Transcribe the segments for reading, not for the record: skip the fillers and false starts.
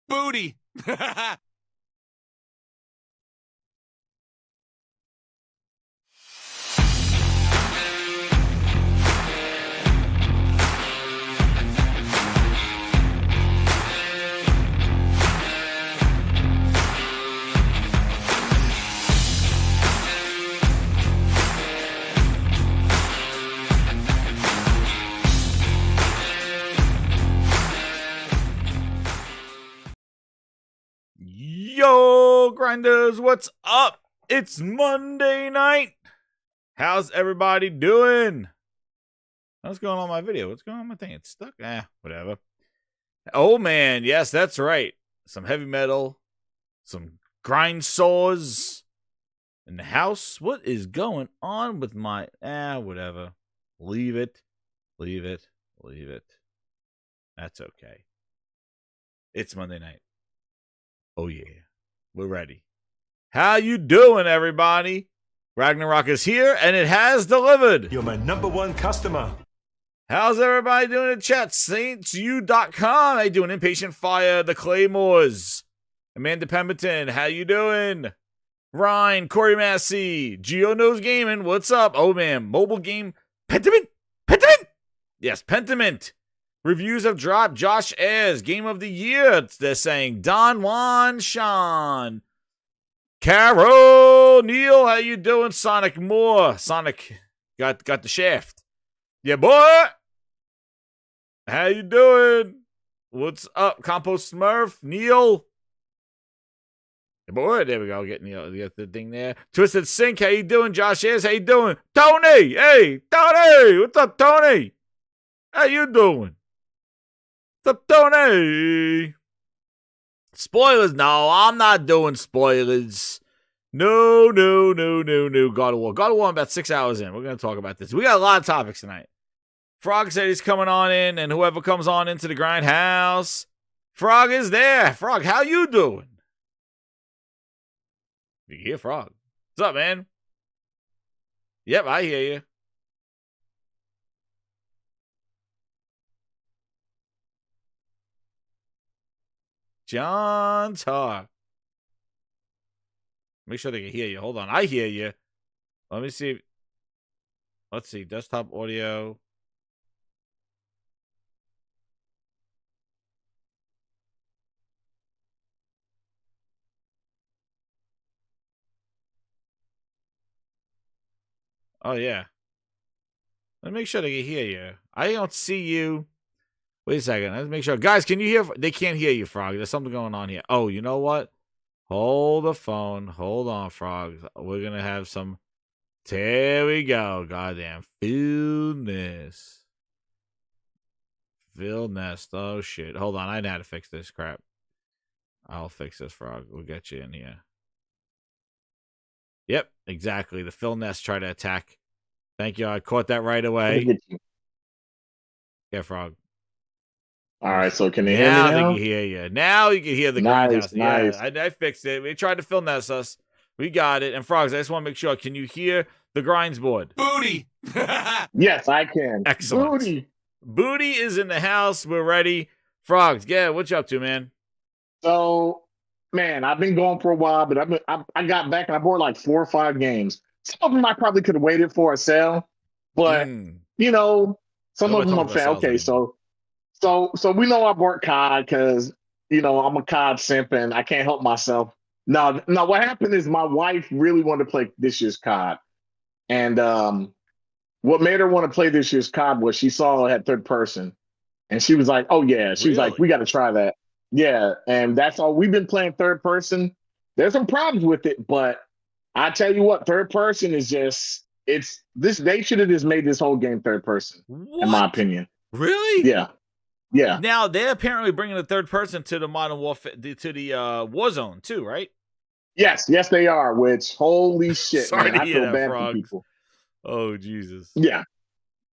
Booty. Yo, grinders, what's up? It's Monday night. How's everybody doing? What's going on with my video? What's going on with my thing? It's stuck? Whatever. Oh, man. Yes, that's right. Some heavy metal. Some grind saws in the house. What is going on with my... whatever. Leave it. Leave it. Leave it. That's okay. It's Monday night. Oh, yeah. We're ready. How you doing, everybody? Ragnarok is here, and it has delivered. You're my number one customer. How's everybody doing in chat? SaintsU.com. How you doing? Impatient Fire, the Claymores. Amanda Pemberton, how you doing? Ryan, Corey Massey, Geo Knows Gaming, what's up? Oh, man, mobile game. Pentiment? Pentiment? Yes, Pentiment. Reviews have dropped. Josh Ayers, Game of the Year, they're saying. Don Juan Sean. Carol, Neil, how you doing? Sonic Moore. Sonic got the shaft. Yeah, boy. How you doing? What's up? Compost Smurf, Neil. Yeah, boy, there we go. Getting the thing there. Twisted Sink, how you doing? Josh Ayers, how you doing? Tony, hey, Tony. What's up, Tony? How you doing? What's up, Tony? Spoilers? No, I'm not doing spoilers. No. God of War. God of War, I'm about 6 hours in. We're going to talk about this. We got a lot of topics tonight. Frog said he's coming on in, and whoever comes on into the Grindhouse. Frog is there. Frog, how you doing? You hear Frog? What's up, man? Yep, I hear you. John Talk. Make sure they can hear you. Hold on. I hear you. Let me see. Let's see. Desktop audio. Oh, yeah. Let me make sure they can hear you. I don't see you. Wait a second. Let's make sure. Guys, can you hear? They can't hear you, Frog. There's something going on here. Oh, you know what? Hold the phone. Hold on, Frog. We're going to have some. There we go. Goddamn. Philness. Oh, shit. Hold on. I know how to fix this crap. I'll fix this, Frog. We'll get you in here. Yep, exactly. The Phil Nest tried to attack. Thank you. I caught that right away. Yeah, Frog. All right, so can they hear me now? Now they can hear you. Now you can hear the Grindhouse. Nice. Yeah, I fixed it. We tried to Phil Nest us. We got it. And Frogs, I just want to make sure. Can you hear the grinds board? Booty. Yes, I can. Excellent. Booty is in the house. We're ready. Frogs, yeah, what you up to, man? So, man, I've been going for a while, but I got back and I bought like 4 or 5 games. Some of them I probably could have waited for a sale, but you know, some of them I'm saying, okay, so we know I bought COD because you know I'm a COD simp and I can't help myself. Now, what happened is my wife really wanted to play this year's COD, and what made her want to play this year's COD was she saw it had third person, and she was like, "Oh yeah," she was like, "We got to try that." Yeah, and that's all we've been playing third person. There's some problems with it, but I tell you what, third person is just they should have just made this whole game third person, in my opinion. Really? Yeah. Yeah. Now they're apparently bringing the third person to the Modern Warfare to the Warzone too, right? Yes, they are. Which holy shit, Sorry man, to I hear feel that, bad Frogs. for people. Oh Jesus. Yeah.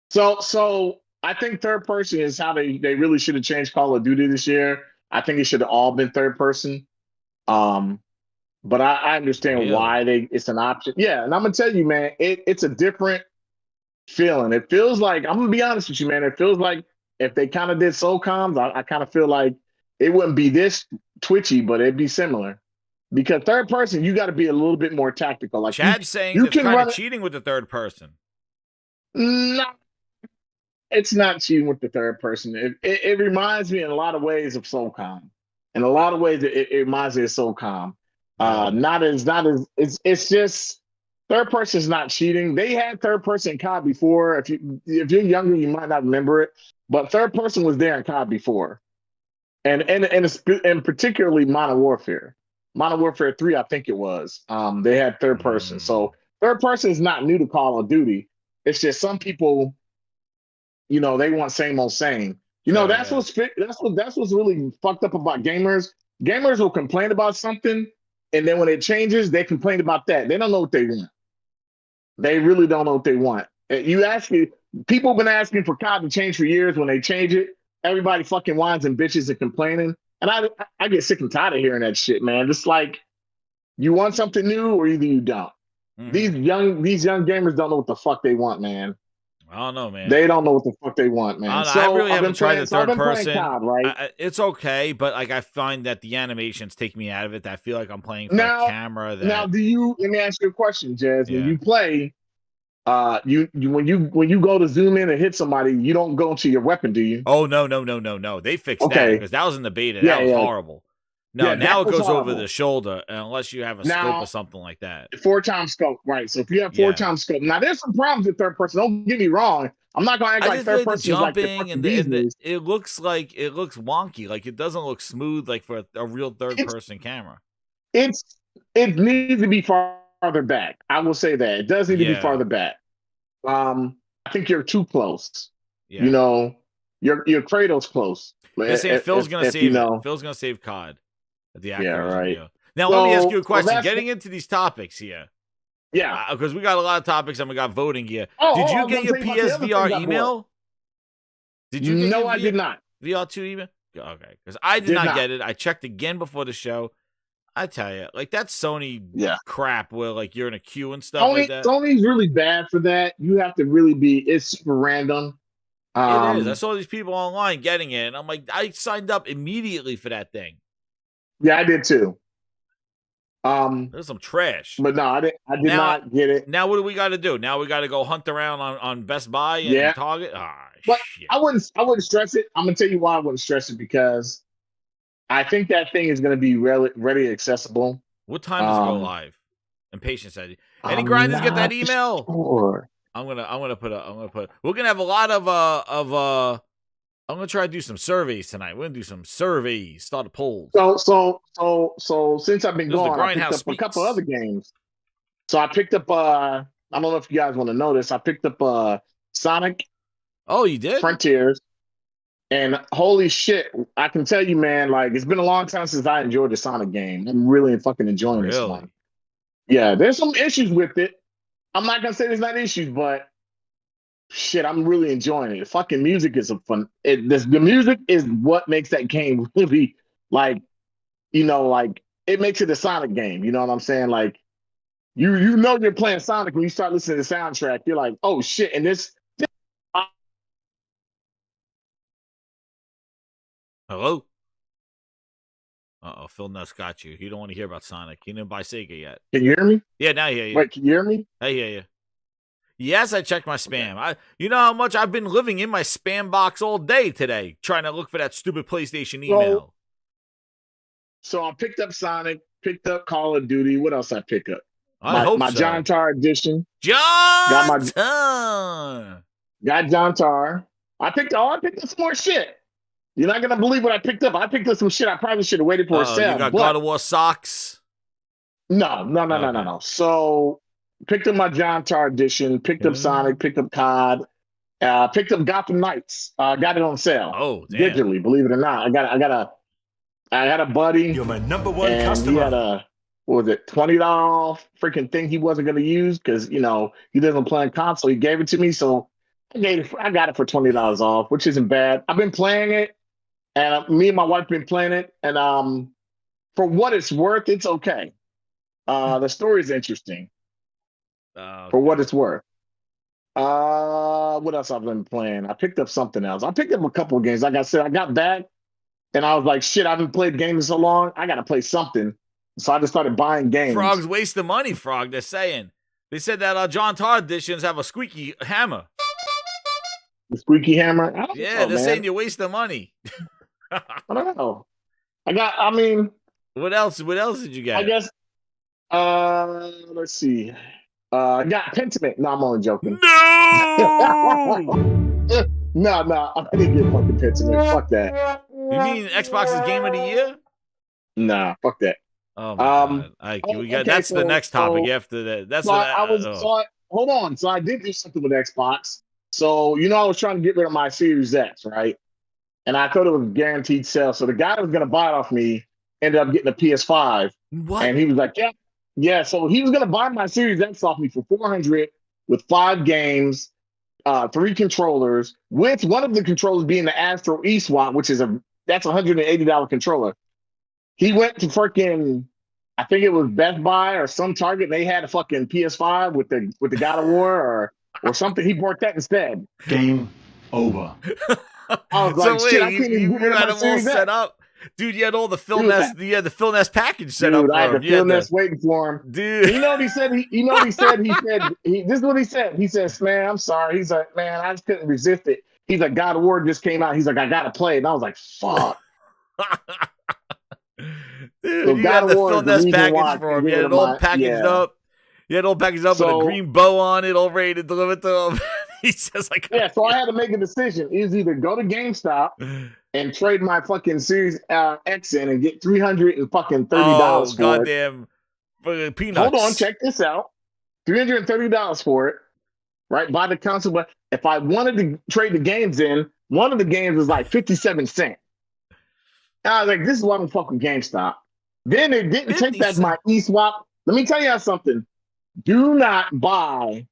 So I think third person is how they really should have changed Call of Duty this year. I think it should have all been third person. But I understand why it's an option. Yeah, and I'm gonna tell you, man, it's a different feeling. It feels like, I'm gonna be honest with you, man. It feels like if they kind of did SOCOMs, I kind of feel like it wouldn't be this twitchy, but it'd be similar. Because third person, you got to be a little bit more tactical. Like Chad's saying you it's can kind run of cheating with the third person. No, it's not cheating with the third person. It reminds me in a lot of ways of SOCOM. In a lot of ways, it reminds me of SOCOM. Not as it's just third person is not cheating. They had third person COD before. If you're younger, you might not remember it, but third person was there in COD before, and particularly Modern Warfare. Modern Warfare 3, I think it was. They had third person. So third person is not new to Call of Duty. It's just some people, they want same old same. That's what's really fucked up about gamers. Gamers will complain about something, and then when it changes, they complain about that. They don't know what they want. They really don't know what they want. People have been asking for COD to change for years. When they change it, everybody fucking whines and bitches and complaining. And I get sick and tired of hearing that shit, man. It's like, you want something new or either you don't. These young gamers don't know what the fuck they want, man. I don't know, man. They don't know what the fuck they want, man. I really haven't tried the third person. COD, right? It's okay, but like I find that the animations take me out of it. I feel like I'm playing for a camera. Now, let me ask you a question, Jazz. When you play, when you go to zoom in and hit somebody, you don't go into your weapon, do you? Oh no. They fixed that because that was in the beta. That was horrible. No, now it goes over the shoulder unless you have a scope or something like that. 4x scope, right? So if you have 4x scope, now there's some problems with third person. Don't get me wrong. I'm not going to act like third person is like it looks wonky. Like it doesn't look smooth like for a real third person camera. It needs to be farther back. I will say that it does need to be farther back. I think you're too close. Yeah. Your Kratos close. They're saying Phil's gonna save it. Phil's gonna save COD. Right. Now let me ask you a question. Getting into these topics here. Yeah. Because we got a lot of topics and we got voting here. Did you get your PSVR email? Did you? No, I did not. VR2 email? Okay, because I did not get it. I checked again before the show. I tell you, like that Sony crap where like you're in a queue and stuff like that. Sony's really bad for that. You have to really it's super random. It is. I saw these people online getting it, and I'm like, I signed up immediately for that thing. Yeah, I did too. There's some trash. But no, I did not get it. Now what do we got to do? Now we got to go hunt around on Best Buy and Target. But shit. I wouldn't stress it. I'm gonna tell you why I wouldn't stress it, because I think that thing is gonna be ready accessible. What time does it go live? Impatient said. Any grinders get that email? Sure. I'm gonna put. We're gonna have a lot of I'm gonna try to do some surveys tonight. We're gonna do some surveys, start a poll. So since I've been gone, I picked up a couple other games. So I picked up I don't know if you guys want to know this. I picked up Sonic. Oh, you did? Frontiers. And holy shit, I can tell you, man, like it's been a long time since I enjoyed the Sonic game. I'm really fucking enjoying this one. Yeah, there's some issues with it. I'm not gonna say there's not issues, but shit, I'm really enjoying it. The fucking music is the music is what makes that game really like it makes it a Sonic game. You know what I'm saying? Like you're playing Sonic when you start listening to the soundtrack. You're like, oh shit, and this. Hello? Phil Nuss got you. He don't want to hear about Sonic. He didn't buy Sega yet. Can you hear me? Yeah, now I hear you. Wait, can you hear me? I hear you. Yes, I checked my spam. Okay. You know how much I've been living in my spam box all day today, trying to look for that stupid PlayStation email. So I picked up Sonic, picked up Call of Duty. What else I pick up? My John Tar edition. Got John Tar. I picked up some more shit. You're not gonna believe what I picked up. I picked up some shit I probably should have waited for a sale. You got God of War socks? No. So picked up my John Tar edition, picked up Sonic, picked up COD, picked up Gotham Knights. Got it on sale. Oh, damn. Digitally, believe it or not. I had a buddy. You're my number one customer. He had $20 off freaking thing he wasn't gonna use because he doesn't play on console. He gave it to me, so I got it for $20 off, which isn't bad. I've been playing it, and me and my wife been playing it, and for what it's worth, it's okay. The story is interesting. For what it's worth. What else I've been playing? I picked up something else. I picked up a couple of games. Like I said, I got back And I was like, shit, I haven't played games in so long. I got to play something. So I just started buying games. Frog's wasting money, Frog. They're saying. They said that John Todd editions have a squeaky hammer. The squeaky hammer? I don't know, they're saying you're wasting money. I don't know. I mean. What else did you get? I guess, let's see. I got Pentiment. No, I'm only joking. No! No, I didn't get fucking Pentiment. Fuck that. You mean Xbox's game of the year? Nah, fuck that. Oh my God. That's the next topic after that. That's hold on. So I did do something with Xbox. So, I was trying to get rid of my Series X, right? And I thought it was a guaranteed sale. So the guy that was going to buy it off me ended up getting a PS5. What? And he was like, yeah. So he was going to buy my Series X off me for $400 with 5 games, 3 controllers, with one of the controllers being the Astro eSwap, which is that's $180 controller. He went to freaking, I think it was Best Buy or some Target. And they had a fucking PS5 with the God of War or something. He bought that instead. Game over. I was like, shit, I couldn't even get them all set up. Dude, you had all the Phil Ness package set up. I had the Phil Ness waiting for him. Dude, you know what he said? This is what he said. He says, "Man, I'm sorry." He's like, "Man, I just couldn't resist it." He's like, "God of War just came out." He's like, "I gotta play it." And I was like, "Fuck." Dude, so you had the Phil Ness package for him. You had it all packaged up. You had it all packaged up with a green bow on it, all ready to deliver to him. He says, like, so I had to make a decision. It was either go to GameStop and trade my fucking Series X in and get $330 for it. Goddamn peanuts. Hold on, check this out. $330 for it, right? Buy the console. But if I wanted to trade the games in, one of the games was like 57 cents. And I was like, this is why I'm fucking GameStop. Then they didn't take back my eSwap. Let me tell you something. Do not buy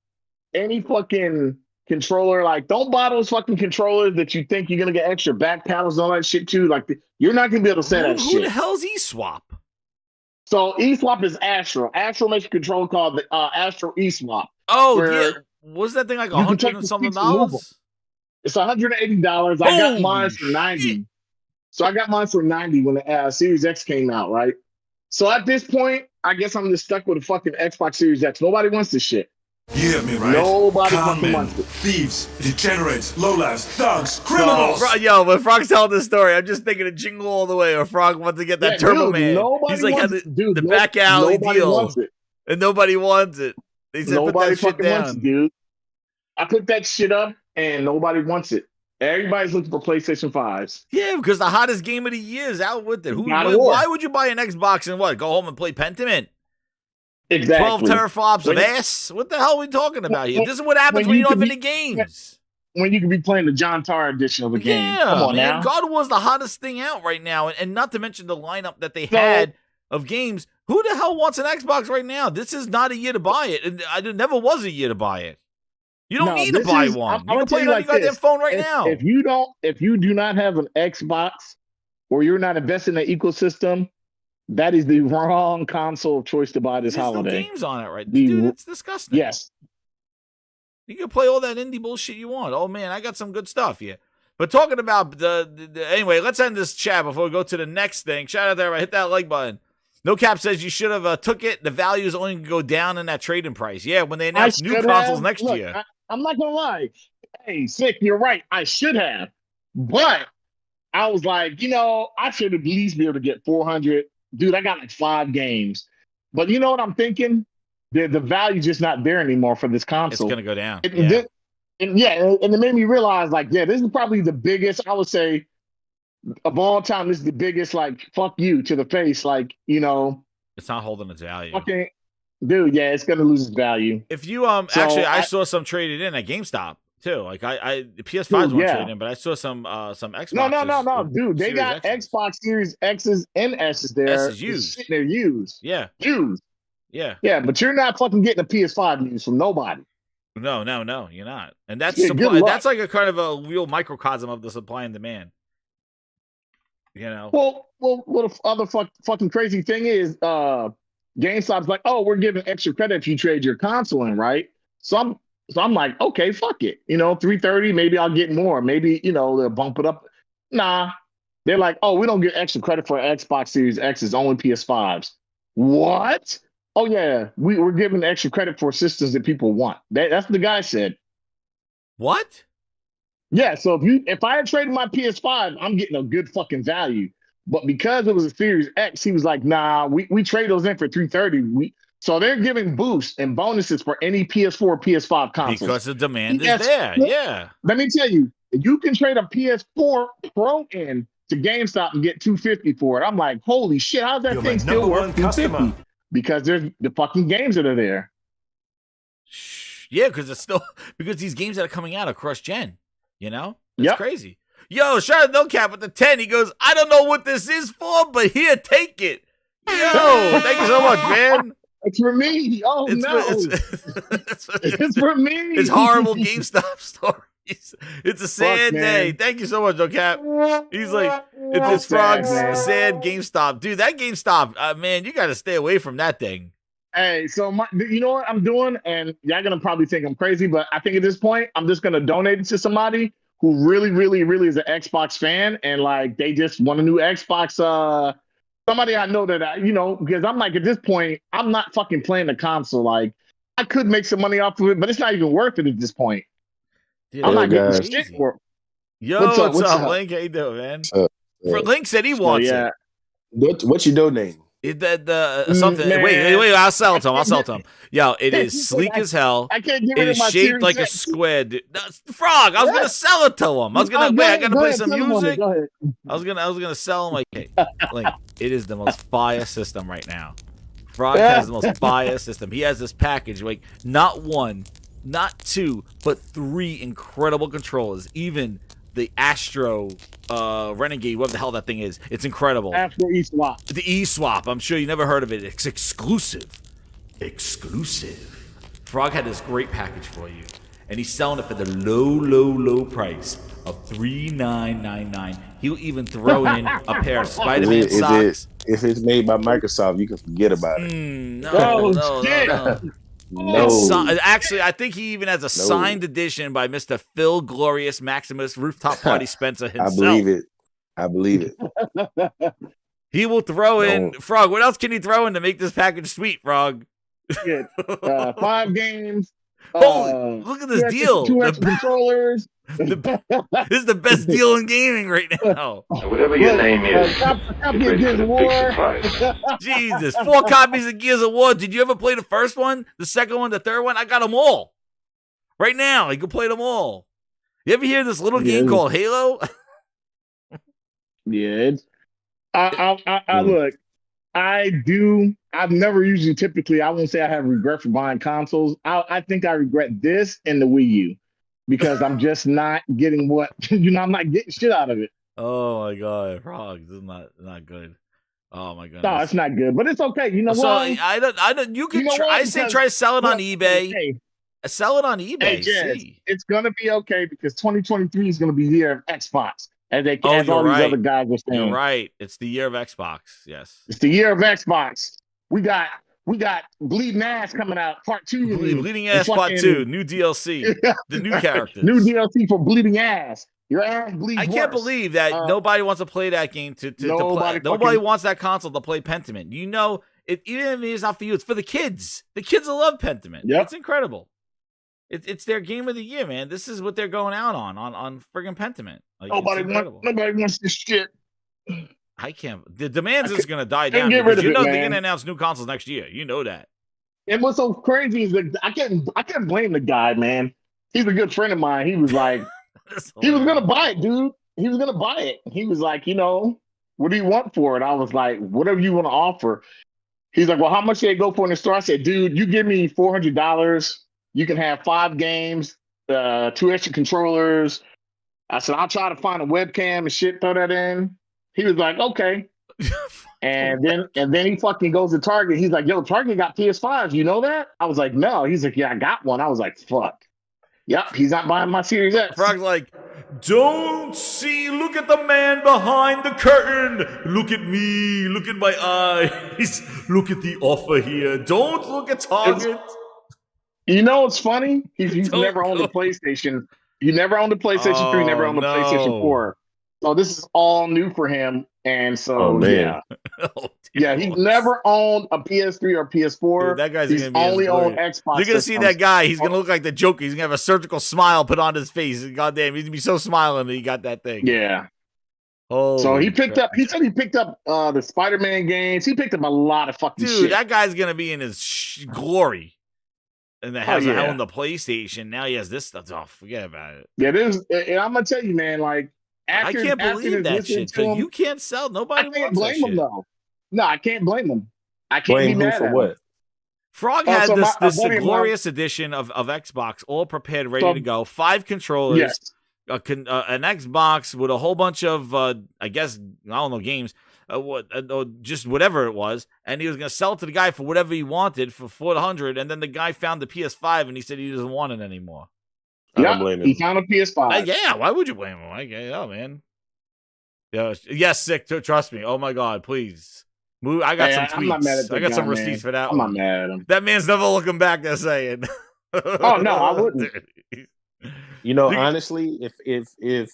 any fucking controller. Like, don't buy those fucking controllers that you think you're gonna get extra back paddles and all that shit too. Like, you're not gonna be able to say that shit. Who the hell's eSwap? So eSwap is Astro. Astro makes a controller called the Astro eSwap. Oh yeah, was that thing like $100 and something dollars? It's $180. I got mine for $90. So I got mine for $90 when the Series X came out, right? So at this point, I guess I'm just stuck with a fucking Xbox Series X. Nobody wants this shit. You hear me, right? Nobody fucking wants it. Thieves, degenerates, lowlifes, thugs, criminals. When Frog's telling this story, I'm just thinking of Jingle All the Way, or Frog wants to get that Turbo Man. He's like, the back alley deal, and nobody wants it. They said, nobody put that shit fucking down. wants it, dude. I put that shit up, and nobody wants it. Everybody's looking for PlayStation 5s. Yeah, because the hottest game of the year is out with it. Why would you buy an Xbox and go home and play Pentiment? Exactly. 12 teraflops of ass? What the hell are we talking about here? This is what happens when you don't have any games. When you can be playing the John Tar edition of the game. Yeah, come on man. now. God was the hottest thing out right now. And not to mention the lineup that they had of games. Who the hell wants an Xbox right now? This is not a year to buy it. And it never was a year to buy it. You don't need to buy one. You can play it on your goddamn phone right now. If you do not have an Xbox or you're not invested in the ecosystem, that is the wrong console of choice to buy this holiday. There's no games on it right, dude. It's disgusting. Yes. You can play all that indie bullshit you want. Oh man, I got some good stuff here. But talking about anyway, let's end this chat before we go to the next thing. Shout out there, hit that like button. No Cap says you should have took it. The value is only going to go down in that trading price. Yeah, when they announce new consoles next year. I'm not gonna lie. Hey, Sick, you're right. I should have, but I was like, I should at least be able to get 400. Dude, I got like 5 games. But you know what I'm thinking? The value's just not there anymore for this console. It's gonna go down. And it made me realize, this is probably the biggest, I would say, of all time. This is the biggest, fuck you to the face, It's not holding its value. Okay. Dude, yeah, it's gonna lose its value. If you I saw some traded in at GameStop too. Like the PS5s weren't traded in, but I saw some Xbox. No, dude, they got Xbox Series X's and S's there. S's used. They're used. Yeah. Used. Yeah. Yeah, but you're not fucking getting a PS5 used from nobody. No, you're not. And that's supply, that's like a kind of a real microcosm of the supply and demand. Well, the other fucking crazy thing is, GameStop's like, oh, we're giving extra credit if you trade your console in, right? So I'm like, okay, fuck it. $330, maybe I'll get more. Maybe, they'll bump it up. Nah. They're like, oh, we don't get extra credit for Xbox Series X. It's only PS5s. What? Oh yeah, we're giving extra credit for systems that people want. That's what the guy said. What? Yeah, so if I had traded my PS5, I'm getting a good fucking value. But because it was a Series X, he was like, nah, we trade those in for 330. So they're giving boosts and bonuses for any PS4, PS5 consoles. Because the demand is there. Yeah. Let me tell you, you can trade a PS4 Pro in to GameStop and get 250 for it. I'm like, holy shit, how's that thing still worth 250? Because there's the fucking games that are there. Yeah, because these games that are coming out are cross-gen. You know? It's crazy. Yo, shout out No Cap with the 10. He goes, I don't know what this is for, but here, take it. Yo, thank you so much, man. It's for me. Oh, it's for me. It's horrible GameStop stories. It's a sad day. Thank you so much, No Cap. He's like, it's Frog's sad GameStop. Dude, that GameStop, man, you got to stay away from that thing. Hey, so you know what I'm doing? And y'all going to probably think I'm crazy, but I think at this point, I'm just going to donate it to somebody who really, really, really is an Xbox fan. And like, they just want a new Xbox, somebody I know that, because I'm like, at this point, I'm not fucking playing the console. Like, I could make some money off of it, but it's not even worth it at this point. Dude, I'm not getting shit for it. Yo, what's up, Link? How you doing, man? Link said he wants it. What you donating? Something. Wait! I'll sell it to him. Yo, it is sleek as hell. I can't get it is shaped like a square. Frog. I was gonna sell it to him. I was gonna I gotta play some music. I was gonna sell him like, hey, Link. It is the most fire system right now. Frog has the most fire system. He has this package, like not one, not two, but 3 incredible controllers. Even the Astro Renegade, whatever the hell that thing is. It's incredible. Astro E-Swap. The E-Swap. I'm sure you never heard of it. It's exclusive. Frog had this great package for you. And he's selling it for the low price of $3,999. He'll even throw in a pair of Spider-Man socks. If it's made by Microsoft, you can forget about it. No. Actually, I think he even has a signed edition by Mr. Phil Glorious Maximus Rooftop Party Spencer himself. I believe it. He will throw in Frog. What else can he throw in to make this package sweet, Frog? 5 games. Holy, look at this deal. 2 extra controllers. This is the best deal in gaming right now. Whatever your name is. Copy of Gears of War. Jesus, 4 copies of Gears of War. Did you ever play the first one, the second one, the third one? I got them all. Right now, you can play them all. You ever hear this little game called Halo? Yeah. Look, I've never usually typically, I won't say I have regret for buying consoles. I think I regret this and the Wii U because I'm just not getting I'm not getting shit out of it. Oh my God, Frog, this is not good. Oh my goodness. No, it's not good, but it's okay. You know so what? I don't. You can. I say try to sell it on eBay. Okay. Sell it on eBay. Hey, Jazz, it's gonna be okay because 2023 is gonna be the year of Xbox. As all these other guys are saying. You're right. It's the year of Xbox. Yes. It's the year of Xbox. We got Bleeding Ass coming out, part 2. Bleeding Ass part 2, new DLC, the new characters. New DLC for Bleeding Ass. Your ass bleeds I can't believe that nobody wants to play that game to play. Nobody wants that console to play Pentiment. You know, even if it's not for you, it's for the kids. The kids will love Pentiment. Yep. It's incredible. It's their game of the year, man. This is what they're going out on friggin' Pentiment. Like, nobody wants this shit. I can't. The demands is going to die down. They're going to announce new consoles next year. You know that. And what's so crazy is that I can't blame the guy, man. He's a good friend of mine. He was like, he was going to buy it, dude. He was going to buy it. He was like, what do you want for it? I was like, whatever you want to offer. He's like, well, how much did it go for in the store? I said, dude, you give me $400. You can have 5 games, 2 extra controllers. I said, I'll try to find a webcam and shit, throw that in. He was like, okay. and then he fucking goes to Target. He's like, yo, Target got PS5s. You know that? I was like, no. He's like, yeah, I got one. I was like, fuck. Yep, he's not buying my Series X. Frog's like, don't see. Look at the man behind the curtain. Look at me. Look at my eyes. Look at the offer here. Don't look at Target. You know what's funny? He's never owned a PlayStation. He never owned a PlayStation 3, never owned a PlayStation 4. So this is all new for him, and Oh so man. Oh, yeah, he's never owned a PS3 or Dude, PS4. that guy's He's gonna be only owned hilarious. Xbox You're gonna see that systems. guy. He's gonna look like the Joker. He's gonna have a surgical smile put on his face. Goddamn, he's gonna be so smiling that he got that thing. Yeah. Holy So he picked crap. up. He said he picked up the Spider-Man games. He picked up a lot of fucking Dude, shit. that guy's gonna be in his glory. And that has yeah. on the PlayStation. Now he has this stuff. Oh, forget about it. Yeah, this. And I'm gonna tell you, man. Like after, I can't after believe that listening shit. to him, You can't sell. Nobody I can't wants that blame him shit. though. No, I can't blame him. I can't Blame be who mad for at what? him. Frog had so this a buddy of glorious edition of Xbox, all prepared, ready to go. 5 controllers, Yes. an Xbox with a whole bunch of, I guess, I don't know, games, just whatever it was. And he was going to sell it to the guy for whatever he wanted for $400. And then the guy found the PS5 and he said he doesn't want it anymore. I don't blame him. He found a PS5. Yeah, why would you blame him? Oh, man. Yes, sick. Trust me. Oh, my God, please. I got some tweets. I'm not mad at I got guy, some receipts for that I'm one. not mad at him. That man's never looking back, they're saying. Oh, no, I wouldn't. You know, honestly, if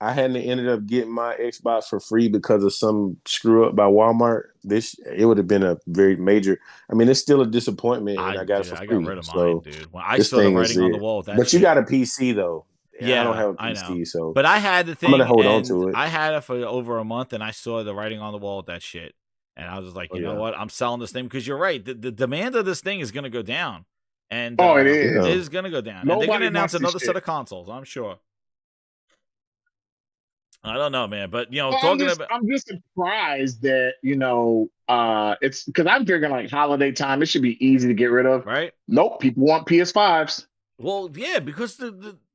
I hadn't ended up getting my Xbox for free because of some screw up by Walmart, it would have been a very major. I mean, it's still a disappointment, and I got it for free. I got rid of mine, dude. When I this saw the thing is writing on the it. wall with that But you shit. got a PC though. Yeah, I don't have a I PC, know. so But I had the thing. I'm gonna hold on to it. I had it for over a month, and I saw the writing on the wall with that shit. And I was just like, you know what? I'm selling this thing because you're right. The demand of this thing is going to go down. And it is. It is going to go down. And they're going to announce another set shit. of consoles, I'm sure. I don't know, man. But, you know, I'm just surprised that, it's because I'm figuring like holiday time, it should be easy to get rid of. Right? Nope. People want PS5s. Well, yeah, because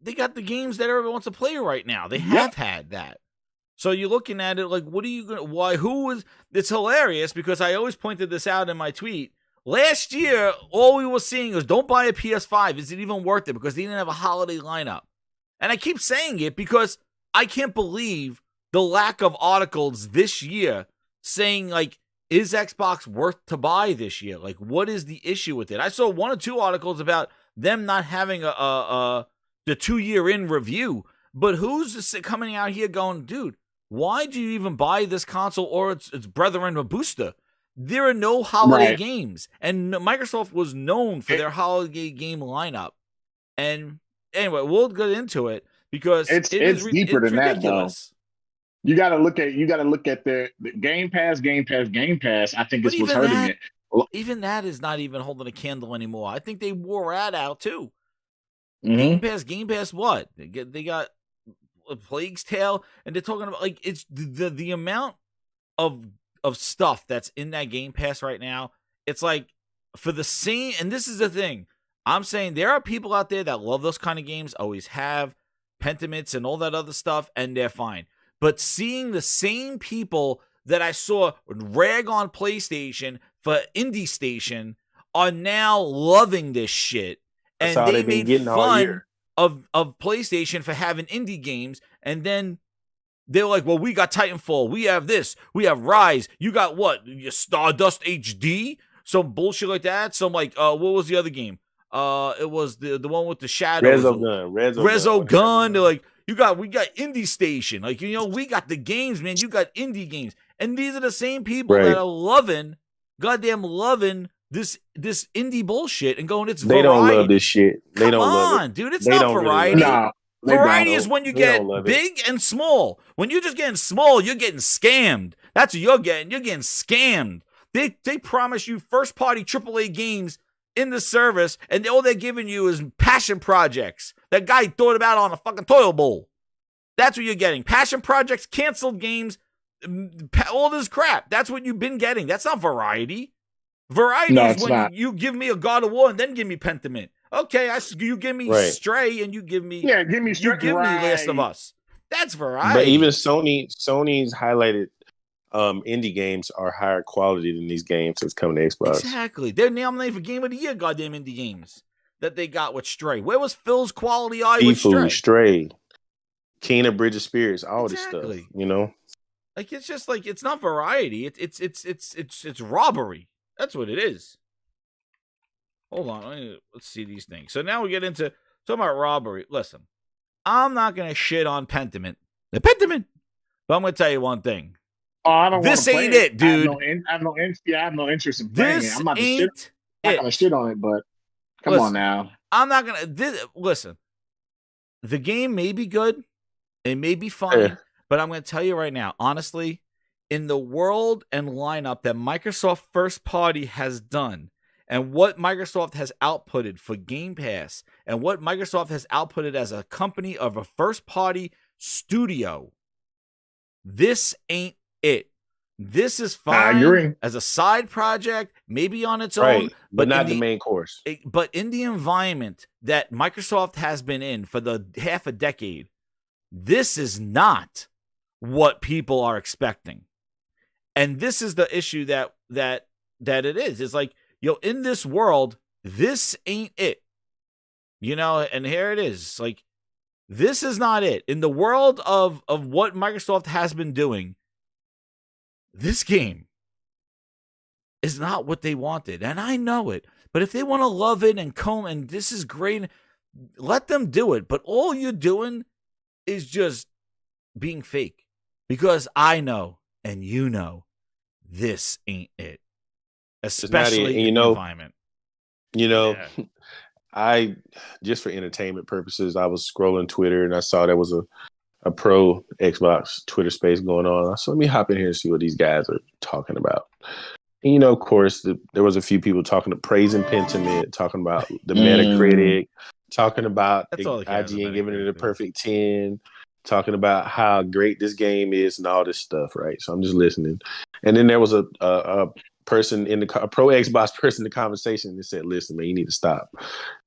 they got the games that everyone wants to play right now. They have had that. So you're looking at it like, what are you going to, why, who was, it's hilarious because I always pointed this out in my tweet. Last year, all we were seeing was don't buy a PS5. Is it even worth it? Because they didn't have a holiday lineup. And I keep saying it because I can't believe the lack of articles this year saying like, is Xbox worth to buy this year? Like, what is the issue with it? I saw 1 or 2 articles about them not having the 2-year in review. But who's coming out here going, dude, why do you even buy this console or its brethren a booster? There are no holiday games. And Microsoft was known for their holiday game lineup. And anyway, we'll get into it because it's deeper than ridiculous. That, though. You got to look at the Game Pass. I think it's what's hurting it. Even that is not even holding a candle anymore. I think they wore that out too. Mm-hmm. Game Pass what? They got a Plague's Tale, and they're talking about like it's the amount of stuff that's in that Game Pass right now. It's like for the same, and this is the thing. I'm saying there are people out there that love those kind of games, always have Pentiments and all that other stuff, and they're fine. But seeing the same people that I saw rag on PlayStation for Indie Station are now loving this shit, and they made fun of PlayStation for having indie games, and then they're like, well, we got Titanfall, we have this, we have Rise, you got what? Stardust HD? Some bullshit like that. Some like what was the other game? It was the one with the shadows. Rezo Gun. They're like, we got Indie Station. Like, we got the games, man. You got indie games. And these are the same people that are goddamn loving this indie bullshit and going, it's variety. They don't love this shit. They don't love it. Dude, it's not variety. Really variety is when you get big and small. When you're just getting small, you're getting scammed. That's what you're getting. You're getting scammed. They promise you first party AAA games in the service, and all they're giving you is passion projects that guy thought about on a fucking toilet bowl. That's what you're getting. Passion projects, canceled games, all this crap. That's what you've been getting. That's not variety. Variety is when you give me a God of War and then give me Pentiment. Okay, you give me Stray and you give me Last of Us. That's variety. But even Sony's highlighted indie games are higher quality than these games that's coming to Xbox. Exactly. They're nominated for Game of the Year, goddamn indie games that they got with Stray. Where was Phil's quality eye with Stray, Kena Bridge of Spirits, all this stuff, Like, it's just like, it's not variety. It's robbery. That's what it is. Hold on. Let's see these things. So now we get into talking about robbery. Listen, I'm not going to shit on Pentiment. The Pentiment. But I'm gonna tell you one thing. Oh, I don't. This ain't it, dude. I have no interest in playing it. I'm not gonna shit on it, but come on now. I'm not gonna listen. The game may be good, it may be fine, but I'm gonna tell you right now, honestly, in the world and lineup that Microsoft first party has done, and what Microsoft has outputted for Game Pass, and what Microsoft has outputted as a company of a first party studio, this ain't it. This is fine as a side project, maybe on its own, but not the main course. But in the environment that Microsoft has been in for the half a decade, this is not what people are expecting. And this is the issue that it is. It's like, in this world, this ain't it. And here it is. Like, this is not it. In the world of what Microsoft has been doing, this game is not what they wanted, and I know it. But if they want to love it and comb, and this is great, let them do it. But all you're doing is just being fake, because I know, and this ain't it. Especially in the environment. I just for entertainment purposes, I was scrolling Twitter and I saw there was a pro Xbox Twitter space going on. So let me hop in here and see what these guys are talking about. And, of course, there was a few people praising Pentiment, talking about the Metacritic, talking about IGN giving it a perfect 10, talking about how great this game is and all this stuff, right? So I'm just listening. And then there was a person a pro Xbox person in the conversation that said, "Listen, man, you need to stop.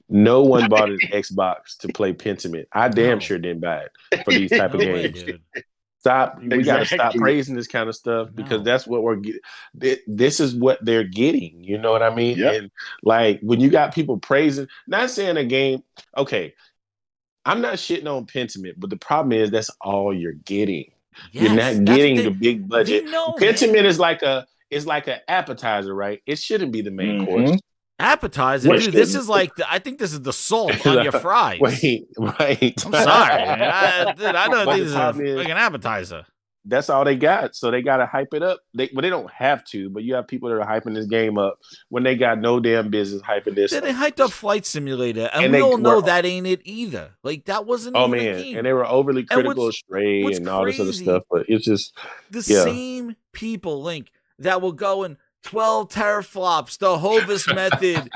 No one bought an Xbox to play Pentiment. I damn sure didn't buy it for these type of games. Stop. We got to stop praising this kind of stuff because that's what we're getting. This is what they're getting. You know what I mean? Yep. And like when you got people praising, not saying a game, okay, I'm not shitting on Pentiment, but the problem is that's all you're getting. Yes, you're not getting the big budget. Pentiment is like an appetizer, right? It shouldn't be the main course. Appetizer, dude. This is like I think this is the salt on your fries. Wait, right? I'm sorry, I don't think this is like an appetizer. That's all they got, so they got to hype it up. They don't have to, but you have people that are hyping this game up when they got no damn business hyping this. They hyped up Flight Simulator, and we all know that ain't it either. Like that wasn't. Oh man, a game. And they were overly critical of Stray and all this other stuff, but it's just the same people, Link, that will go and 12 teraflops, the Hovis method.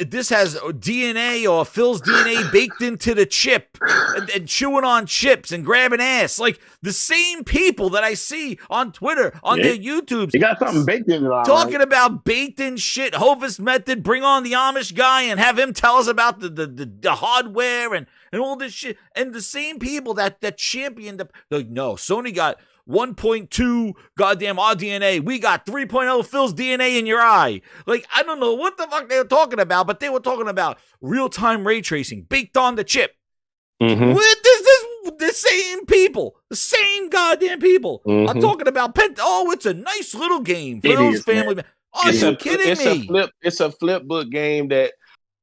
This has DNA or Phil's DNA baked into the chip and chewing on chips and grabbing ass. Like the same people that I see on Twitter, on their YouTubes. You got something baked in it. Talking about baked in shit, Hovis method, bring on the Amish guy and have him tell us about the hardware and all this shit. And the same people that championed like, no, Sony got 1.2 goddamn RDNA. We got 3.0 Phil's DNA in your eye. Like, I don't know what the fuck they were talking about, but they were talking about real-time ray tracing baked on the chip. Mm-hmm. With the same people, the same goddamn people. Mm-hmm. I'm talking about it's a nice little game for those family members. Are you kidding me? It's a flip book game that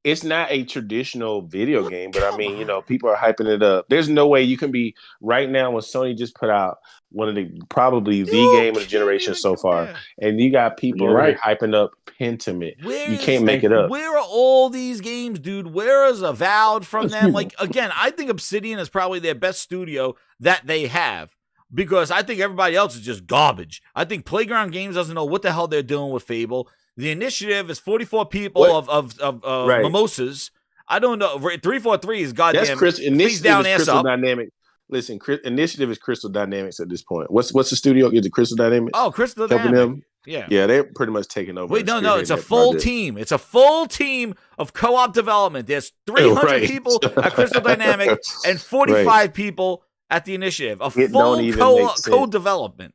it's not a traditional video game, but I mean, people are hyping it up. There's no way you can be right now when Sony just put out one of the probably the game of the generation so far, and you got people hyping up Pentiment. You can't make it up. Where are all these games, dude? Where is Avowed from them? Like, again, I think Obsidian is probably their best studio that they have because I think everybody else is just garbage. I think Playground Games doesn't know what the hell they're doing with Fable. The initiative is 44 people of mimosas. I don't know. 343 is goddamn. That's Initiative down is Crystal Dynamics. Listen, Initiative is Crystal Dynamics at this point. What's the studio? Is it Crystal Dynamics? Oh, Crystal Dynamics. Them? Yeah, they're pretty much taking over. Wait, no, it's a full team. It's a full team of co-op development. There's 300 people at Crystal Dynamics and 45 people at the Initiative. A full co-development.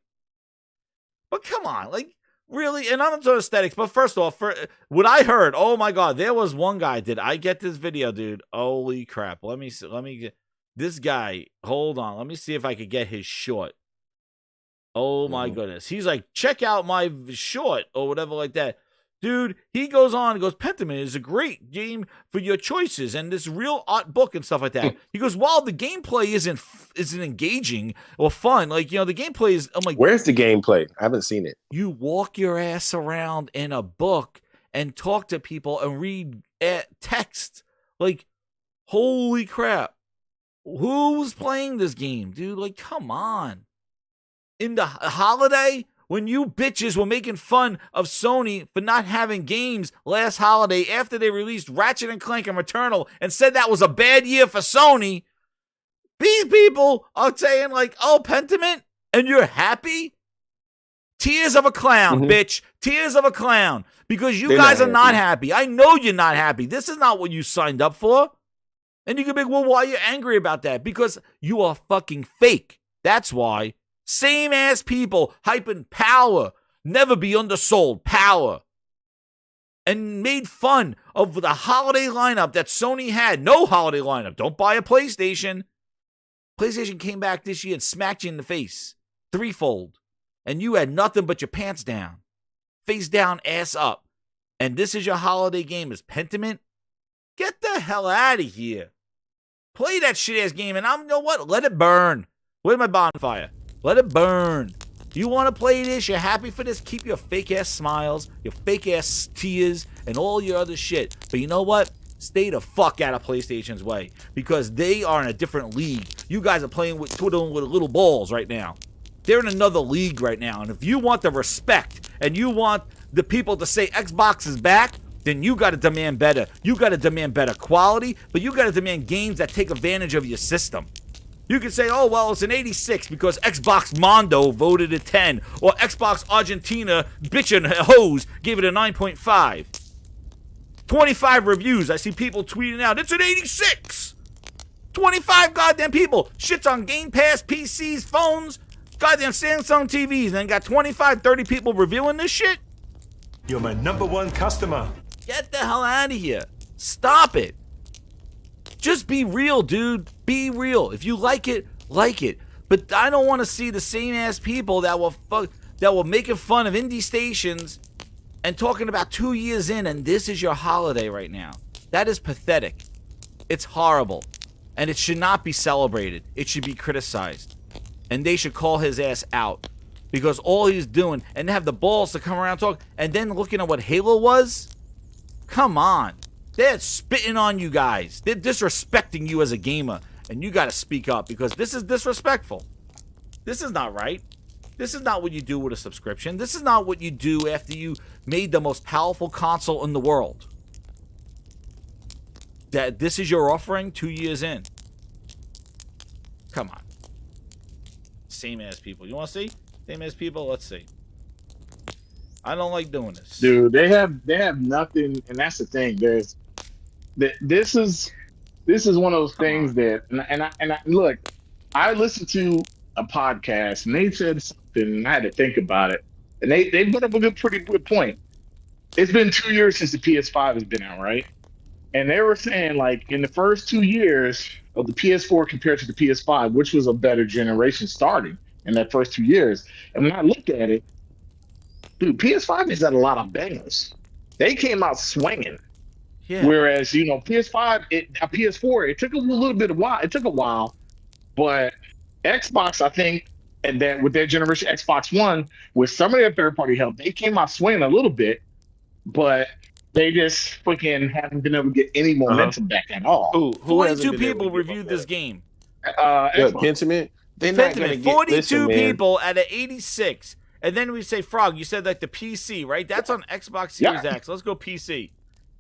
But come on, like. Really, and I'm into aesthetics, but first off, for what I heard, oh my god, there was one guy. Did I get this video, dude? Holy crap! Let me get this guy. Hold on, let me see if I could get his short. Oh my goodness, he's like, check out my short or whatever like that, Dude, he goes on and goes, Pentiment is a great game for your choices and this real art book and stuff like that. He goes, while the gameplay isn't engaging or fun, like, you know, the gameplay is, I'm like, where's the gameplay? I haven't seen it. You walk your ass around in a book and talk to people and read text. Like, holy crap. Who's playing this game, dude? Like, come on. In the holiday, when you bitches were making fun of Sony for not having games last holiday after they released Ratchet and Clank and Returnal and said that was a bad year for Sony, these people are saying like, oh, Pentiment, and you're happy? Tears of a clown, bitch. Tears of a clown. Because you guys are not happy. I know you're not happy. This is not what you signed up for. And you can be like, well, why are you angry about that? Because you are fucking fake. That's why. Same ass people hyping power, never be undersold, power, and made fun of the holiday lineup that Sony had. No holiday lineup. Don't buy a PlayStation. PlayStation came back this year and smacked you in the face. Threefold. And you had nothing but your pants down. Face down, ass up. And this is your holiday game is Pentiment? Get the hell out of here. Play that shit ass game and you know what? Let it burn. Where's my bonfire? Let it burn. You want to play this? You're happy for this? Keep your fake ass smiles, your fake ass tears, and all your other shit. But you know what? Stay the fuck out of PlayStation's way because they are in a different league. You guys are twiddling with little balls right now. They're in another league right now. And if you want the respect and you want the people to say Xbox is back, then you got to demand better. You got to demand better quality, but you got to demand games that take advantage of your system. You can say, oh, well, it's an 86 because Xbox Mondo voted it 10, or Xbox Argentina bitchin' hose gave it a 9.5. 25 reviews. I see people tweeting out, it's an 86. 25 goddamn people. Shit's on Game Pass, PCs, phones, goddamn Samsung TVs, and then got 25, 30 people reviewing this shit? You're my #1 customer. Get the hell out of here. Stop it. Just be real, dude. Be real. If you like it, like it. But I don't want to see the same ass people that were making fun of indie stations and talking about 2 years in, and this is your holiday right now. That is pathetic. It's horrible. And it should not be celebrated. It should be criticized. And they should call his ass out. Because all he's doing, and have the balls to come around and talk, and then looking at what Halo was? Come on. They're spitting on you guys. They're disrespecting you as a gamer. And you got to speak up because this is disrespectful. This is not right. This is not what you do with a subscription. This is not what you do after you made the most powerful console in the world. That this is your offering 2 years in. Come on. Same ass people. You want to see? Same ass people? Let's see. I don't like doing this. Dude, they have nothing, and that's the thing. This is one of those things that, and I look, I listened to a podcast and they said something, and I had to think about it, and they put up a pretty good point. It's been 2 years since the PS5 has been out, right? And they were saying like in the first 2 years of the PS4 compared to the PS5, which was a better generation starting in that first 2 years. And when I looked at it, dude, PS5 has had a lot of bangers. They came out swinging. Yeah. Whereas, PS4, it took a little bit of while. It took a while, but Xbox, I think, and then with their generation, Xbox One, with some of their third-party help, they came out swinging a little bit, but they just freaking haven't been able to get any momentum back at all. Who 42 people reviewed this game. Pentiment? They're not going to get 42 people out of 86. And then we say, Frog, you said like the PC, right? That's on Xbox Series X. Let's go PC.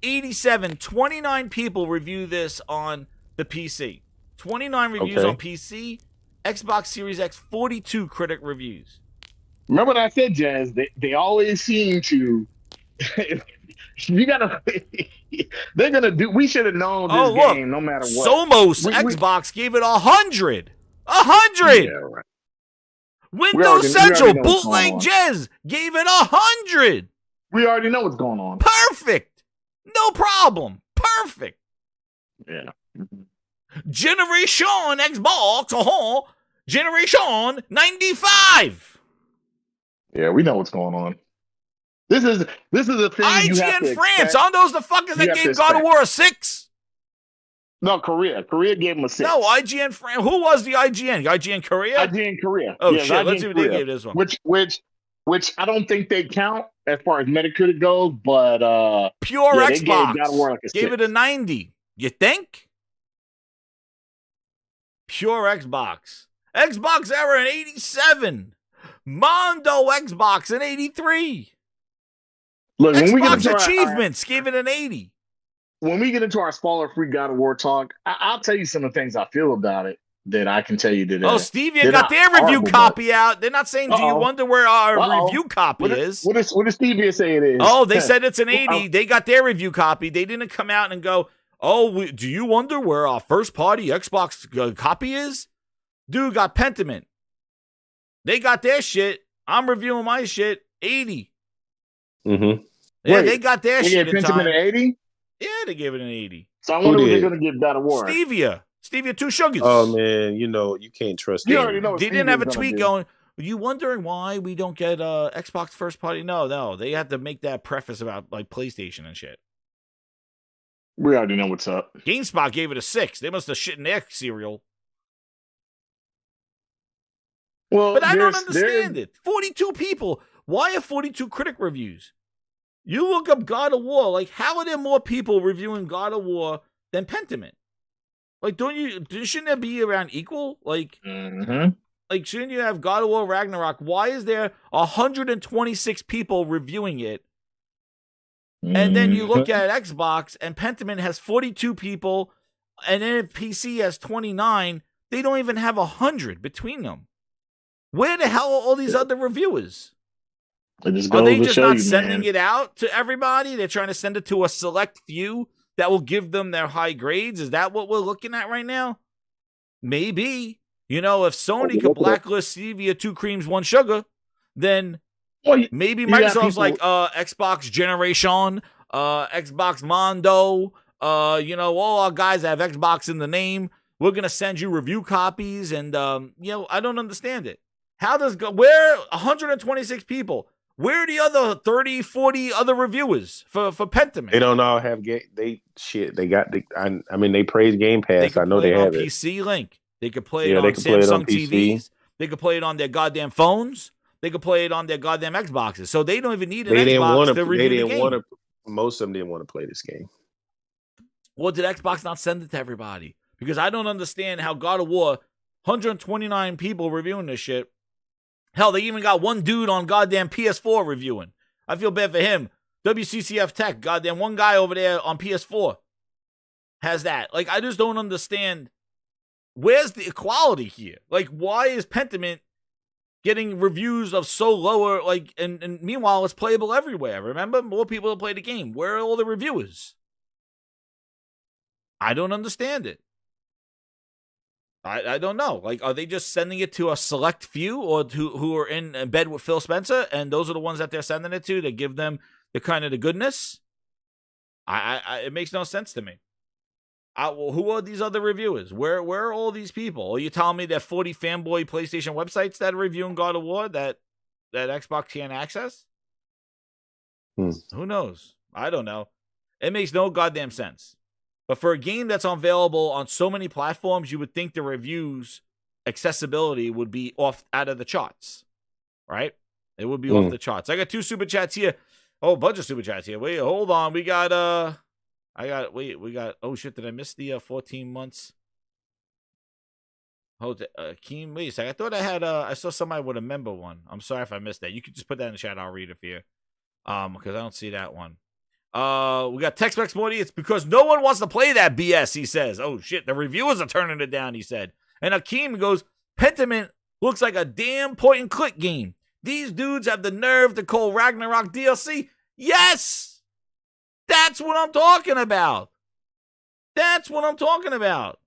87, 29 people review this on the PC. 29 reviews on PC. Xbox Series X, 42 critic reviews. Remember what I said, Jazz? They always seem to... you gotta... they're gonna do... We should have known this game no matter what. Somos Xbox gave it 100. 100! Yeah, right. Windows Central, Bootleg Jez, gave it 100. We already know what's going on. Perfect. No problem. Perfect. Yeah. Generation Xbox, Generation 95. Yeah, we know what's going on. this is the thing you have IGN to France. expect. Aren't those the fuckers that gave God of War a 6? No, Korea gave him a 6. No, IGN France. Who was the IGN? IGN Korea? IGN Korea. Oh yes, shit! IGN Let's see what Korea, they gave this one. Which I don't think they count as far as Metacritic goes, but Pure yeah, Xbox they gave God of War like a 6. gave it a 90. You think? Pure Xbox. Xbox Era an 87. Mondo Xbox an 83. Look, when we get Xbox into Achievements gave it an 80. when we get into our spoiler free God of War talk, I'll tell you some of the things I feel about it that I can tell you today. Oh, Stevia got their review copy out. They're not saying, do you wonder where our review copy is? What does Stevia say it is? Oh, they said it's an 80. They got their review copy. They didn't come out and go, oh, do you wonder where our first party Xbox copy is? Dude got Pentiment. They got their shit. I'm reviewing my shit. 80. Mm-hmm. Yeah, they got their shit in time. Pentiment an 80? Yeah, they gave it an 80. So I wonder what they're going to give God of War. Stevia 2 sugars. Oh man, you can't trust. You already know. What They didn't have a tweet do. going, are you wondering why we don't get Xbox first party? No. They had to make that preface about like PlayStation and shit. We already know what's up. GameSpot gave it a 6. They must have shit in their cereal. Well, but I don't understand it. 42 people. Why are 42 critic reviews? You look up God of War. Like, how are there more people reviewing God of War than Pentiment? Like, shouldn't there be around equal? Like, like, shouldn't you have God of War Ragnarok? Why is there 126 people reviewing it? And then you look at Xbox, and Pentiment has 42 people, and then PC has 29. They don't even have 100 between them. Where the hell are all these other reviewers? Are they just not sending it out to everybody? They're trying to send it to a select few that will give them their high grades? Is that what we're looking at right now? Maybe. If Sony could blacklist Stevia 2 creams, 1 sugar, then maybe Microsoft's like Xbox Generation, Xbox Mondo, all our guys have Xbox in the name. We're going to send you review copies, and, I don't understand it. Where 126 people? Where are the other 30, 40 other reviewers for Pentiment? They don't all have they got they praise Game Pass. I know they have it. PC Link. They could play it on Samsung TVs. They could play it on their goddamn phones. They could play it on their goddamn Xboxes. So they don't even need an Xbox to review the game. Most of them didn't want to play this game. Well, did Xbox not send it to everybody? Because I don't understand how God of War, 129 people reviewing this shit. Hell, they even got one dude on goddamn PS4 reviewing. I feel bad for him. WCCF Tech, goddamn one guy over there on PS4 has that. Like, I just don't understand. Where's the equality here? Like, why is Pentiment getting reviews of so lower, like, and meanwhile, it's playable everywhere. Remember? More people have played the game. Where are all the reviewers? I don't understand it. I don't know. Like, are they just sending it to a select few or who are in bed with Phil Spencer, and those are the ones that they're sending it to give them the kind of the goodness? It makes no sense to me. Well, who are these other reviewers? Where are all these people? Are you telling me that 40 fanboy PlayStation websites that are reviewing God of War that Xbox can't access? Who knows? I don't know. It makes no goddamn sense. But for a game that's available on so many platforms, you would think the reviews accessibility would be out of the charts, right? It would be off the charts. I got 2 super chats here. Oh, a bunch of super chats here. Wait, hold on. We got oh shit, did I miss the 14 months? Hold it, Keem, wait a second. I thought I had I saw somebody with a member one. I'm sorry if I missed that. You could just put that in the chat. I'll read it for you. Because I don't see that one. We got Tex-Mex Morty. It's because no one wants to play that BS, he says. Oh, shit. The reviewers are turning it down, he said. And Akeem goes, Pentiment looks like a damn point-and-click game. These dudes have the nerve to call Ragnarok DLC. Yes! That's what I'm talking about. That's what I'm talking about.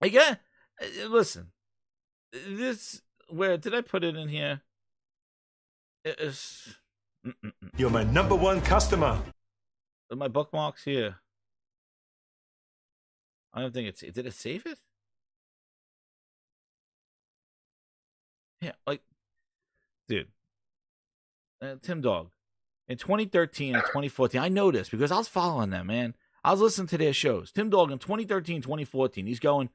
Again, listen. Where did I put it in here? It's... You're my number 1 customer. My bookmarks here. I don't think did it save it? Yeah, like, dude. Tim Dog, in 2013 and 2014, I know this because I was following them, man. I was listening to their shows. Tim Dog in 2013, 2014, he's going,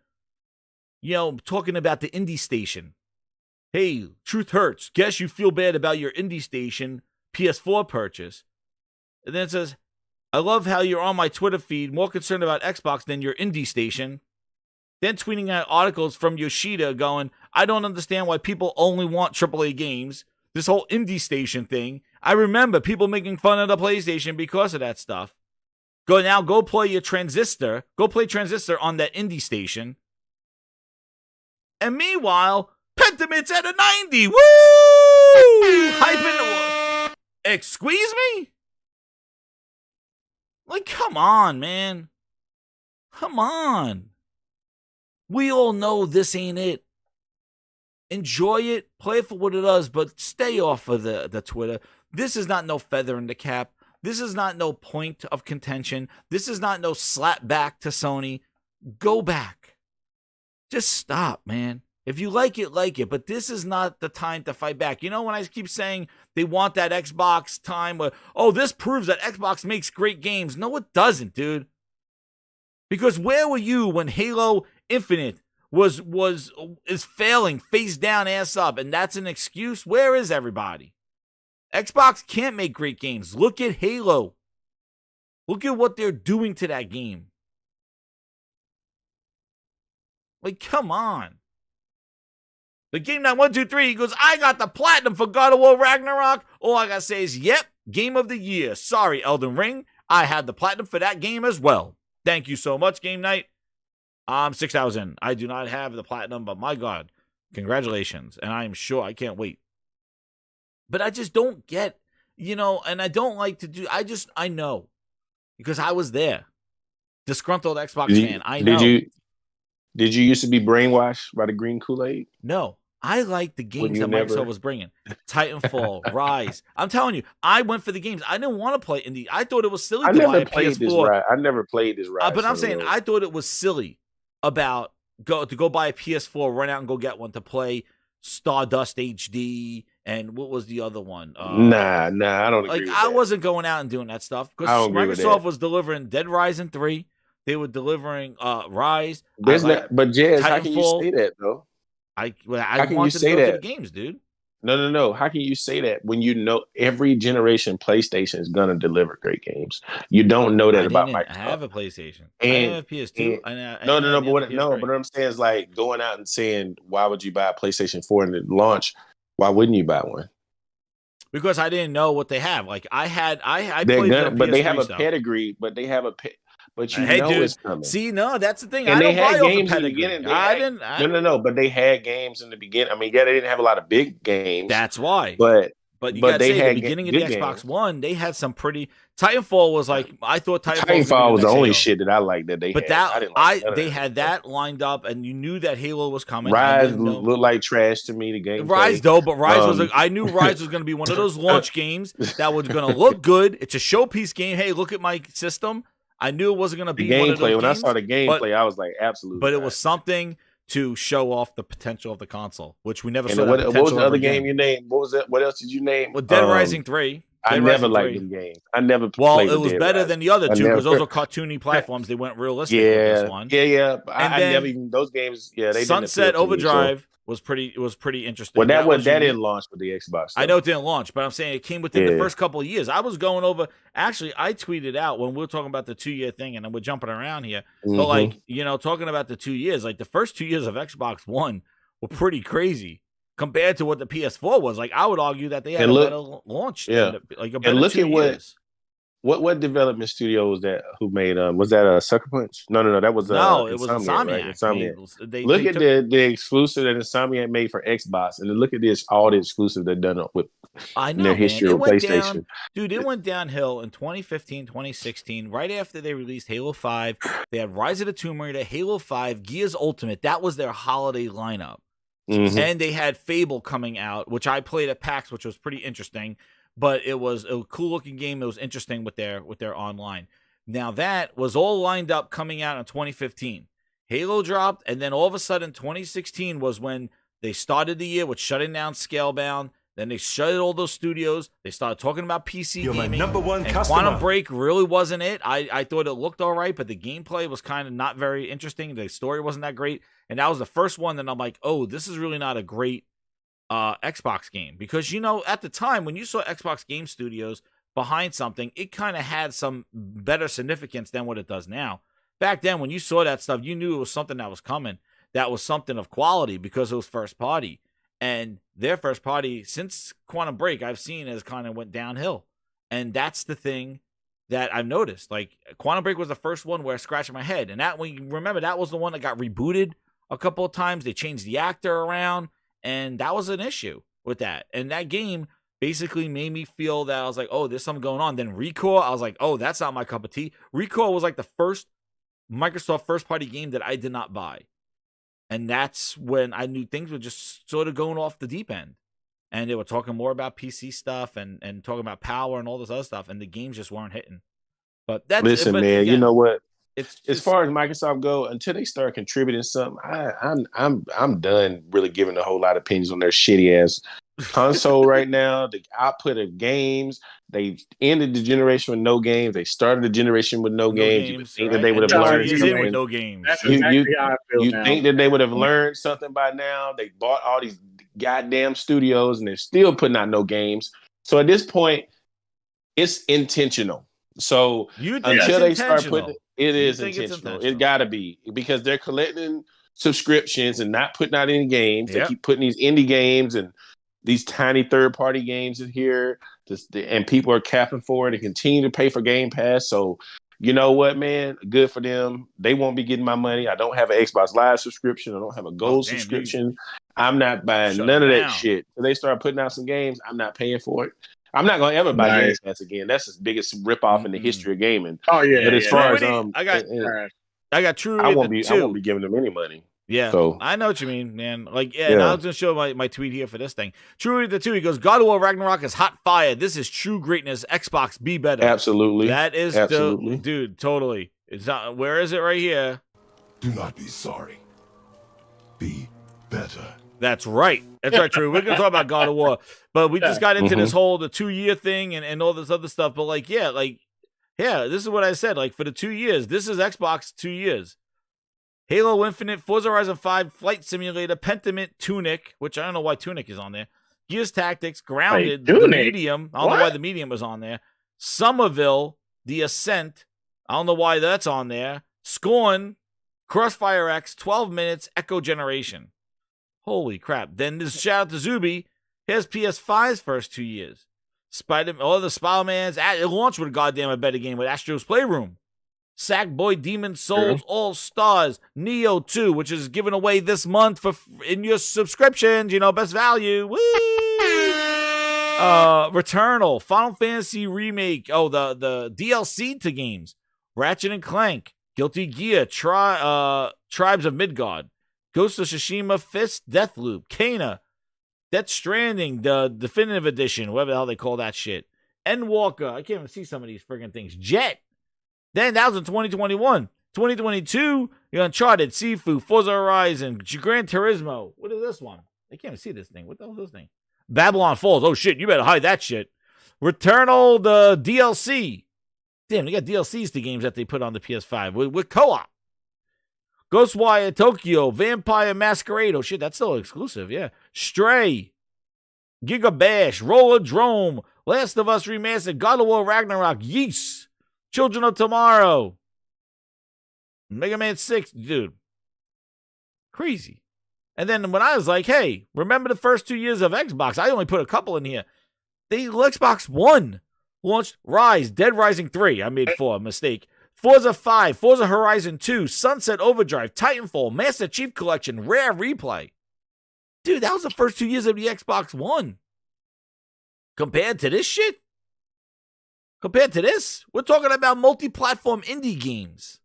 talking about the indie station. Hey, truth hurts. Guess you feel bad about your indie station PS4 purchase. And then it says, I love how you're on my Twitter feed, more concerned about Xbox than your indie station. Then tweeting out articles from Yoshida going, I don't understand why people only want AAA games. This whole indie station thing. I remember people making fun of the PlayStation because of that stuff. Go play your Transistor. Go play Transistor on that indie station. And meanwhile, Pentiment's at a 90. Woo! Hyping. Excuse me? Like, come on, man. Come on. We all know this ain't it. Enjoy it. Play it for what it is, but stay off of the Twitter. This is not no feather in the cap. This is not no point of contention. This is not no slap back to Sony. Go back. Just stop, man. If you like it, like it. But this is not the time to fight back. You know, when I keep saying they want that Xbox time where, this proves that Xbox makes great games. No, it doesn't, dude. Because where were you when Halo Infinite is failing face down, ass up, and that's an excuse? Where is everybody? Xbox can't make great games. Look at Halo. Look at what they're doing to that game. Like, come on. The Game Night 123, he goes, I got the platinum for God of War Ragnarok. All I gotta say is, yep, game of the year. Sorry, Elden Ring. I had the platinum for that game as well. Thank you so much, Game Night. I'm 6 hours in. I do not have the platinum, but my God, congratulations. And I'm sure I can't wait. But I just don't get, and I don't like to do, I know. Because I was there. Disgruntled Xbox fan. I know. Did you used to be brainwashed by the green Kool-Aid? No. I like the games that Microsoft was bringing. Titanfall, Rise. I'm telling you, I went for the games. I didn't want to play indie. I thought it was silly to buy a PS4. I never played this Rise. But I'm saying, I thought it was silly about to go buy a PS4, run out and go get one to play Stardust HD, and what was the other one? Nah, I don't agree with that. I wasn't going out and doing that stuff because Microsoft was delivering Dead Rising 3. They were delivering Rise. But Jazz, how can you say that though? I wanted to go to the games, dude. No. How can you say that when you know every generation PlayStation is gonna deliver great games? You don't know that about Microsoft. I have a PlayStation. And, I have a PS2. But what I'm saying is like going out and saying, why would you buy a PlayStation 4 in the launch? Why wouldn't you buy one? Because I didn't know what they have. Like I played but they have a pedigree. But they have a But you know dude, it's coming. See, no, that's the thing. And I they don't had buy games off in the beginning. No. But they had games in the beginning. I mean, yeah, they didn't have a lot of big games. That's why. But you got to say, had the beginning of the Xbox games. One, they had some pretty. Titanfall was like, I thought Titanfall was the only shit that I liked that they had. But they had that lined up, and you knew that Halo was coming. Rise looked like trash to me. The game. Rise though, but Rise was. I knew Rise was going to be one of those launch games that was going to look good. It's a showpiece game. Hey, look at my system. I knew it wasn't going to be the one of those gameplay. When games, I saw the gameplay, I was like, absolutely. But it was something to show off the potential of the console, which we never and saw. What was the other game you named? What was that? What else did you name? Well, Dead Rising 3. I never liked them games. I never played. Well, it was better than the other two because those are cartoony platforms. They went realistic with this one. Yeah. I never even those games. Yeah, they Sunset Overdrive was pretty interesting. Well, that didn't launch with the Xbox. I know it didn't launch, but I'm saying it came within the first couple of years. I was going over. Actually, I tweeted out when we were talking about the 2-year thing, and we're jumping around here. But talking about the 2 years, like the first 2 years of Xbox One were pretty crazy compared to what the PS4 was. Like I would argue that they had a better launch. Yeah, like a better 2 years. What development studio was that? Who made was that Sucker Punch? No, that was it was Insomniac. Right? Insomniac. Look at the exclusive that Insomniac made for Xbox, and then look at all the exclusive they've done with their history of PlayStation. It went downhill in 2015, 2016, right after they released Halo 5. They had Rise of the Tomb Raider, Halo 5, Gears Ultimate. That was their holiday lineup. Mm-hmm. And they had Fable coming out, which I played at PAX, which was pretty interesting. But it was a cool looking game. It was interesting with their online. Now that was all lined up coming out in 2015. Halo dropped, and then all of a sudden 2016 was when they started the year with shutting down Scalebound. Then they shut all those studios. They started talking about PC You're gaming. my number one and customer. Quantum Break really wasn't it. I thought it looked all right, but the gameplay was kind of not very interesting. The story wasn't that great. And that was the first one that I'm like, oh, this is really not a great Xbox game. Because, at the time, when you saw Xbox Game Studios behind something, it kind of had some better significance than what it does now. Back then, when you saw that stuff, you knew it was something that was coming. That was something of quality because it was first party. And their first party, since Quantum Break, I've seen has kind of went downhill. And that's the thing that I've noticed. Like, Quantum Break was the first one where I scratched my head. And that, when you remember, that was the one that got rebooted a couple of times. They changed the actor around. And that was an issue with that. And that game basically made me feel that I was like, oh, there's something going on. Then Recore, I was like, oh, that's not my cup of tea. Recore was like the first Microsoft first-party game that I did not buy. And that's when I knew things were just sort of going off the deep end. And they were talking more about PC stuff and talking about power and all this other stuff. And the games just weren't hitting. But that's Listen, man, again, you know what? It's as far as Microsoft go, until they start contributing something, I'm done really giving a whole lot of opinions on their shitty ass console right now. The output of games, they ended the generation with no games. They started the generation with no games. You would think that they would have learned something. With no games. That's exactly how I feel now. Think that they would have learned something by now. They bought all these goddamn studios and they're still putting out no games. So at this point, it's intentional. So until they start putting it is intentional. It got to be, because they're collecting subscriptions and not putting out any games. They keep putting these indie games and these tiny third-party games in here, and people are capping for it and continue to pay for Game Pass. So, you know what, man? Good for them. They won't be getting my money. I don't have an Xbox Live subscription. I don't have a Gold subscription. Dude. I'm not buying none of that shit. If they start putting out some games, I'm not paying for it. I'm not going to ever buy Game Pass again. That's the biggest ripoff in the history of gaming. Oh, yeah. But as far as I got True. I won't be giving them any money. Yeah, so I know what you mean, man. Like, and I was gonna show my tweet here for this thing. True the 2, he goes, God of War Ragnarok is hot fire. This is true greatness. Xbox, be better. Absolutely. That is dude, totally. It's not, where is it? Right here. Do not be sorry. Be better. That's right. That's right, True. We're gonna talk about God of War. But we just got into this whole the 2-year thing and all this other stuff. But this is what I said. Like, for the 2 years, this is Xbox 2 years. Halo Infinite, Forza Horizon 5, Flight Simulator, Pentiment, Tunic, which I don't know why Tunic is on there. Gears Tactics, Grounded, The Medium. I don't know why The Medium is on there. Somerville, The Ascent. I don't know why that's on there. Scorn, Crossfire X, 12 Minutes, Echo Generation. Holy crap. Then this shout out to Zuby. Here's PS5's first 2 years. The Spider-Man's. It launched with a better game with Astro's Playroom. Sackboy Demon Souls All Stars, Neo 2, which is given away this month in your subscriptions, best value. Woo! Returnal, Final Fantasy Remake. Oh, the DLC to games. Ratchet and Clank, Guilty Gear, Tribes of Midgard, Ghost of Tsushima, Fist, Deathloop, Kena, Death Stranding, the Definitive Edition, whatever the hell they call that shit. Endwalker, I can't even see some of these friggin' things. Jet. Then that was in 2021. 2022, Uncharted, Sifu, Forza Horizon, Gran Turismo. What is this one? I can't even see this thing. What the hell is this thing? Babylon Falls. Oh, shit. You better hide that shit. Returnal, the DLC. Damn, they got DLCs to games that they put on the PS5 with co-op. Ghostwire Tokyo, Vampire Masquerade. Oh, shit. That's still exclusive. Yeah. Stray, Giga Bash, Roller Drome, Last of Us Remastered, God of War Ragnarok, Yeast. Children of Tomorrow, Mega Man 6, dude, crazy. And then when I was like, hey, remember the first 2 years of Xbox? I only put a couple in here. Xbox One launched Rise, Dead Rising 3. I made 4, mistake. Forza 5, Forza Horizon 2, Sunset Overdrive, Titanfall, Master Chief Collection, Rare Replay. Dude, that was the first 2 years of the Xbox One. Compared to this shit? Compared to this, we're talking about multi-platform indie games.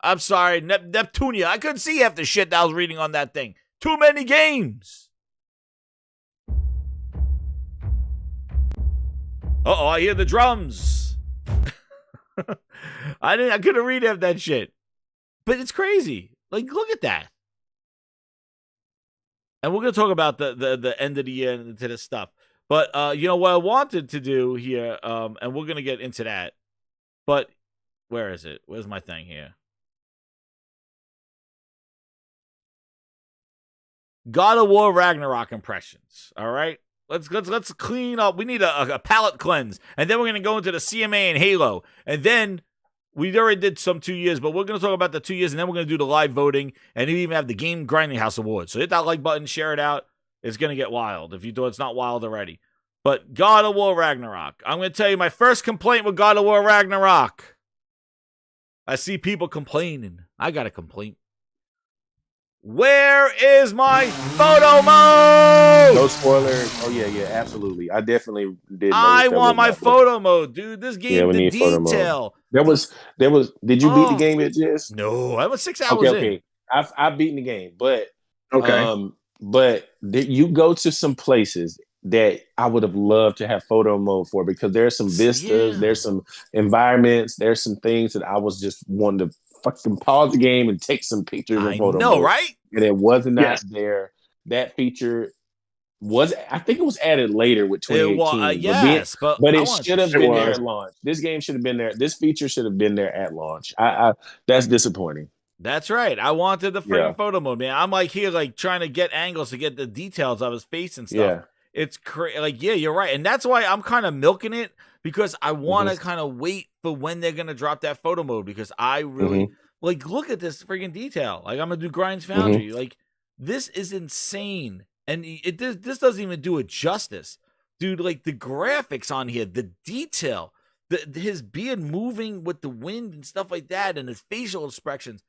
I'm sorry, Neptunia. I couldn't see half the shit that I was reading on that thing. Too many games. Uh-oh, I hear the drums. I couldn't read half that shit. But it's crazy. Like, look at that. and we're gonna talk about the end of the year and into this stuff. But what I wanted to do here, and we're gonna get into that. But where is it? Where's my thing here? God of War Ragnarok impressions. All right, let's clean up. We need a palate cleanse, and then we're gonna go into the CMA and Halo, and then we already did some 2 years, but we're gonna talk about the 2 years, and then we're gonna do the live voting, and we even have the Game Grindhouse Awards. So hit that like button, share it out. It's gonna get wild if you do. It's not wild already. But God of War Ragnarok. I'm gonna tell you my first complaint with God of War Ragnarok. I see people complaining. I got a complaint. Where is my photo mode? No spoilers. Oh yeah, absolutely. I definitely did. I want my photo mode, dude. This game, the detail. There was. Did you beat the game yet, Jess? No, I was 6 hours in. Okay. I've beaten the game, but Okay. But you go to some places that I would have loved to have photo mode for, because there's some vistas, there's some environments, there's some things that I was just wanting to fucking pause the game and take some pictures in photo mode. Right? And it was not there. That feature I think it was added later with 2018. But it should have been there at launch. This game should have been there. This feature should have been there at launch. That's disappointing. That's right. I wanted the freaking photo mode, man. I'm like here, like trying to get angles to get the details of his face and stuff. Yeah. It's crazy. Like, yeah, you're right. And that's why I'm kind of milking it, because I want to kind of wait for when they're going to drop that photo mode, because I really like, look at this freaking detail. Like, I'm going to do Grind's Foundry. Like, this is insane. And this doesn't even do it justice. Dude, like the graphics on here, the detail, his beard moving with the wind and stuff like that, and his facial expressions.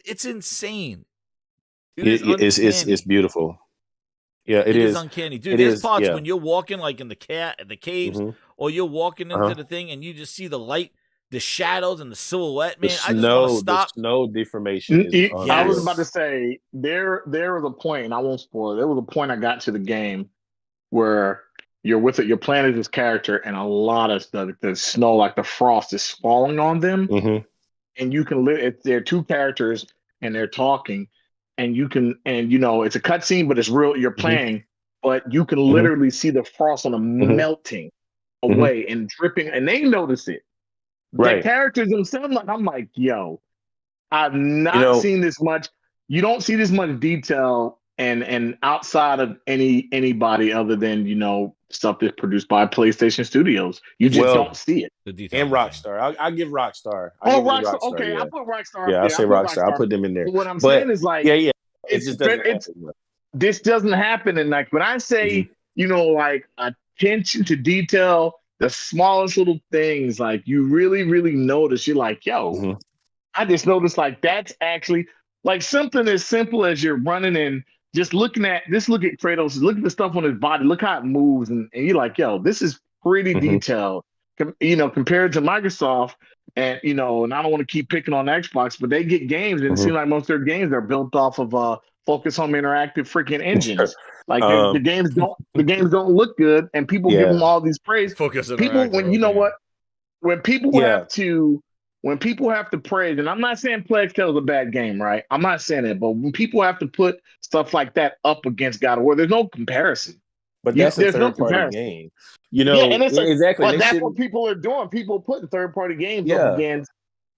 It's insane. It's beautiful. Yeah, it is uncanny, dude. There's parts when you're walking like in the caves, or you're walking into the thing, and you just see the light, the shadows, and the silhouette. Man, I just want to stop. The snow deformation. I was about to say there was a point, and I won't spoil it. There was a point I got to the game where you're with it. You're playing as this character, and a lot of the snow, like the frost, is falling on them. And you can live. There are two characters, and they're talking, and you can, and it's a cutscene, but it's real. You're playing, but you can literally see the frost on them melting away and dripping, and they notice it. The characters themselves, I'm like, yo, I've not seen this much. You don't see this much detail, and outside of anybody other than stuff that's produced by PlayStation Studios, you just don't see it. And Rockstar, I'll give Rockstar. Rockstar. Okay, I put Rockstar. Yeah, I'll say Rockstar. I'll put them in there. But what I'm saying is like, it just doesn't happen. This doesn't happen, and like when I say, like attention to detail, the smallest little things, like you really, really notice. You're like, yo, I just noticed like that's actually like something as simple as you're running in. Just look at Kratos, look at the stuff on his body, look how it moves, and you're like, yo, this is pretty detailed, compared to Microsoft, and and I don't want to keep picking on Xbox, but they get games, and it seems like most of their games are built off of Focus Home Interactive freaking engines. Like the games don't look good, and people give them all these praise. Focus people when people have to praise, and I'm not saying Plague Tale is a bad game, right? I'm not saying it, but when people have to put stuff like that up against God of War, there's no comparison. But that's a third-party game. And it's exactly. But that's what people are doing. People putting third-party games up against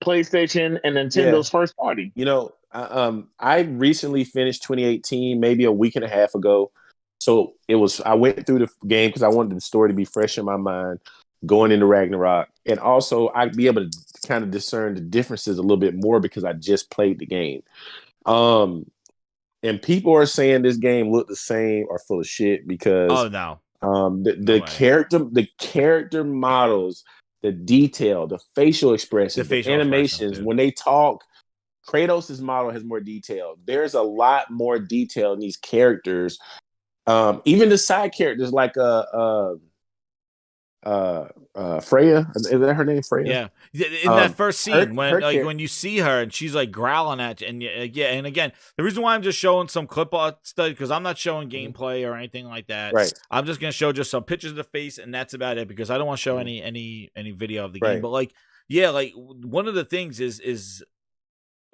PlayStation and Nintendo's first party. I recently finished 2018, maybe a week and a half ago. So I went through the game because I wanted the story to be fresh in my mind going into Ragnarok. And also I'd be able to kind of discern the differences a little bit more because I just played the game. And people are saying this game looked the same or full of shit because the character models, the detail, the facial expressions, the animations, when they talk, Kratos' model has more detail. There's a lot more detail in these characters. Even the side characters like Freya, is that her name? Freya. Yeah, in that first scene when you see her and she's like growling at you, and and again, the reason why I'm just showing some clip art stuff because I'm not showing gameplay or anything like that. Right. I'm just gonna show just some pictures of the face, and that's about it because I don't want to show any video of the game. But like one of the things is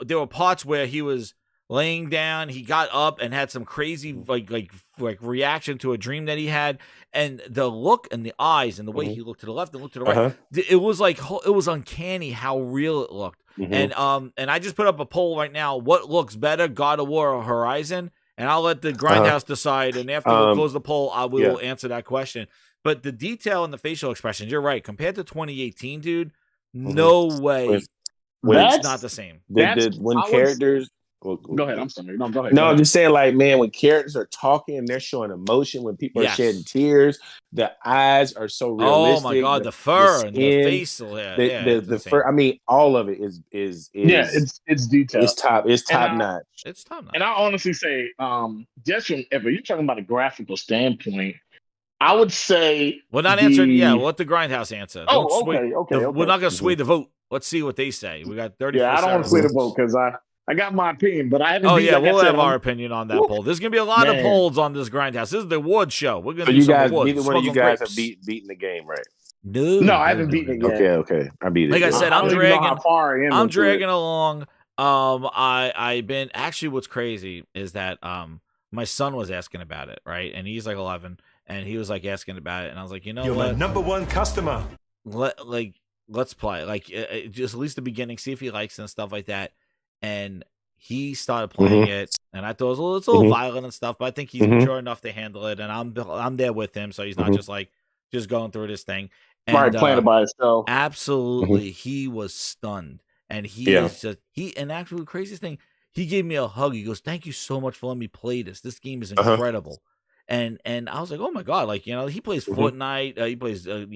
there were parts where he was laying down. He got up and had some crazy like reaction to a dream that he had, and the look in the eyes and the way he looked to the left and looked to the right. It was like it was uncanny how real it looked. And I just put up a poll right now. What looks better, God of War or Horizon? And I'll let the Grindhouse decide. And after we close the poll, I will answer that question. But the detail and the facial expressions, you're right. Compared to 2018, dude, no way. It's not the same. When characters. Go ahead. I'm sorry. No, go ahead. No, I'm just saying, like, man, when characters are talking and they're showing emotion, when people are shedding tears, the eyes are so realistic. Oh my god, the fur and the face, the fur. I mean, all of it is it's detailed. It's top notch. It's top notch. And I honestly say, just from if you're talking about a graphical standpoint, I would say we're not answering. Yeah, we'll let the Grindhouse answer. Okay. We're not going to sway the vote. Let's see what they say. We got 30. Yeah, I don't want to sway the vote because I got my opinion, but I haven't. We'll have our opinion on that poll. There's gonna be a lot of polls on this Grindhouse. This is the award show. We're gonna do some awards. Neither one of you guys have beaten the game, right? No, I haven't beaten it yet. Okay, I beat it. Like I said, I'm dragging it. along. I've been actually. What's crazy is that my son was asking about it, right? And he's like 11, and he was like asking about it, and I was like, you're my number one customer. Let's play. Like just at least the beginning, see if he likes it and stuff like that. And he started playing it, and I thought it was a little violent and stuff, but I think he's mature enough to handle it, and I'm there with him, so he's not just going through this thing. And, playing it by himself. Absolutely, he was stunned, and and actually the craziest thing, he gave me a hug. He goes, "Thank you so much for letting me play this. This game is incredible." And I was like, "Oh my god!" Like he plays Fortnite, he plays the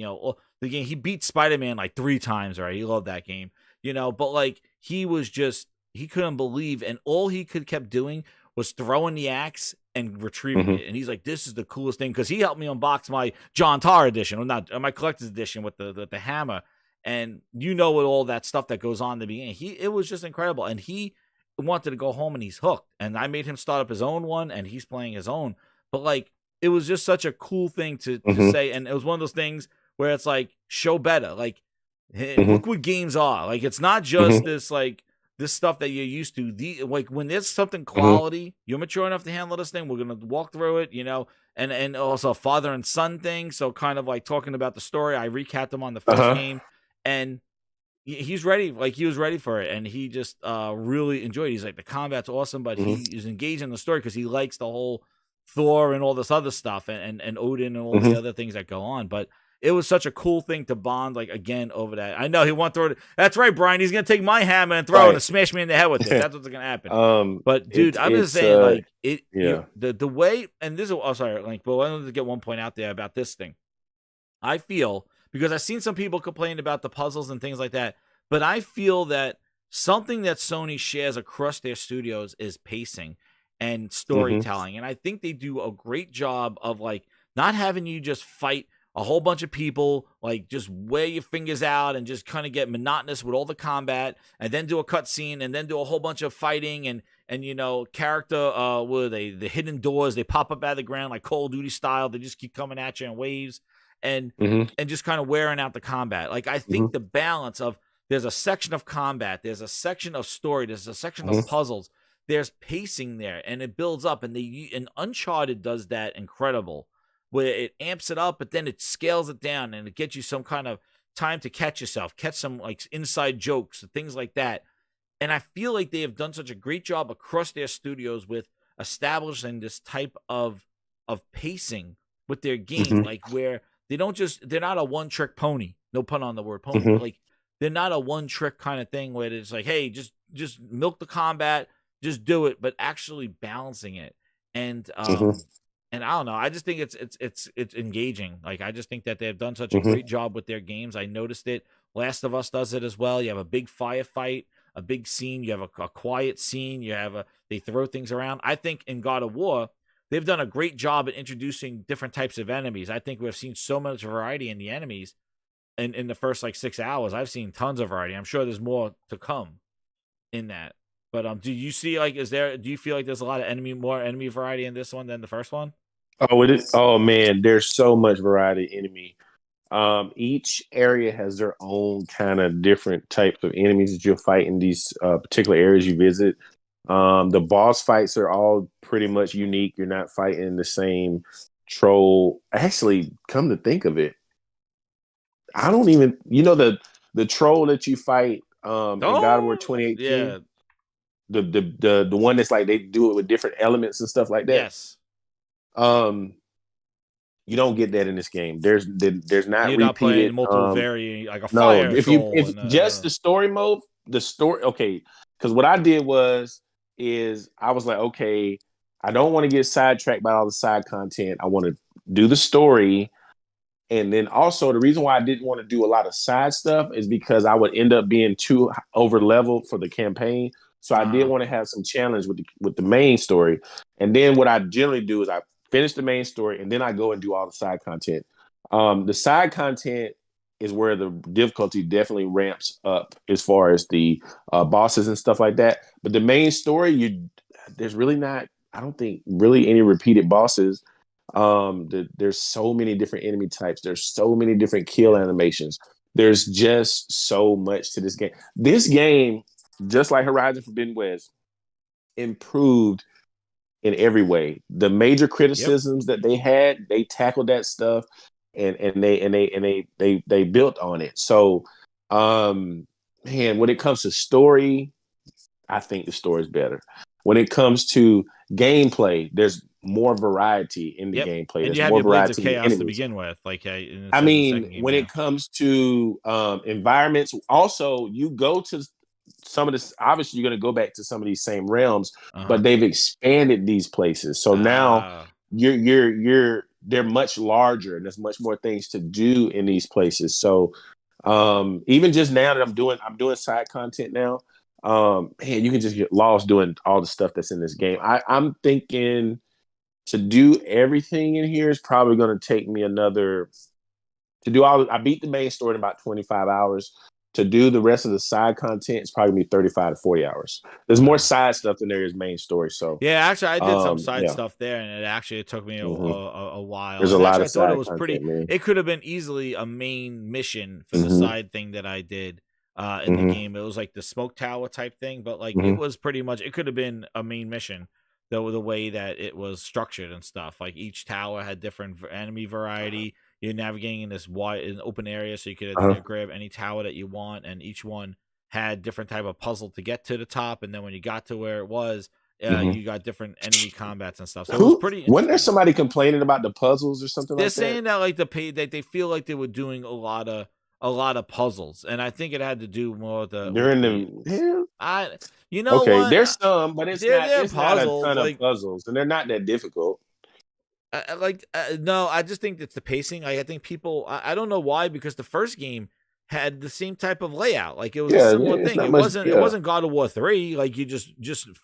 game. He beat Spider-Man like 3 times, right? He loved that game, But like he was just. He couldn't believe, and all he kept doing was throwing the axe and retrieving it. And he's like, "This is the coolest thing," because he helped me unbox my John Tar edition, or not my collector's edition with the hammer, and with all that stuff that goes on in the beginning. It was just incredible, and he wanted to go home, and he's hooked. And I made him start up his own one, and he's playing his own. But like, it was just such a cool thing to say, and it was one of those things where it's like, show better. Like, hey, look what games are. Like, it's not just this stuff that you're used to. When there's something quality, you're mature enough to handle this thing. We're gonna walk through it, and also a father and son thing. So kind of like talking about the story. I recapped him on the first game, and he's ready. Like he was ready for it, and he just really enjoyed it. He's like, the combat's awesome, but he is engaged in the story because he likes the whole Thor and all this other stuff, and Odin and all the other things that go on. But it was such a cool thing to bond, like, again, over that. I know he won't throw it. That's right, Brian. He's going to take my hammer and throw it and smash me in the head with it. That's what's going to happen. But, dude, I'm just saying, the way, and this is, sorry, but I wanted to get one point out there about this thing. I feel, because I've seen some people complain about the puzzles and things like that, but I feel that something that Sony shares across their studios is pacing and storytelling. And I think they do a great job of, like, not having you just fight a whole bunch of people, like just wear your fingers out and just kind of get monotonous with all the combat, and then do a cutscene, and then do a whole bunch of fighting and character what are they, the hidden doors, they pop up out of the ground like Call of Duty style. They just keep coming at you in waves and just kind of wearing out the combat. Like I think the balance of, there's a section of combat, there's a section of story, there's a section of puzzles, there's pacing there, and it builds up, and Uncharted does that incredible, where it amps it up, but then it scales it down, and it gets you some kind of time to catch yourself, catch some like inside jokes and things like that. And I feel like they have done such a great job across their studios with establishing this type of pacing with their game, like where they're not a one-trick pony. No pun on the word pony. But like they're not a one-trick kind of thing where it's like, hey, just milk the combat, just do it, but actually balancing it. And I don't know. I just think it's engaging. Like I just think that they've done such a great job with their games. I noticed it. Last of Us does it as well. You have a big firefight, a big scene. You have a quiet scene. They throw things around. I think in God of War, they've done a great job at introducing different types of enemies. I think we've seen so much variety in the enemies in the first like 6 hours. I've seen tons of variety. I'm sure there's more to come in that. But do you see like do you feel like there's a lot of more enemy variety in this one than the first one? Oh, it is. Oh man, there's so much variety of enemy. Each area has their own kind of different types of enemies that you'll fight in these particular areas you visit. The boss fights are all pretty much unique. You're not fighting the same troll. Actually, come to think of it, I don't even the troll that you fight in God of War 2018. Yeah. The one that's like they do it with different elements and stuff like that. Yes. You don't get that in this game. There's not You're repeated not playing multiple varying like a fire troll. If just the story mode, okay. Because what I did is I was like, okay, I don't want to get sidetracked by all the side content. I want to do the story. And then also the reason why I didn't want to do a lot of side stuff is because I would end up being too over leveled for the campaign. So I did want to have some challenge with the main story. And then what I generally do is I finish the main story and then I go and do all the side content. The side content is where the difficulty definitely ramps up as far as the bosses and stuff like that. But the main story, there's really not, I don't think, really any repeated bosses. There's so many different enemy types. There's so many different kill animations. There's just so much to this game. This game, just like Horizon Forbidden West, improved in every way. The major criticisms that they had, they tackled that stuff and they built on it. So, man, when it comes to story, I think the story is better. When it comes to gameplay, there's more variety in the gameplay. And There's you have more your Blades variety of Chaos to begin with. Like, I mean, when it comes to environments, also you go to some of this. Obviously, you're going to go back to some of these same realms, but they've expanded these places. So now they're much larger, and there's much more things to do in these places. So even just now that I'm doing side content now. Man, you can just get lost doing all the stuff that's in this game. I'm thinking to do everything in here is probably going to take me I beat the main story in about 25 hours. To do the rest of the side content, it's probably going to be 35 to 40 hours. There's more side stuff than there is main story. So yeah, actually, I did some side stuff there, and it took me a while. There's and a lot of I thought side it was pretty. Man. It could have been easily a main mission for the side thing that I did. In the game, it was like the smoke tower type thing, but like it was pretty much, it could have been a main mission, though, the way that it was structured and stuff. Like each tower had different enemy variety. You're navigating in this wide, open area, so you could grab any tower that you want, and each one had different type of puzzle to get to the top. And then when you got to where it was, you got different enemy combats and stuff. So it was pretty interesting. Wasn't there somebody complaining about the puzzles or something like that? They're saying that like that they feel like they were doing a lot of puzzles, and I think it had to do more with the what? There's some, but it's not a ton of puzzles, and they're not that difficult. No, I just think it's the pacing. I think people, I don't know why, because the first game had the same type of layout. Like it was a similar thing. It wasn't God of War 3. Like you just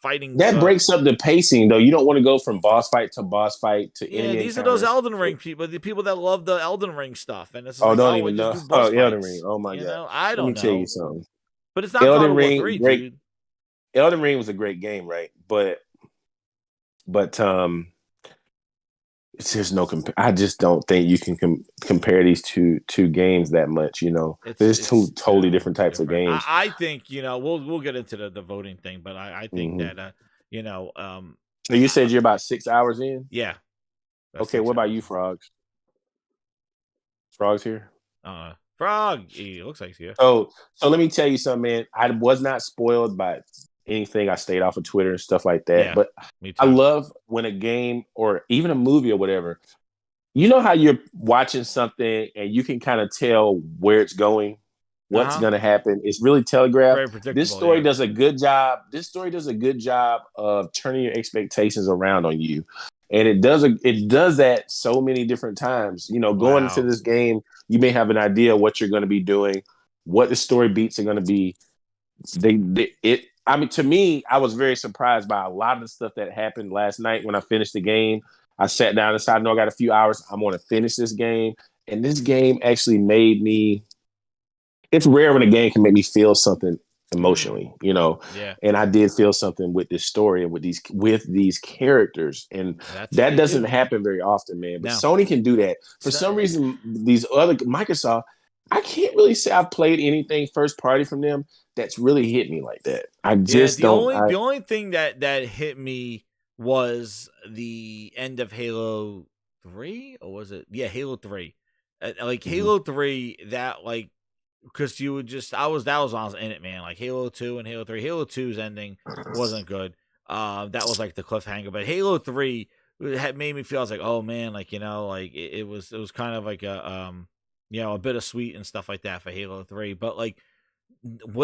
fighting. That breaks up the pacing, though. You don't want to go from boss fight to boss fight to enemy. These are those Elden Ring people, the people that love the Elden Ring stuff. And it's don't even know. Elden Ring. Oh my god! I don't know. Let me tell you something. But it's not Elden Ring, God of War 3, great, dude. Elden Ring was a great game, right? But there's no I just don't think you can compare these two games that much. There's two totally different types of games. I think we'll get into the voting thing, but I think that So you said you're about 6 hours in. Yeah. Okay. What about you, Frogs? Frogs here. Frog. It looks like here. So let me tell you something, man. I was not spoiled by anything. I stayed off of Twitter and stuff like that. But I love when a game or even a movie or whatever, you know how you're watching something and you can kind of tell where it's going, what's going to happen. It's really telegraphed. This story does a good job. This story does a good job of turning your expectations around on you. And it does that so many different times. Going into this game, you may have an idea of what you're going to be doing, what the story beats are going to be. To me, I was very surprised by a lot of the stuff that happened last night when I finished the game. I sat down and said, I know I got a few hours. I'm going to finish this game. And this game actually made me... It's rare when a game can make me feel something emotionally, And I did feel something with this story and with these characters. And that doesn't happen very often, man. But Sony can do that. For some reason, these other... Microsoft, I can't really say I've played anything first party from them that's really hit me like that. I just don't. The only thing that hit me was the end of Halo 3, or was it? Yeah, Halo 3. Like Halo 3, that like because you would just that was when I was in it, man. Like Halo 2 and Halo 3. Halo 2's ending wasn't good. That was like the cliffhanger, but Halo 3 had made me feel I was like, oh man, like like it was kind of like a a bittersweet and stuff like that for Halo 3. But like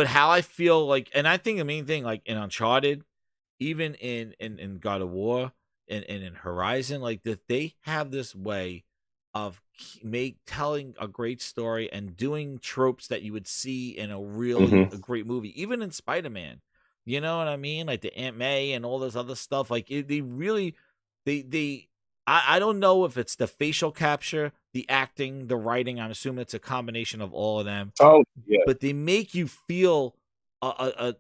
how I feel like, and I think the main thing, like in Uncharted, even in God of War and in Horizon, like that they have this way of telling a great story and doing tropes that you would see in a really a great movie, even in Spider-Man. You know what I mean? Like the Aunt May and all this other stuff. Like they really, I don't know if it's the facial capture, the acting, the writing. I'm assuming it's a combination of all of them. Oh yeah. But they make you feel,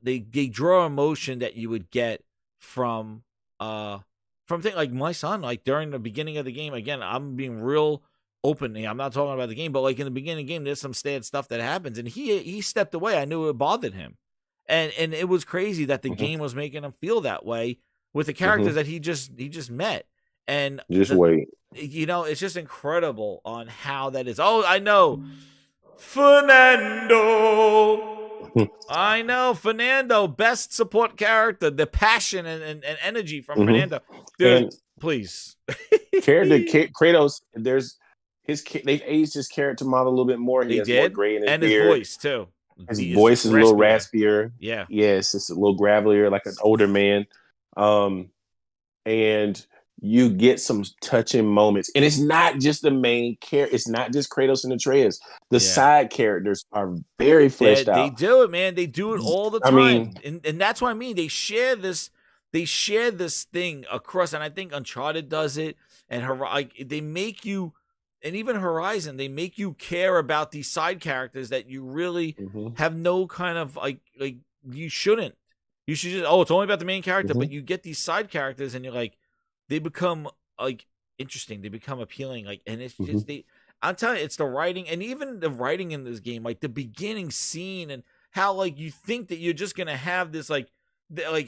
they draw emotion that you would get from things like my son, like during the beginning of the game. Again, I'm being real open here. I'm not talking about the game, but like in the beginning of the game, there's some sad stuff that happens, and he stepped away. I knew it bothered him, and it was crazy that the game was making him feel that way with the characters that he just met. And just wait. It's just incredible on how that is. Oh, I know. Fernando, best support character, the passion and energy from Fernando. Dude, and please. Character Kratos, they've aged his character model a little bit more. He has more gray in his beard. His voice too. His voice is a little raspier. Yeah. Yes, it's a little gravelier, like an older man. And you get some touching moments. And it's not just the main character. It's not just Kratos and Atreus. The side characters are very fleshed out. They do it, man. They do it all the time. I mean, and that's what I mean. They share this thing across, and I think Uncharted does it. And they make you, and even Horizon, they make you care about these side characters that you really have no kind of like you shouldn't. You should just, it's only about the main character, but you get these side characters and you're like, they become like interesting. They become appealing. Like, and it's just, I'm telling you, it's the writing, and even the writing in this game, like the beginning scene and how like you think that you're just going to have this like,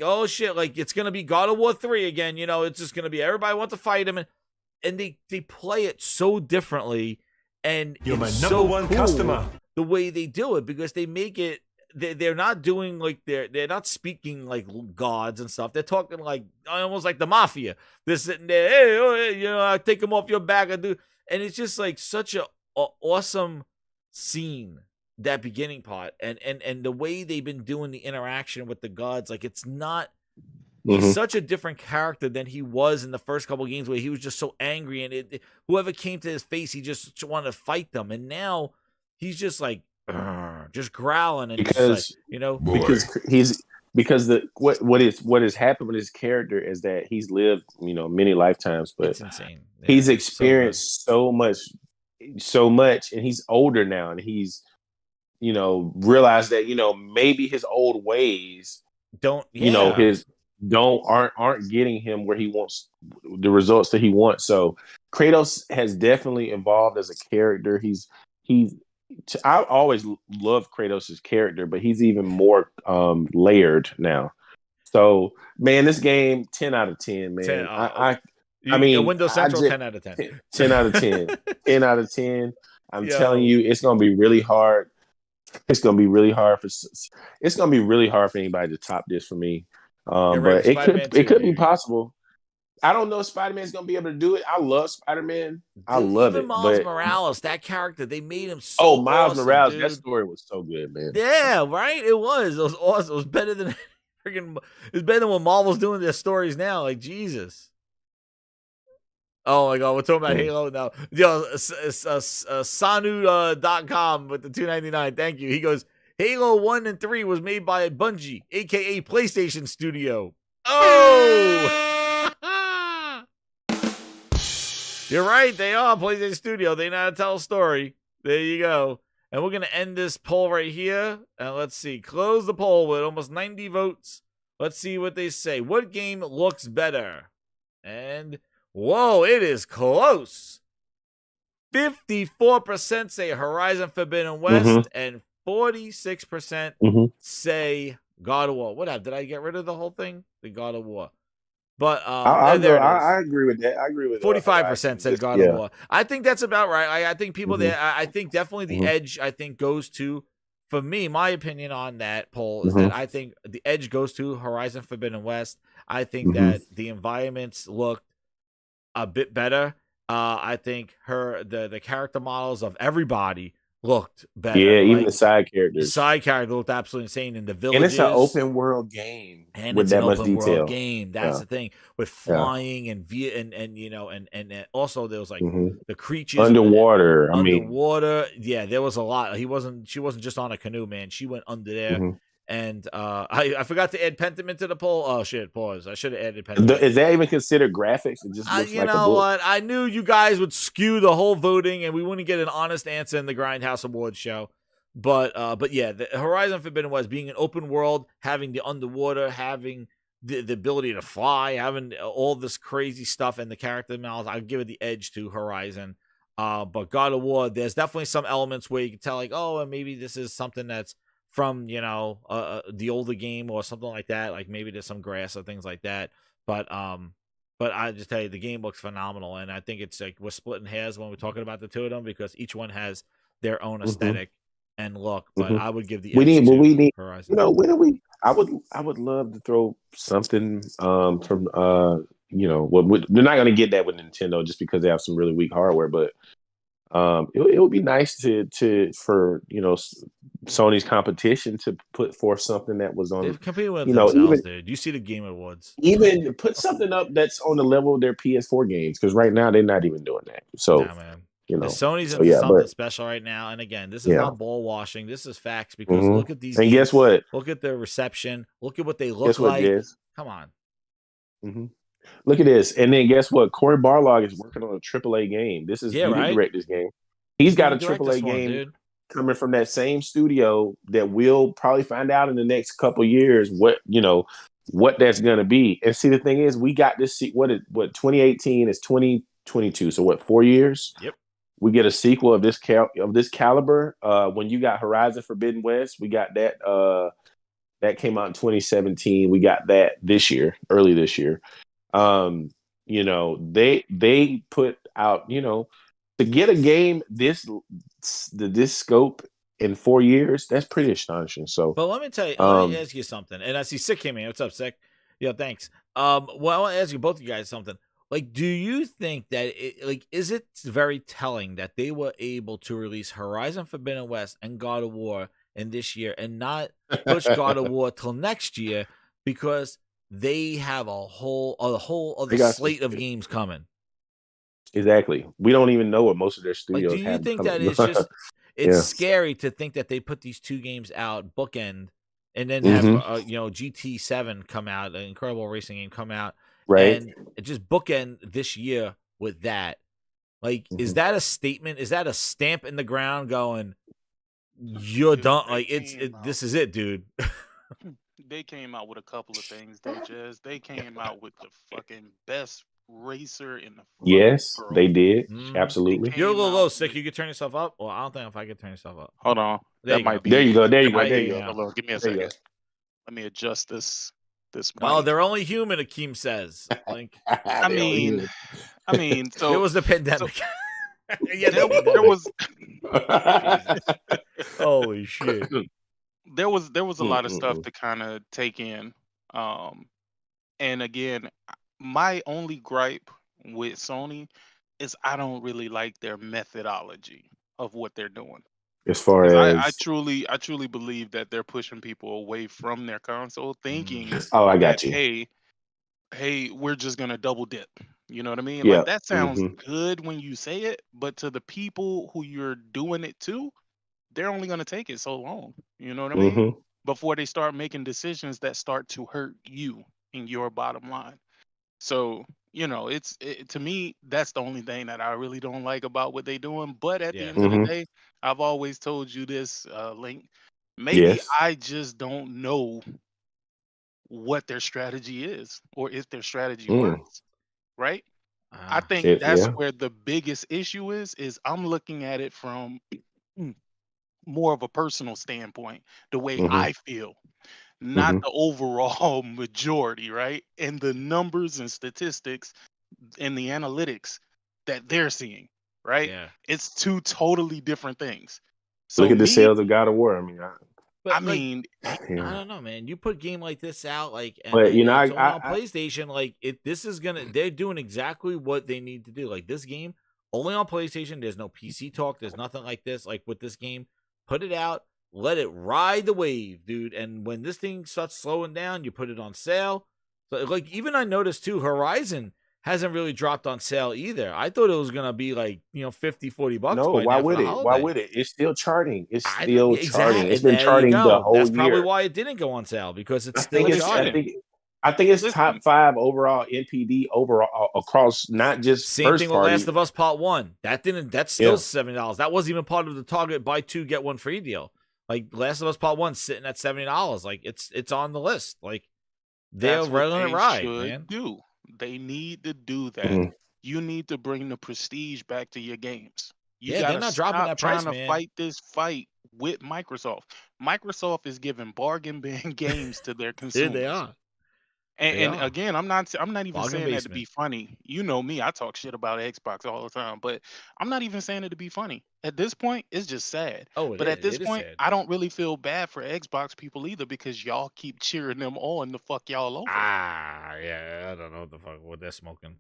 oh shit, like it's going to be God of War 3 again. It's just going to be everybody wants to fight him. And they play it so differently. And you're my number so one cool customer. The way they do it, because they make it, they're not doing like they're not speaking like gods and stuff. They're talking like almost like the mafia. They're sitting there, hey, I take them off your back. And it's just like such a awesome scene, that beginning part, and the way they've been doing the interaction with the gods. Like it's not. He's such a different character than he was in the first couple of games, where he was just so angry, and whoever came to his face, he just wanted to fight them. And now he's just like. Just growling, and because what has happened with his character is that he's lived many lifetimes, but it's insane. He's experienced so much, and he's older now, and he's realized that maybe his old ways aren't getting him where he wants, the results that he wants. So Kratos has definitely evolved as a character. I always loved Kratos' character, but he's even more layered now. So, man, this game, 10 out of 10, man. 10, I mean, Windows Central, 10 out of 10. 10 out of 10. 10 out of 10. I'm telling you, it's going to be really hard. It's going to be really hard for anybody to top this for me. But it could be possible. I don't know if Spider-Man's going to be able to do it. I love Spider-Man. I love it. Miles Morales, that character, they made him so Miles awesome, Morales, dude. that story was so good, man. Yeah, right? It was awesome. It was better than what Marvel's doing their stories now. Like, Jesus. Oh, my God. We're talking about Halo now. Yo, Sanu.com with the $2.99. Thank you. He goes, Halo 1 and 3 was made by Bungie, a.k.a. PlayStation Studio. Oh! You're right. They are PlayStation Studio. They know how to tell a story. There you go. And we're going to end this poll right here. And let's see. Close the poll with almost 90 votes. Let's see what they say. What game looks better? And, whoa, it is close. 54% say Horizon Forbidden West, and 46% say God of War. What did I get rid of the whole thing? The God of War. But there it is. I agree with that. I agree with 45% said God of War. I think that's about right. I think people there. I think definitely the edge. I think goes to, for me, my opinion on that poll is that I think the edge goes to Horizon Forbidden West. I think that the environments look a bit better. I think the character models of everybody looked better. Yeah, even the side characters. The side character looked absolutely insane in the villages. And it's an open world game and with it's that an much open detail. World game. That's the thing with flying and you know and also there was like the creatures underwater. Underwater, yeah, there was a lot. She wasn't just on a canoe, man. She went under there. And I forgot to add Pentiment to the poll. Oh shit! Pause. I should have added Pentiment. Is that even considered graphics? It just looks you like know a book. what? I knew you guys would skew the whole voting, and we wouldn't get an honest answer in the Grindhouse Awards show. But yeah, the Horizon Forbidden West being an open world, having the underwater, having the ability to fly, having all this crazy stuff, and the character models, I'll give it the edge to Horizon. But God of War, there's definitely some elements where you can tell, like, oh, maybe this is something that's from, you know, the older game or something like that. Like maybe there's some grass or things like that. But I just tell you, the game looks phenomenal, and I think it's like we're splitting hairs when we're talking about the two of them because each one has their own aesthetic and look. But I would give the edge to Horizon. You know, when are we? I would love to throw something from you know, they're not going to get that with Nintendo just because they have some really weak hardware, but it would be nice for you know Sony's competition to put forth something that was on. They've competed with you know, themselves, dude. You see the Game Awards. Even put something up that's on the level of their PS4 games because right now they're not even doing that. So, man. You know, Sony's into something special right now. And again, this is not ball washing. This is facts because look at these. And games. Guess what? Look at their reception. Look at what they look like. Come on. Look at this. And then guess what? Corey Barlog is working on a AAA game. This is he didn't direct this game. He's got a AAA game coming from that same studio that we'll probably find out in the next couple years what that's going to be. And see, the thing is, we got this. What 2018 is 2022. So what? 4 years? Yep. We get a sequel of this caliber. When you got Horizon Forbidden West, we got that. That came out in 2017. We got that early this year. You know, they put out, you know, to get a game this scope in 4 years, that's pretty astonishing. So, but let me tell you, let me ask you something. And I see Sick came in. What's up, Sick? Yeah, thanks. Well, I want to ask you both of you guys something. Like, do you think that is it very telling that they were able to release Horizon Forbidden West and God of War in this year and not push God of War till next year because they have a whole other slate of games coming? Exactly. We don't even know what most of their studios have. Do you think that it's just it's scary to think that they put these two games out bookend and then have GT7 come out, an incredible racing game come out, right? And just bookend this year with that. Like, is that a statement? Is that a stamp in the ground going, you're done? Like, this is it, dude. They came out with a couple of things. They came out with the fucking best racer in the world. They did. Absolutely. You're a little low, Sick. You could turn yourself up. Well, I don't think if I could turn yourself up. Hold on. There you go. Hold on. Give me a second. Let me adjust this. Well, they're only human, Akeem says. Like, I mean, so it was the pandemic. Yeah, there was. Holy shit. There was a lot of stuff to kind of take in. And again, my only gripe with Sony is I don't really like their methodology of what they're doing. As far as I truly believe that they're pushing people away from their console, thinking, I got you. Hey, we're just gonna double dip. You know what I mean? Yeah. Like that sounds good when you say it, but to the people who you're doing it to, they're only gonna take it so long. You know what I mean? Before they start making decisions that start to hurt you in your bottom line. So, you know, to me, that's the only thing that I really don't like about what they're doing. But at the end of the day, I've always told you this, Link. Maybe I just don't know what their strategy is or if their strategy works. Right? I think that's where the biggest issue is I'm looking at it from more of a personal standpoint, the way I feel, not the overall majority, right? And the numbers and statistics and the analytics that they're seeing, right? Yeah. It's two totally different things. So look at the sales of God of War. I mean, I don't know, man. You put a game like this out, like, and, but you know, it's only on PlayStation. Like, this is gonna. They're doing exactly what they need to do. Like, this game only on PlayStation. There's no PC talk. There's nothing like this. Like with this game, put it out, let it ride the wave, dude. And when this thing starts slowing down, you put it on sale. So, like, even I noticed too, Horizon hasn't really dropped on sale either. I thought it was gonna be like, $50, $40. No, why would it? Why would it? It's still charting. It's still charting. It's been there charting the whole That's year. probably why it didn't go on sale, because it's still charting. I think it's top 5 overall NPD overall across, not just same first thing with party. Last of Us Part 1. That's still $70. That wasn't even part of the Target buy 2 get 1 free deal. Like Last of Us Part 1 sitting at $70. Like it's on the list. Like they're running it right, man. They need to do that. You need to bring the prestige back to your games. They're not dropping that price, trying to fight this fight with Microsoft. Microsoft is giving bargain bin games to their consumers. They are. And again, I'm not even saying that to be funny. You know me, I talk shit about Xbox all the time, but I'm not even saying it to be funny. At this point, it's just sad. But at this point, I don't really feel bad for Xbox people either, because y'all keep cheering them on to fuck y'all over. Yeah, I don't know what they're smoking.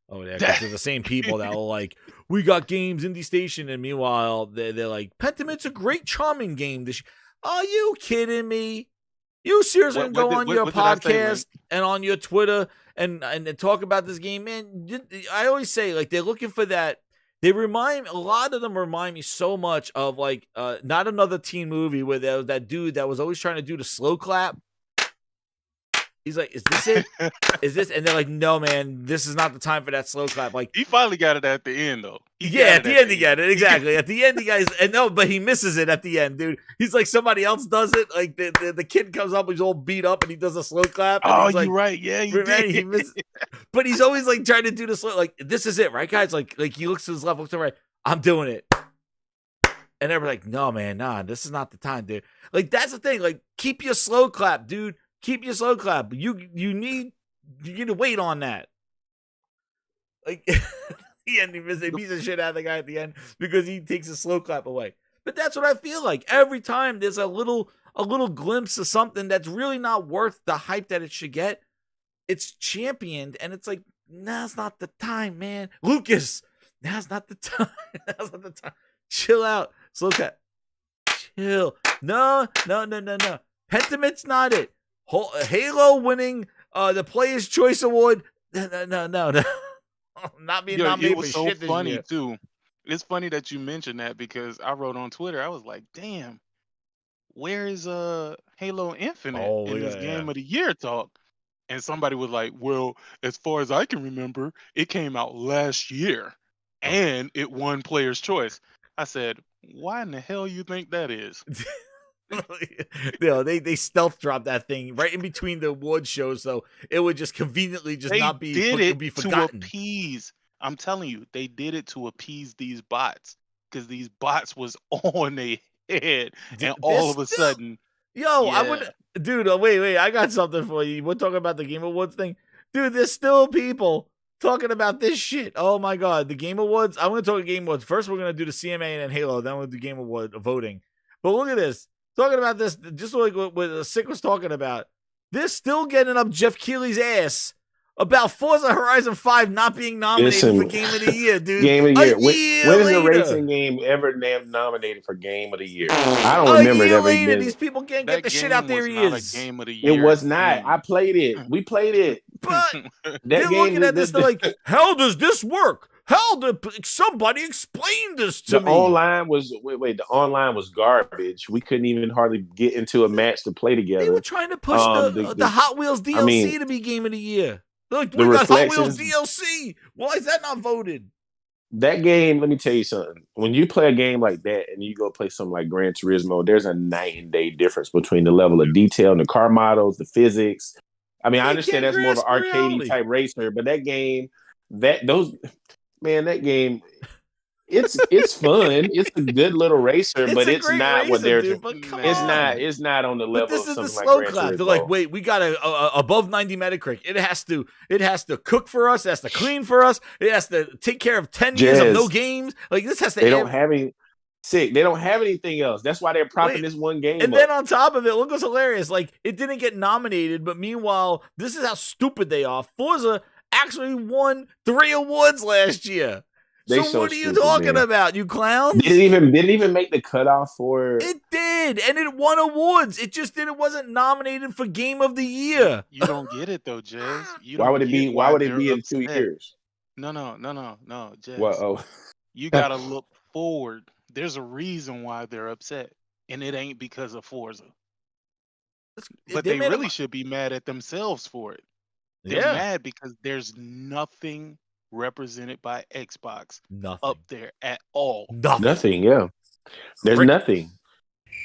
Oh, yeah, because they're the same people that are like, we got games Indie Station, and meanwhile they're like, Pentiment's a great, charming game. Are you kidding me? You seriously go on your podcast and on your Twitter and talk about this game, man? I always say, like, they're looking for that. A lot of them remind me so much of, like, Not Another Teen Movie, where there was that dude that was always trying to do the slow clap. He's like, is this it? Is this? And they're like, no, man, this is not the time for that slow clap. Like, he finally got it at the end, though. At the end he got it. Exactly. At the end, but he misses it at the end, dude. He's like, somebody else does it. Like the kid comes up, he's all beat up, and he does a slow clap. And you're right. Yeah, you did. He misses. But he's always like trying to do the slow. Like, this is it, right, guys? Like he looks to his left, looks to the right. I'm doing it. And everybody's like, no, man, nah, this is not the time, dude. Like, that's the thing. Like, keep your slow clap, dude. Keep your slow clap. You need to wait on that. Like, he beats the shit out of the guy at the end because he takes a slow clap away. But that's what I feel like. Every time there's a little glimpse of something that's really not worth the hype that it should get, it's championed, and it's like, now's not the time, man. Lucas, now's not the time. Now's not the time. Chill out. Slow clap. Chill. No. Pentiment's not it. Halo winning the Player's Choice Award. No. Not being nominated for shit this year. Too. It's funny that you mentioned that, because I wrote on Twitter, I was like, damn, where is Halo Infinite in this Game of the Year talk? And somebody was like, well, as far as I can remember, it came out last year and it won Player's Choice. I said, why in the hell you think that is? They stealth dropped that thing right in between the award shows, so it would just conveniently not be forgotten. To appease. I'm telling you, they did it to appease these bots, because these bots was on their head, and all of a sudden, I would, dude. Wait, I got something for you. We're talking about the Game Awards thing, dude. There's still people talking about this shit. Oh my god, the Game Awards. I'm gonna talk Game Awards first. We're gonna do the CMA and then Halo. Then we'll do Game Award voting. But look at this. Talking about this, just like what Sick was talking about, they're still getting up Jeff Keighley's ass about Forza Horizon 5 not being nominated for Game of the Year, dude. Game of the Year. When is a racing game ever nominated for Game of the Year? I don't remember it ever being. These people can't get the shit out their ears. Game of the Year. It was not. I played it. We played it. But they're looking at this, they're like, how does this work? How did somebody explain this to me? The online was garbage. We couldn't even hardly get into a match to play together. They were trying to push the Hot Wheels DLC to be Game of the Year. They're like, we got Hot Wheels DLC. Why is that not voted? That game, let me tell you something. When you play a game like that and you go play something like Gran Turismo, there's a night and day difference between the level of detail and the car models, the physics. I mean, I understand that's more of an arcade type racer, but that game, that game. It's fun. It's a good little racer, but it's great not racer, what they're. dude, but come It's on. It's not on the level But this of is the something like slow Gran clap. Turismo. They're like, wait, we got a above 90 Metacritic. It has to cook for us. It has to clean for us. It has to take care of 10 years of no games. Like this has to. They don't have any. They don't have anything else. That's why they're propping this one game. And then on top of it, look what's hilarious. Like it didn't get nominated, but meanwhile, this is how stupid they are. Forza actually won 3 awards last year. So what are you talking about, you clowns? Didn't even make the cutoff for it. Did, and it won awards. It just wasn't nominated for Game of the Year. You don't get it though, Jez. Why would it be? Why would it be in 2 years? No, Jez. Well, you gotta look forward. There's a reason why they're upset, and it ain't because of Forza. But they really should be mad at themselves for it. They're mad because there's nothing represented by Xbox up there at all. Nothing, yeah. There's nothing.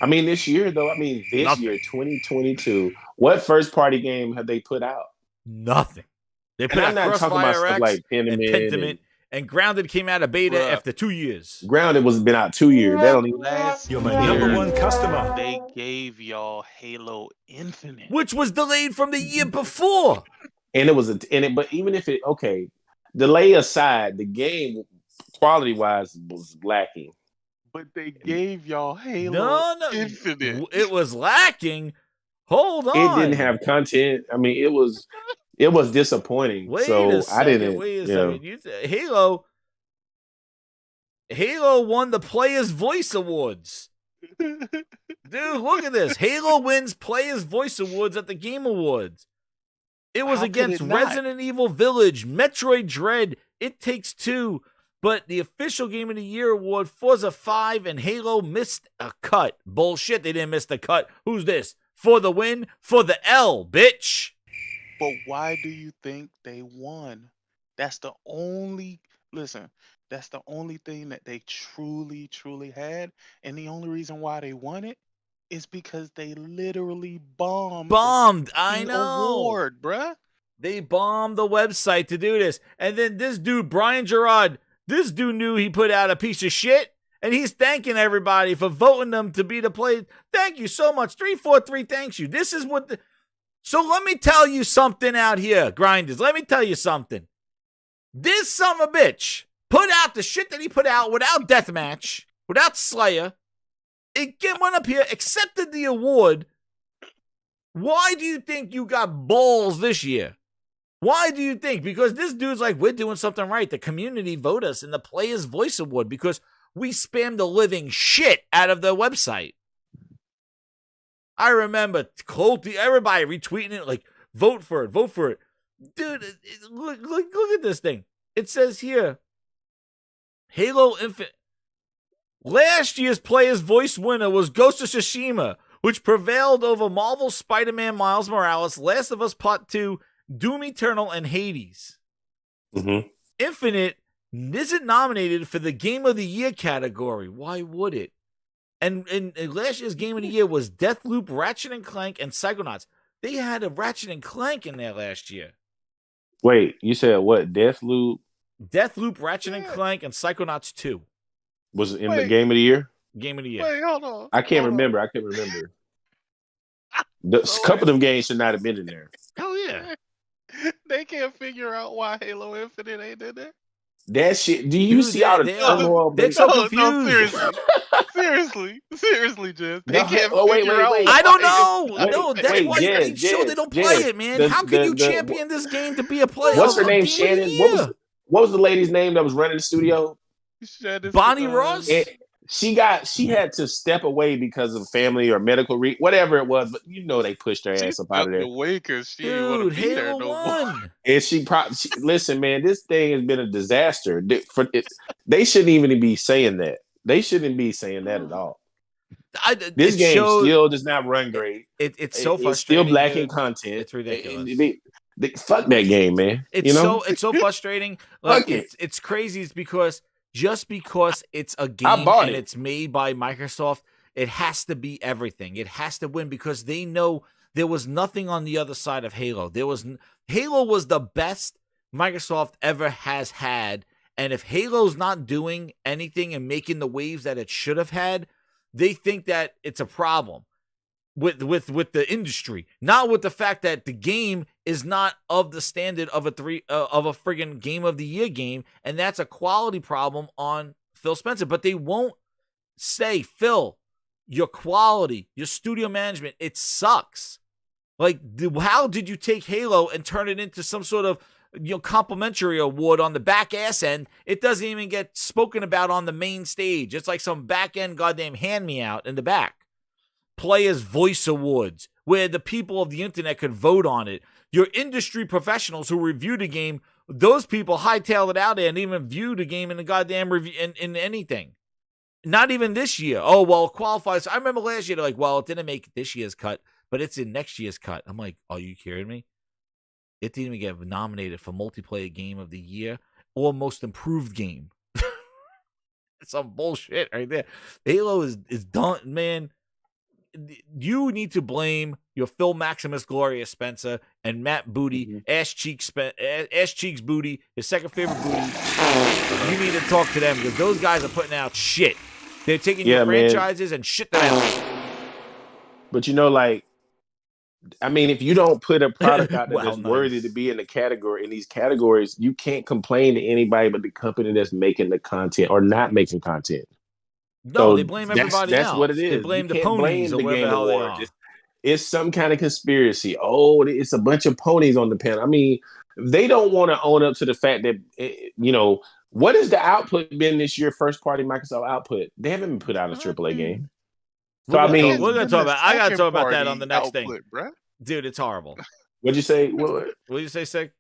I mean, this year, though, year, 2022, what first-party game have they put out? Nothing. They put out Crossfire X like Pentiment, and Grounded came out of beta after 2 years. Grounded was been out 2 years. That don't even. You're my number one customer. They gave y'all Halo Infinite, which was delayed from the year before. And it was but even if delay aside, the game quality-wise was lacking. But they gave y'all Halo Infinite. It was lacking. Hold on. It didn't have content. I mean, it was disappointing. Wait a second. Halo won the Player's Voice Awards. Dude, look at this. Halo wins Player's Voice Awards at the Game Awards. It was against Resident Evil Village, Metroid Dread, It Takes Two, but the official Game of the Year award, Forza 5 and Halo missed a cut. Bullshit, they didn't miss the cut. Who's this? For the win, for the L, bitch. But why do you think they won? That's the only thing that they truly, truly had. And the only reason why they won it is because they literally bombed. I know. Award, bruh. They bombed the website to do this. And then this dude, Brian Gerard, this dude knew he put out a piece of shit. And he's thanking everybody for voting them to be the play. Thank you so much. 343 thanks you. This is what So let me tell you something out here, Grinders. Let me tell you something. This son of a bitch put out the shit that he put out without Deathmatch, without Slayer. It went up here, accepted the award. Why do you think you got balls this year? Why do you think? Because this dude's like, we're doing something right. The community vote us in the Player's Voice Award because we spammed the living shit out of the website. I remember everybody retweeting it, like, vote for it. Dude, look at this thing. It says here, Halo Infinite. Last year's Player's Voice winner was Ghost of Tsushima, which prevailed over Marvel's Spider-Man Miles Morales, Last of Us Part 2, Doom Eternal, and Hades. Mm-hmm. Infinite isn't nominated for the Game of the Year category. Why would it? And last year's Game of the Year was Deathloop, Ratchet & Clank, and Psychonauts. They had a Ratchet & Clank in there last year. Wait, you said what? Deathloop, Ratchet & Clank, and Psychonauts 2. Was in the Game of the Year? Game of the Year. Wait, hold on. I can't remember. A couple of them games should not have been in there. Hell yeah. They can't figure out why Halo Infinite ain't in there. That shit. Do you see all the turmoil? They're so confused. Seriously, Jez. They can't figure out. I don't know. No, that's why they show they don't play it, man. How can you champion this game to be a player? What's her name? Shannon. What was the lady's name that was running the studio? Bonnie Ross. She had to step away because of family or medical whatever it was, but they pushed her ass up out of there. Away because she didn't want to be there no more. And she listen, man, this thing has been a disaster. They shouldn't even be saying that. They shouldn't be saying that at all. This game still does not run great. It's so frustrating. It's still lacking content. It's ridiculous. Fuck that game, man. It's so frustrating. Like, it's crazy. It's because just because it's a game and it's made by Microsoft, it has to be everything. It has to win because they know there was nothing on the other side of Halo. Halo was the best Microsoft ever has had. And if Halo's not doing anything and making the waves that it should have had, they think that it's a problem with the industry, not with the fact that the game is not of the standard of a friggin' Game of the Year game, and that's a quality problem on Phil Spencer. But they won't say, Phil, your quality, your studio management, it sucks. Like, how did you take Halo and turn it into some sort of complimentary award on the back ass end? It doesn't even get spoken about on the main stage. It's like some back end goddamn hand me out in the back. Players' Voice Awards, where the people of the internet could vote on it. Your industry professionals who review the game, those people hightail it out there and even view the game in the goddamn review in anything. Not even this year. Oh, well, it qualifies. I remember last year, they're like, well, it didn't make this year's cut, but it's in next year's cut. I'm like, are you kidding me? It didn't even get nominated for Multiplayer Game of the Year or Most Improved Game. It's some bullshit right there. Halo is done, man. You need to blame your Phil Maximus Gloria Spencer and Matt Booty, Ash Cheeks Booty, his second favorite booty. You need to talk to them because those guys are putting out shit. They're taking your franchises and shit them out. But if you don't put a product out that's worthy to be in these categories, you can't complain to anybody but the company that's making the content or not making content. No, they blame everybody else. That's what it is. They blame the ponies or whatever the hell they are. It's some kind of conspiracy. Oh, it's a bunch of ponies on the panel. I mean, they don't want to own up to the fact that, what has the output been this year, first party Microsoft output? They haven't been put out a AAA game. So, we're going to talk about I got to talk about that on the next thing. Bruh. Dude, it's horrible. What'd you say? What did you say, Sig?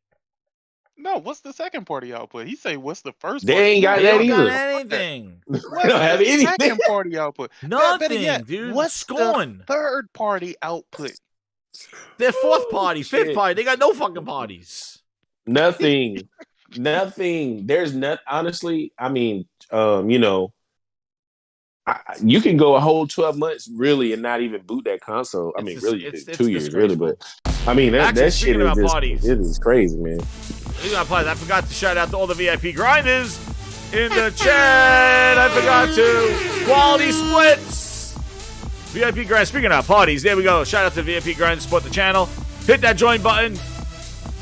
No, what's the second party output? He say, what's the first They party? Ain't got that either. Got anything. They don't have anything. Second party output. Nothing, yet, dude. What's the third party output? They're fourth party, fifth party. They got no fucking parties. Nothing. There's not. Honestly, you can go a whole 12 months really and not even boot that console. It's 2 years really, but that shit is just, parties, it is crazy, man. I forgot to shout out to all the VIP grinders in the chat. I forgot to. Quality Splits. VIP grind. Speaking of parties, there we go. Shout out to VIP grinder. Support the channel. Hit that join button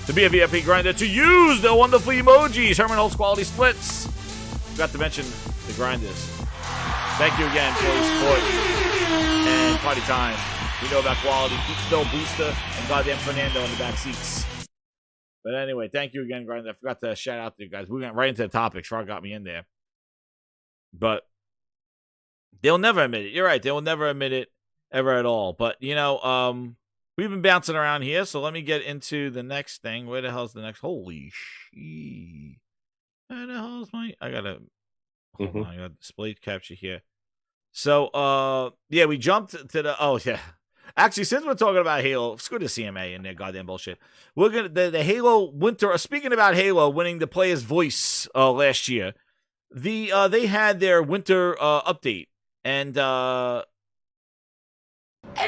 to be a VIP grinder. To use the wonderful emojis. Herman Holtz Quality Splits. Forgot to mention the grinders. Thank you again for your support and party time. We know about quality. Pete Still, Booster, and goddamn Fernando in the back seats. But anyway, thank you again, Grind. I forgot to shout out to you guys. We went right into the topics. Frog got me in there. But they'll never admit it. You're right. They will never admit it ever at all. But, we've been bouncing around here, so let me get into the next thing. Where the hell's the next? Holy shit. Where the hell's my... I got to... Hold on, I got display capture here. So, we jumped to the... Oh, yeah. Actually, since we're talking about Halo, screw the CMA and their goddamn bullshit. We're gonna the Halo Winter. Speaking about Halo winning the Player's Voice last year, they had their Winter update, and ain't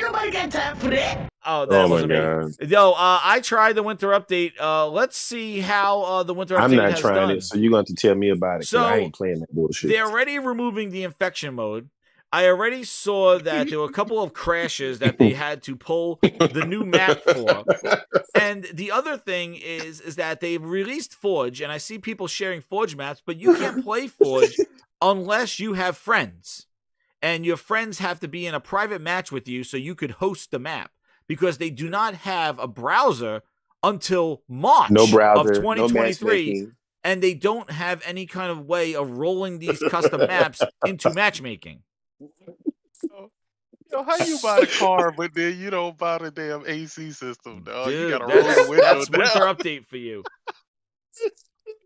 nobody got time for that. Oh, that my God! Yo, I tried the Winter update. Let's see how the Winter update I'm not has trying done. it, so you're going to tell me about it. So I ain't playing that bullshit. They're already removing the infection mode. I already saw that there were a couple of crashes that they had to pull the new map for. And the other thing is that they've released Forge, and I see people sharing Forge maps, but you can't play Forge unless you have friends. And your friends have to be in a private match with you so you could host the map. Because they do not have a browser until March of 2023. No, and they don't have any kind of way of rolling these custom maps into matchmaking. How you buy the car, but then you don't buy the damn AC system, dog? Dude, you gotta roll the window that's down. Winter update for you.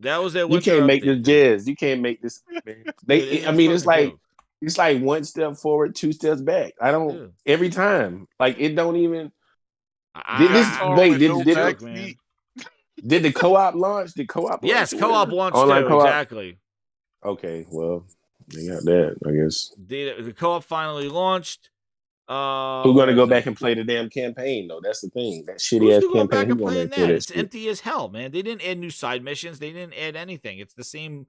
That was their winter. You can't make this jazz. You can't make this. Man. It's like one step forward, two steps back. I don't every time. Like it don't even. Did the co-op launch? Did co-op? Yes, launch co-op launched online too. Co-op? Exactly. Okay, well, they got that. I guess the co-op finally launched. Who's gonna go back and play the damn campaign though? That's the thing. That shitty Who's ass going campaign. back and Who gonna playing play that? It's shit? empty as hell, man. They didn't add new side missions. They didn't add anything. It's the same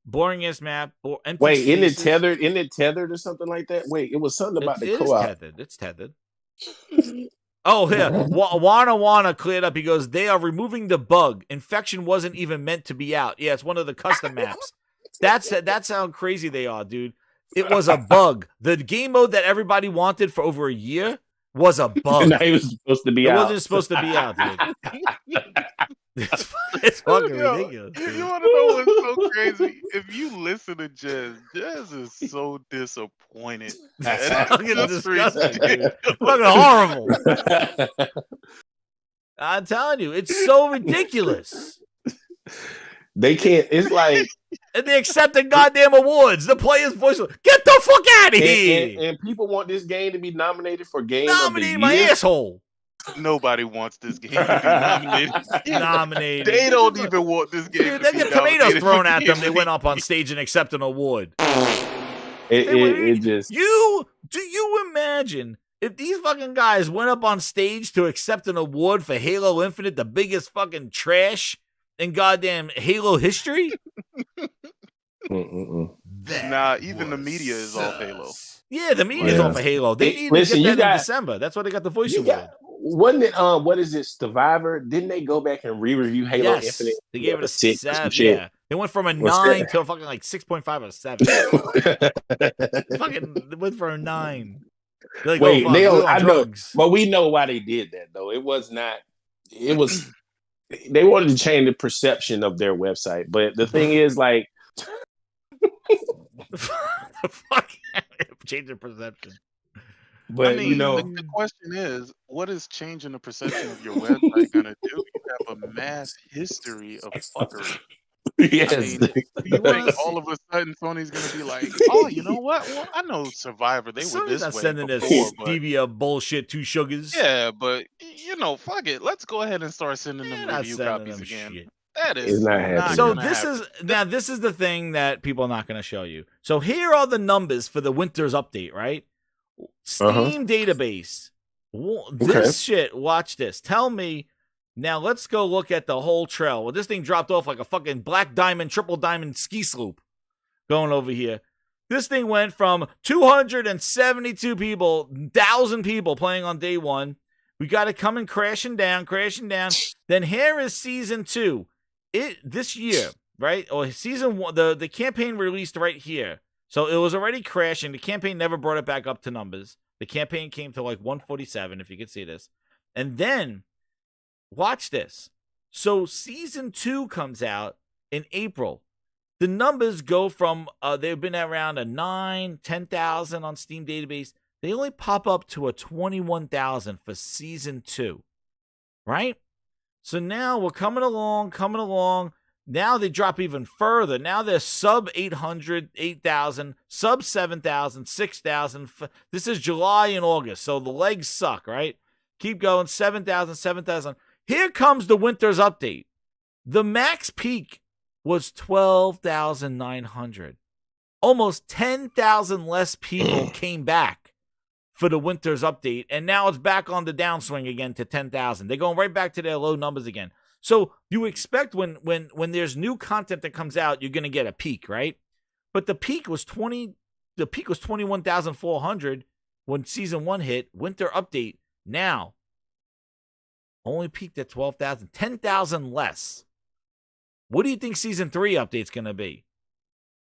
boring ass map. Empty Wait, spaces. isn't it tethered? Isn't it tethered or something like that? Wait, it was something about the It is co-op. tethered. It's tethered. Oh, yeah. Wana cleared up. He goes, they are removing the bug. Infection wasn't even meant to be out. Yeah, it's one of the custom maps. That's how crazy they are, dude. It was a bug. The game mode that everybody wanted for over a year was a bug. No, it was supposed to be out. It wasn't supposed to be out, dude. It's fucking ridiculous. Dude. You want to know what's so crazy? If you listen to Jez is so disappointed. It's fucking disgusting, dude. Fucking horrible. I'm telling you, it's so ridiculous. They can't. It's like, and they accepted goddamn awards. The player's voice. Get the fuck out of here. And people want this game to be nominated for game Nominated of the my year. asshole. Nobody wants this game to be nominated. Nominated. They don't even want this game. Dude, they get tomatoes thrown at them. They went up on stage and accepted an award. It just. Do you imagine if these fucking guys went up on stage to accept an award for Halo Infinite, the biggest fucking trash in goddamn Halo history? Nah, even the media is off Halo. Yeah, the media's off of Halo. They need to get that in December. That's why they got the voice award. Wasn't it? What is it? Survivor? Didn't they go back and re-review Halo Infinite? They gave it a 6 7. Yeah, it went from a 9 to a fucking like 6.5 or 7. Fucking went for a 9. Like, wait, I know, drugs. but we know why they did that though. It was not. It was. They wanted to change the perception of their website, but the thing is, like, the fuck, change the perception. But I mean, the question is, what is changing the perception of your website gonna do? You have a mass history of fuckery. Yes. I mean, you think all of a sudden Sony's gonna be like, oh, you know what? Well, I know Survivor. They were this way sending before, this stevia bullshit 2 sugars. Yeah, but you know, fuck it. Let's go ahead and start sending them review copies again. Shit. That is not happening. So this is the thing that people are not going to show you. So here are the numbers for the Winter's update, right? Steam database. This shit. Watch this. Tell me. Now let's go look at the whole trail. Well, this thing dropped off like a fucking black diamond, triple diamond ski slope going over here. This thing went from 272 people, 1,000 people playing on day 1. We got it coming crashing down. Then here is season 2. This year, right? Or season 1, the campaign released right here. So it was already crashing. The campaign never brought it back up to numbers. The campaign came to like 147, if you could see this. And then, watch this. So season 2 comes out in April. The numbers go from, they've been around a 9, 10,000 on Steam database. They only pop up to a 21,000 for season 2, right? So now we're coming along. Now they drop even further. Now they're sub 800, 8,000, sub 7,000, 6,000. This is July and August, so the legs suck, right? Keep going, 7,000, 7,000. Here comes the Winter's update. The max peak was 12,900. Almost 10,000 less people came back for the Winter's update, and now it's back on the downswing again to 10,000. They're going right back to their low numbers again. So you expect when there's new content that comes out, you're going to get a peak, right? But the peak was 21,400 when season 1 hit. Winter update now only peaked at 12,000, 10,000 less. What do you think season 3 update's going to be?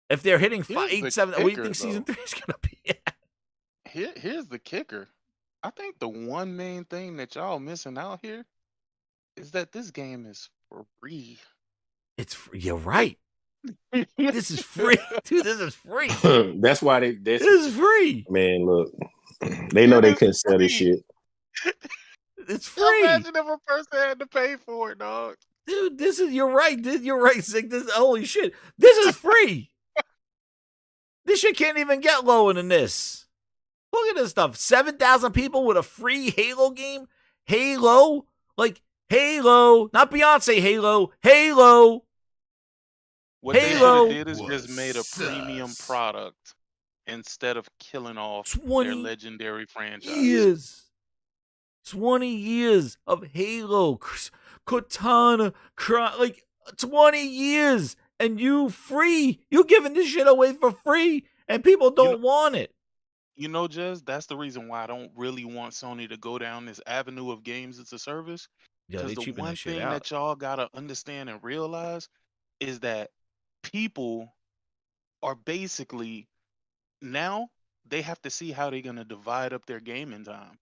If they're hitting 8, 7, what do you think season 3 is going to be at? Here's the kicker. I think the one main thing that y'all missing out here is that this game is free. You're right. This is free. Dude, this is free. That's why this is free. Man, look. They know they couldn't sell this shit. It's free. Imagine if a person had to pay for it, dog. Dude, you're right. You're right, Zig. Holy shit. This is free. This shit can't even get lower than this. Look at this stuff. 7,000 people with a free Halo game. Halo. Like, Halo. Not Beyonce Halo. Halo. What they should have did is just made a premium product instead of killing off their 20 legendary franchise. years. 20 years of Halo, Cortana, like 20 years, and you giving this shit away for free, and people don't want it. You know, Jez, that's the reason why I don't really want Sony to go down this avenue of games as a service. Yeah, they Because the cheaping one that shit thing out. that y'all gotta understand and realize is that people are basically now they have to see how they're gonna divide up their gaming time.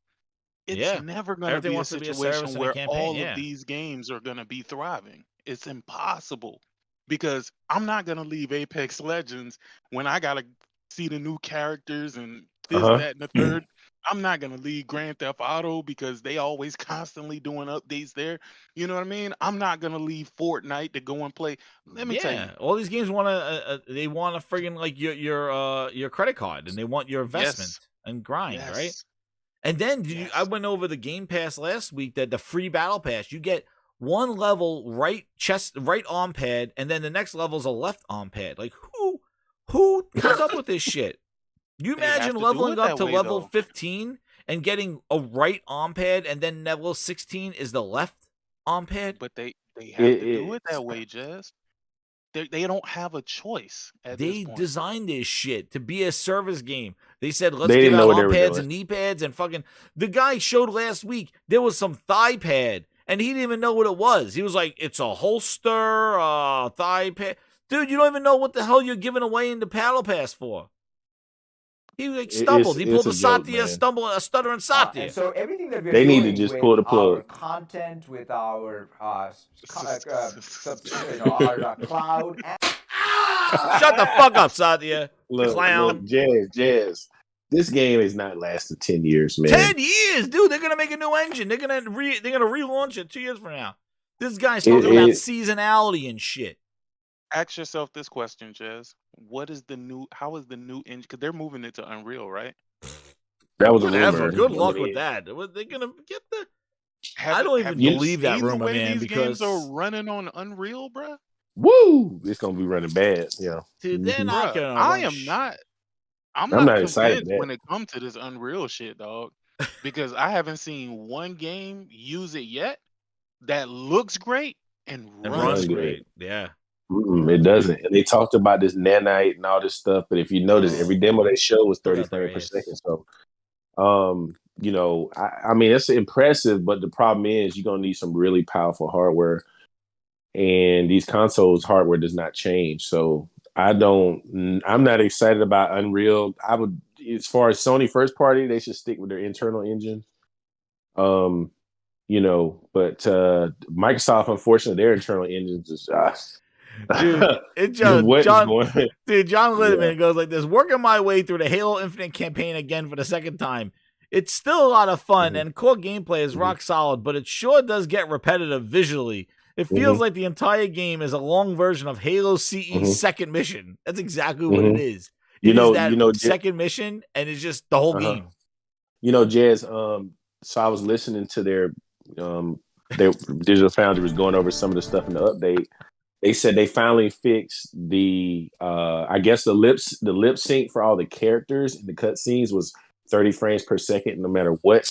It's never gonna Everything be a wants to be a service situation and a where campaign. all of these games are gonna be thriving. It's impossible because I'm not gonna leave Apex Legends when I gotta see the new characters and this, that, and the third. I'm not gonna leave Grand Theft Auto because they always constantly doing updates there. You know what I mean? I'm not gonna leave Fortnite to go and play. Let me tell you, all these games want to they want to friggin' like your credit card, and they want your investment and grind, right? And then I went over the Game Pass last week, that the free battle pass, you get one level right arm pad, and then the next level's a left arm pad. Like who comes up with this shit? You imagine leveling up to level 15 and getting a right arm pad, and then level 16 is the left arm pad? But they have to do it that way, Jazz. They don't have a choice at this point. They designed this shit to be a service game. They said, let's They give didn't out know what they arm were pads doing. and knee pads and fucking... The guy showed last week there was some thigh pad, and he didn't even know what it was. He was like, it's a holster, thigh pad. Dude, you don't even know what the hell you're giving away in the Battle Pass for. He like stumbled. He pulled a Satya, a stuttering Satya. And so everything that we're They doing need to just with pull the plug. our content, with our our cloud. Shut the fuck up, Satya. Look, Clown. Jazz. This game is not lasting 10 years, man. 10 years, dude. They're gonna make a new engine. They're gonna relaunch it 2 years from now. This guy's talking about seasonality and shit. Ask yourself this question, Jez. How is the new engine? Because they're moving it to Unreal, right? That was whatever. a rumor. Good luck with that. They're gonna get the... I don't even believe that rumor, man, because games are running on Unreal, bro. Woo! It's gonna be running bad, Dude, they're not gonna. I'm not excited convinced when it comes to this Unreal shit, dog. Because I haven't seen one game use it yet that looks great and runs great. Yeah. It doesn't. And they talked about this nanite and all this stuff, but if you notice, every demo they show was 30 frames per second. So, I mean, it's impressive, but the problem is you're gonna need some really powerful hardware, and these consoles' hardware does not change. So I'm not excited about Unreal. I would, as far as Sony first party, they should stick with their internal engine. But Microsoft, unfortunately, their internal engines is Dude, John Lindemann goes like this: working my way through the Halo Infinite campaign again for the second time. It's still a lot of fun, and core gameplay is rock solid, but it sure does get repetitive visually. It feels like the entire game is a long version of Halo CE's second mission. That's exactly what it is. Second mission, and it's just the whole game. Jazz. So I was listening to their digital founder was going over some of the stuff in the update. They said they finally fixed the lip sync for all the characters and the cutscenes was 30 frames per second, no matter what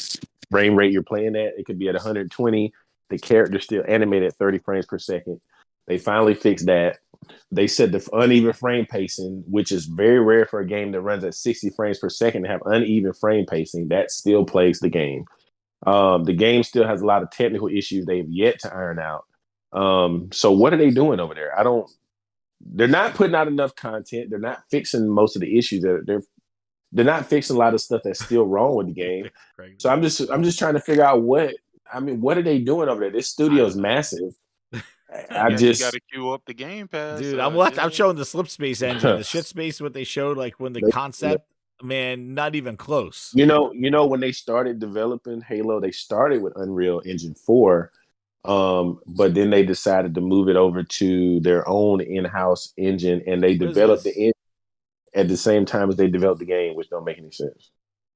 frame rate you're playing at. It could be at 120. The character still animated at 30 frames per second. They finally fixed that. They said the uneven frame pacing, which is very rare for a game that runs at 60 frames per second to have uneven frame pacing, that still plagues the game. The game still has a lot of technical issues they've yet to iron out. So what are they doing over there? They're not putting out enough content. They're not fixing most of the issues. They're not fixing a lot of stuff that's still wrong with the game. So I'm just trying to figure out what are they doing over there? This studio is massive. You got to queue up the Game Pass. Dude, I'm showing the Slip Space engine, the shit space, what they showed, like when the concept, man, not even close. When they started developing Halo, they started with Unreal Engine 4. But then they decided to move it over to their own in-house engine, and they developed the engine at the same time as they developed the game, which don't make any sense.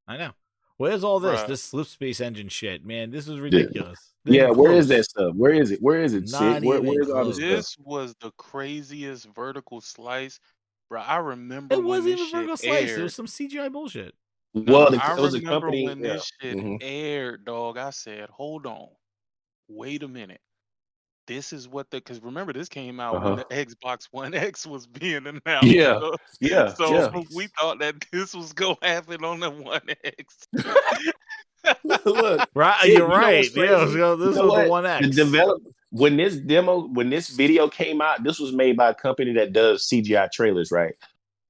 I know. Where's all this? This Slip Space engine shit, man. This is ridiculous. Where is that stuff? Where is it? Where is it? Not Where's all this was the craziest vertical slice Bro, I remember It when wasn't this even shit Virgo Slice. It aired. was some CGI bullshit. Nah, Well, I it was a remember company. when Yeah. this shit aired, dog. I said, hold on, wait a minute. This is what because remember this came out when Uh-huh. the Xbox One X was being announced. Yeah. So, Yeah. so Yeah. we thought that this was gonna happen on the One X. Look, Right, shit, you're you know what's right. Yeah, crazy? this You know was the what? One The X. when this video came out, this was made by a company that does CGI trailers, right?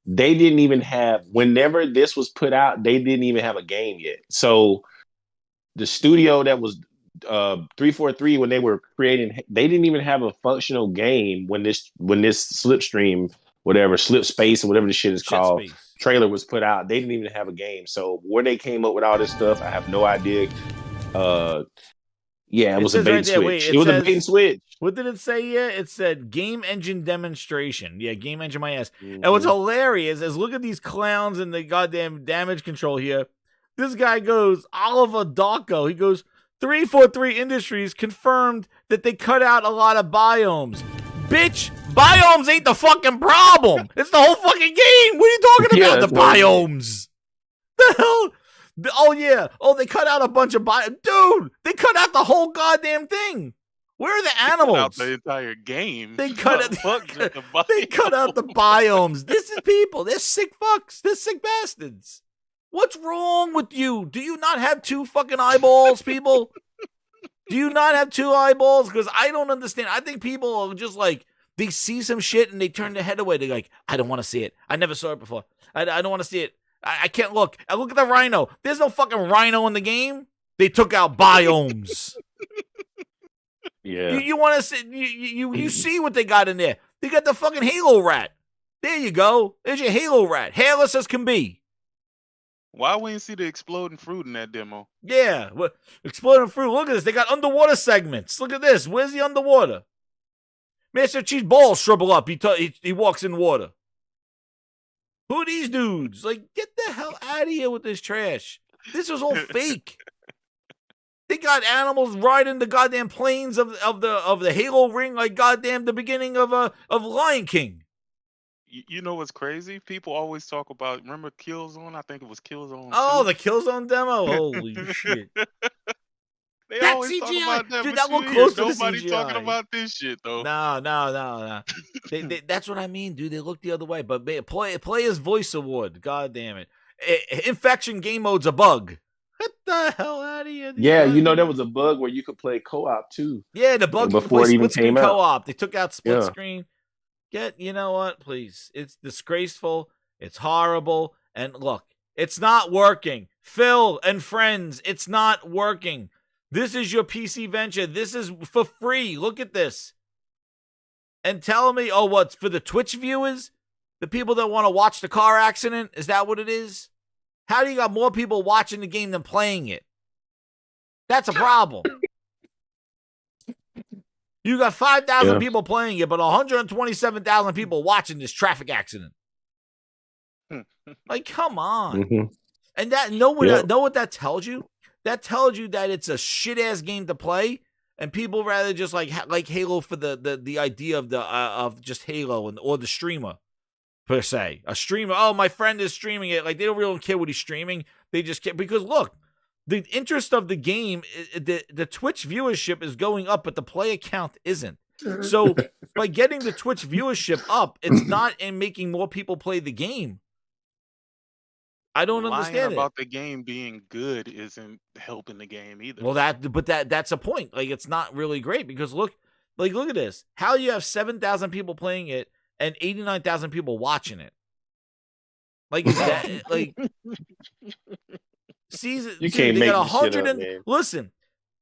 They didn't even have, whenever this was put out, they didn't even have a game yet. So the studio that was 343 when they were creating, they didn't even have a functional game when this Slipstream, whatever, Slip Space or whatever the shit is called, Space. trailer was put out. They didn't even have a game. So where they came up with all this stuff, I have no idea. Yeah, it was a says bait right and there, switch. wait, It was a bait and says- switch. What did it say here? It said game engine demonstration. Yeah, game engine my ass. Mhm. And what's hilarious is look at these clowns and the goddamn damage control here. This guy goes, Oliver Darko. He goes, 343 Industries confirmed that they cut out a lot of biomes. Bitch, biomes ain't the fucking problem. It's the whole fucking game. What are you talking Yeah, about? The that's what it is. biomes. The hell? Oh, yeah. Oh, they cut out a bunch of biomes. Dude, they cut out the whole goddamn thing. Where are the Cut animals? out the entire game. They cut it. Fuck just the They cut out the biomes. This is people. They're sick fucks. They're sick bastards. What's wrong with you? Do you not have two fucking eyeballs, people? Do you not have two eyeballs? Because I don't understand. I think people are just like, they see some shit and they turn their head away. They're like, I don't want to see it. I never saw it before. I don't want to see it. I can't look. I look at the rhino. There's no fucking rhino in the game. They took out biomes. Yeah. You want to see? You see what they got in there? They got the fucking Halo rat. There you go. There's your Halo rat, hairless as can be. Why we didn't see the exploding fruit in that demo? Yeah, exploding fruit. Look at this. They got underwater segments. Look at this. Where's the underwater? Master Chief's balls shrivel up. He walks in water. Who are these dudes? Like, get the hell out of here with this trash. This was all fake. They got animals riding the goddamn planes of the Halo ring like goddamn the beginning of Lion King. You know what's crazy? People always talk about, remember Killzone? I think it was Killzone 2. Oh, the Killzone demo? Holy shit. They That's always talk CGI. about that. Dude, but that look shit, close to the nobody CGI. talking about this shit, though. No. That's what I mean, dude. They look the other way. But Player's Voice Award. God damn it. Infection game mode's a bug. Get the hell out of here. Yeah, you know, there was a bug where you could play co-op too. Yeah, the bug you can before play it even split screen came out. co-op. They took out split Yeah. screen. You know what? Please. It's disgraceful. It's horrible. And look, it's not working. Phil and friends, it's not working. This is your PC venture. This is for free. Look at this. And tell me, oh, what's for the Twitch viewers? The people that want to watch the car accident? Is that what it is? How do you got more people watching the game than playing it? That's a problem. You got 5,000 people playing it, but 127,000 people watching this traffic accident. Like, come on. Mm-hmm. And know what that tells you? That tells you that it's a shit ass game to play, and people rather just like Halo for the idea of just Halo or the streamer per se. A streamer, oh, my friend is streaming it. Like, they don't really care what he's streaming. They just care because look, the interest of the game, the Twitch viewership is going up, but the player count isn't. So by getting the Twitch viewership up, it's not in making more people play the game. I don't understand about the game being good isn't helping the game either. Well, that's a point. Like, it's not really great because look at this. How you have 7,000 people playing it and 89,000 people watching it. Like, is that like season? You can't they make got this shit 100 up, and man. listen.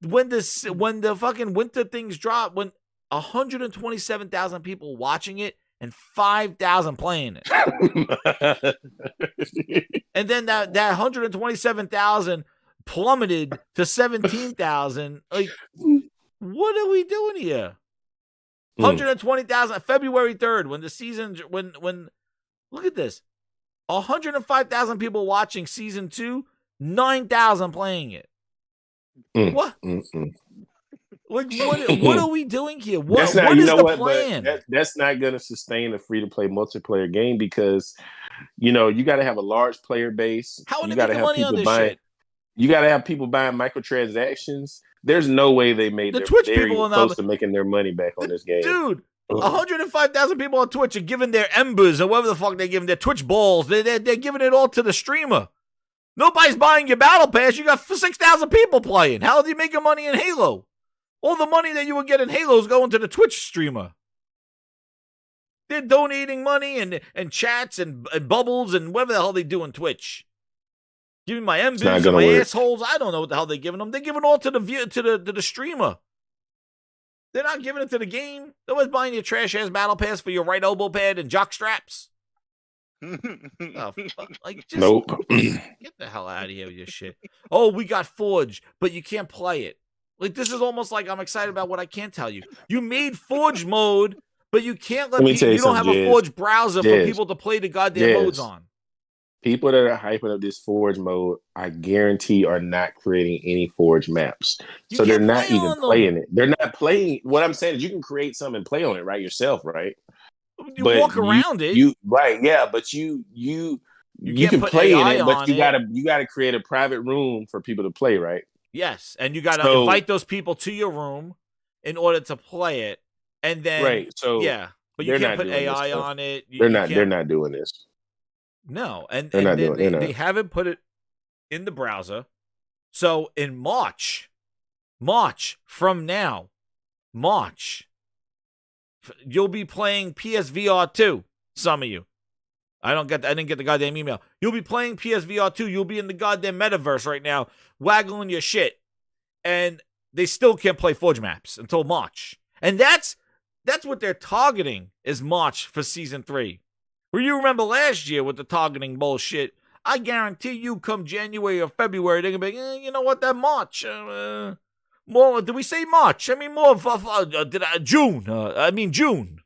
When the fucking winter things drop, when 127,000 people watching it and 5,000 playing it. And then that 127,000 plummeted to 17,000. Like, what are we doing here? 120,000 February 3rd when the season when look at this. 105,000 people watching season 2, 9,000 playing it. What? Like, what are we doing here? What is the plan? But that's not going to sustain a free-to-play multiplayer game because, you know, you got to have a large player base. How are you they got to making have money on people this buying. shit? You got to have people buying microtransactions. There's no way they made The Twitch they're people even close to making their money back on this game. Dude, 105,000 people on Twitch are giving their embers or whatever the fuck they're giving, their Twitch balls. They're giving it all to the streamer. Nobody's buying your battle pass. You got 6,000 people playing. How are you making money in Halo? All the money that you would get in Halo is going to the Twitch streamer. They're donating money and chats and bubbles and whatever the hell they do on Twitch. Giving my embers and my assholes. I don't know what the hell they're giving them. They're giving all to the streamer. They're not giving it to the game. Nobody's buying your trash ass battle pass for your right elbow pad and jock straps. Oh, like, just nope. Get the hell out of here with your shit. Oh, we got Forge, but you can't play it. Like, this is almost like I'm excited about what I can't tell you. You made Forge mode, but you can't let people. You don't have a Forge browser for people to play the goddamn modes on. People that are hyping up this Forge mode, I guarantee, are not creating any Forge maps. So they're not even playing it. They're not playing. What I'm saying is you can create some and play on it, right, yourself, right? You walk around it. But you can play in it, but you gotta create a private room for people to play, right? Yes, and you gotta invite those people to your room in order to play it, and then but you can't put AI on it. They're not doing this. No, and they haven't put it in the browser. So in March from now, you'll be playing PSVR 2. Some of you, I didn't get the goddamn email. You'll be playing PSVR 2. You'll be in the goddamn metaverse right now, waggling your shit, and they still can't play Forge maps until March. And that's what they're targeting is March for season 3. Well, you remember last year with the targeting bullshit. I guarantee you come January or February, they're going to be, you know what, that March. More, did we say March? I mean, more June. June.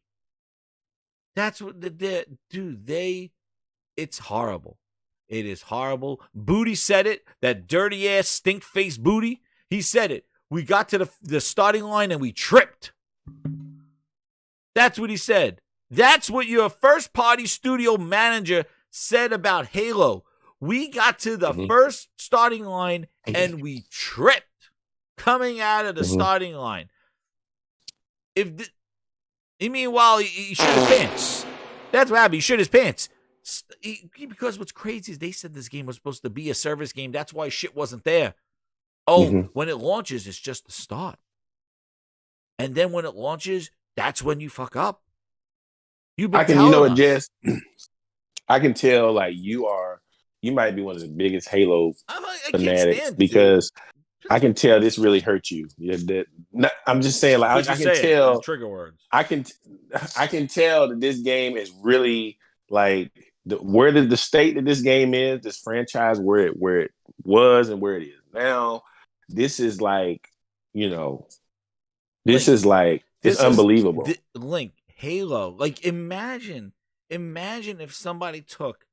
That's what they do. It's horrible. It is horrible. Booty said it. That dirty ass stink face Booty. He said it. We got to the starting line and we tripped. That's what he said. That's what your first party studio manager said about Halo. We got to the first starting line and we tripped coming out of the starting line. Meanwhile, he shit his pants. That's what happened. He shit his pants. Because what's crazy is they said this game was supposed to be a service game. That's why shit wasn't there. When it launches, it's just the start. And then when it launches, that's when you fuck up. I can tell like you might be one of the biggest Halo fanatics because I can tell this really hurt you. I'm just saying, like I can tell trigger words. I can tell that this game is really like the state that this game is, this franchise where it was and where it is now. This is like, it's unbelievable. Link. Halo, like imagine if somebody took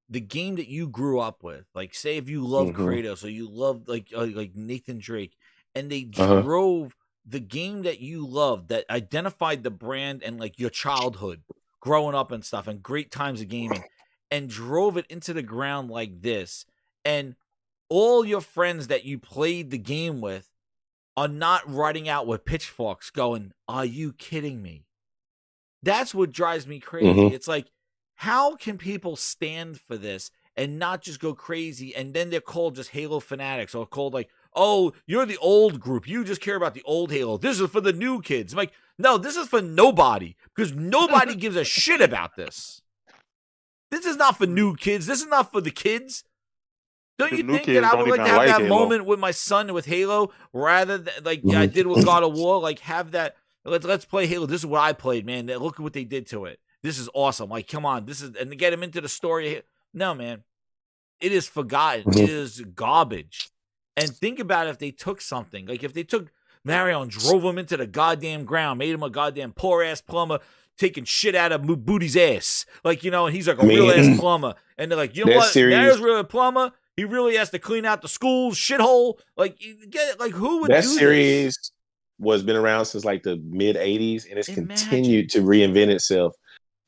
the game that you grew up with, like say if you love Kratos or you love like Nathan Drake, and they drove the game that you loved that identified the brand and like your childhood growing up and stuff and great times of gaming, and drove it into the ground like this, and all your friends that you played the game with are not riding out with pitchforks going, "Are you kidding me?" That's what drives me crazy. It's like, how can people stand for this and not just go crazy? And then they're called just Halo fanatics, or called like, oh, you're the old group. You just care about the old Halo. This is for the new kids. I'm like, no, this is for nobody, because nobody gives a shit about this. This is not for new kids. This is not for the kids. Don't you think that I would like to have that moment with my son with Halo rather than like I did with God of War? Like have that. Let's play Halo. This is what I played, man. Look at what they did to it. This is awesome. Like, come on. And to get him into the story. No, man. It is forgotten. It is garbage. And think about if they took something. Like, if they took Mario and drove him into the goddamn ground, made him a goddamn poor-ass plumber, taking shit out of Booty's ass. Like, and he's like a real-ass plumber. And they're like, you know what? Mario's really a plumber. He really has to clean out the school's shithole. Like, you get it? Like, who would do this? was been around since like the mid '80s, and it's Imagine. continued to reinvent itself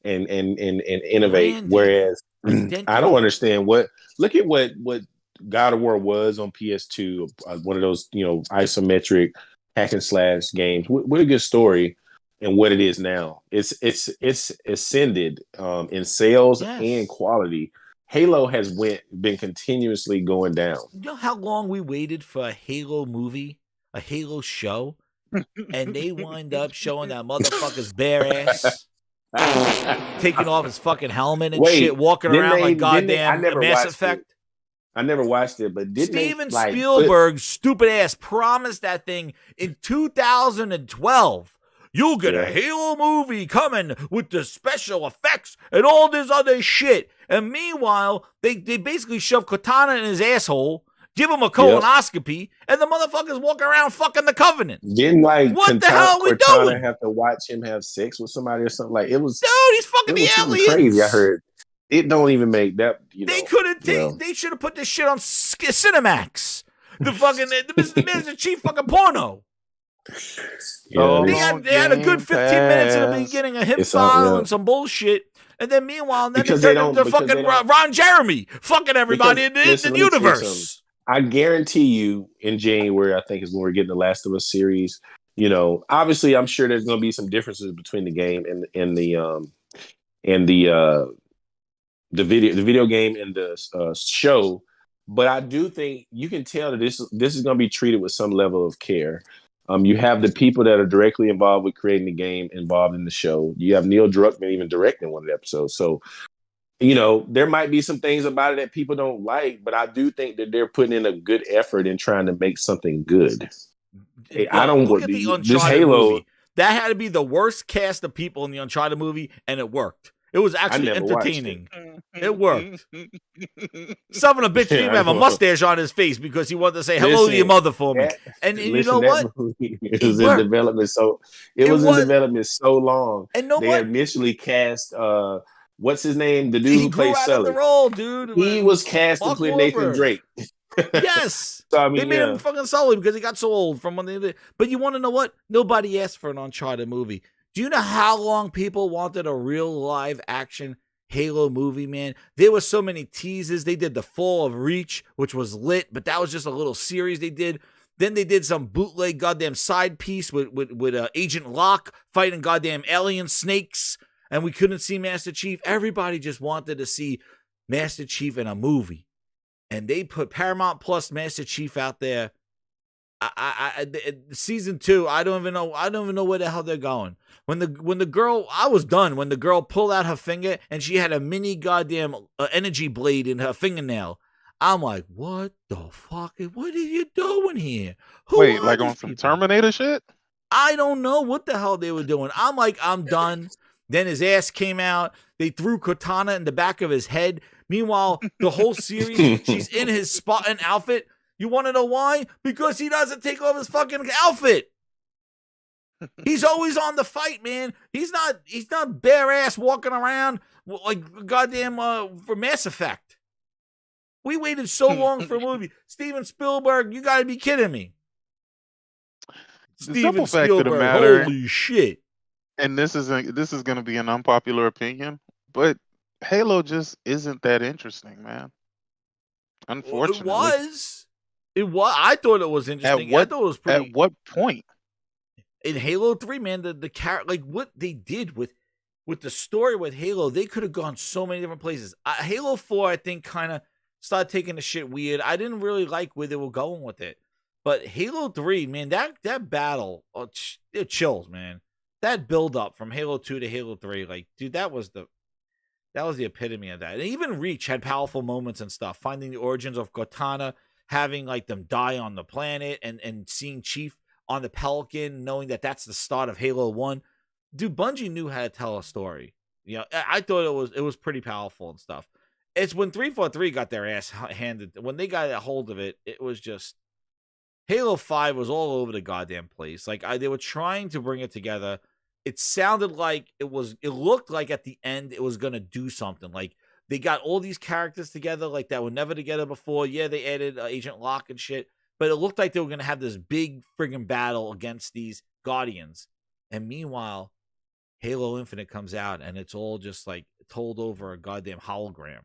and innovate. Branding. Whereas I Identity. don't understand look at what God of War was on PS2, one of those isometric hack and slash games. What a good story, and what it is now. It's ascended in sales and quality. Halo has been continuously going down. You know how long we waited for a Halo movie, a Halo show, and they wind up showing that motherfucker's bare ass taking off his fucking helmet and shit, walking around like goddamn Mass Effect. I never watched it, but Steven Spielberg, stupid ass, promised that thing in 2012. You'll get a Halo movie coming with the special effects and all this other shit. And meanwhile, they basically shove Cortana in his asshole, give him a colonoscopy, and the motherfuckers walking around fucking the Covenant. Didn't what the hell are we doing? Have to watch him have sex with somebody or something? Like it was. Dude, he's fucking the aliens. Crazy. I heard. It don't even make that. They couldn't take. They should have put this shit on Cinemax. The fucking the Master Chief fucking porno. They had a good 15 minutes in the beginning of him filing some bullshit, and then meanwhile, then they turned into fucking Ron Jeremy fucking everybody in the universe. I guarantee you, in January, I think is when we're getting the Last of Us series. Obviously, I'm sure there's going to be some differences between the game and the video game and the show, but I do think you can tell that this is going to be treated with some level of care. You have the people that are directly involved with creating the game involved in the show. You have Neil Druckmann even directing one of the episodes. So, there might be some things about it that people don't like, but I do think that they're putting in a good effort in trying to make something good. I don't look at the Uncharted movie. That had to be the worst cast of people in the Uncharted movie, and it worked. It was actually entertaining. It worked. Son of a bitch didn't even have a mustache on his face because he wanted to say hello to your mother for me. And you know what? It was in development so long. And they initially cast what's his name? The dude who plays Sully. The role, dude. He was cast to play Nathan Drake. Yes. So, they made him fucking Sully because he got so old from when they did. But you want to know what? Nobody asked for an Uncharted movie. Do you know how long people wanted a real live action Halo movie, man? There were so many teases. They did The Fall of Reach, which was lit, but that was just a little series they did. Then they did some bootleg goddamn side piece with Agent Locke fighting goddamn alien snakes, and we couldn't see Master Chief. Everybody just wanted to see Master Chief in a movie. And they put Paramount Plus Master Chief out there. Season 2, I don't even know where the hell they're going. When the girl, I was done when the girl pulled out her finger and she had a mini goddamn energy blade in her fingernail. I'm like, what the fuck? What are you doing here? Wait, like on some Terminator shit? I don't know what the hell they were doing. I'm like, I'm done. Then his ass came out. They threw Cortana in the back of his head. Meanwhile, the whole series, she's in his spot and outfit. You want to know why? Because he doesn't take off his fucking outfit. He's always on the fight, man. He's not bare ass walking around like goddamn for Mass Effect. We waited so long for a movie. Steven Spielberg, you gotta be kidding me. Steven Spielberg, holy shit. And this is gonna be an unpopular opinion, but Halo just isn't that interesting, man. Unfortunately. It was. I thought it was interesting. I thought it was pretty. At what point? In Halo 3, man, the character, like what they did with the story with Halo, they could have gone so many different places. Halo 4, I think, kind of started taking the shit weird. I didn't really like where they were going with it. But Halo 3, man, that battle, it chills, man. That build up from Halo 2 to Halo 3, like, dude, that was the epitome of that. And even Reach had powerful moments and stuff. Finding the origins of Cortana, having like them die on the planet, and seeing Chief on the Pelican, knowing that that's the start of Halo 1. Dude, Bungie knew how to tell a story. You know, I thought it was pretty powerful and stuff. It's when 343 got their ass handed. When they got a hold of it, it was just Halo 5 was all over the goddamn place. Like they were trying to bring it together. It sounded like it looked like at the end it was gonna do something. Like they got all these characters together like that were never together before. Yeah, they added Agent Locke and shit. but it looked like they were going to have this big friggin' battle against these Guardians. And meanwhile, Halo Infinite comes out, and it's all just like told over a goddamn hologram.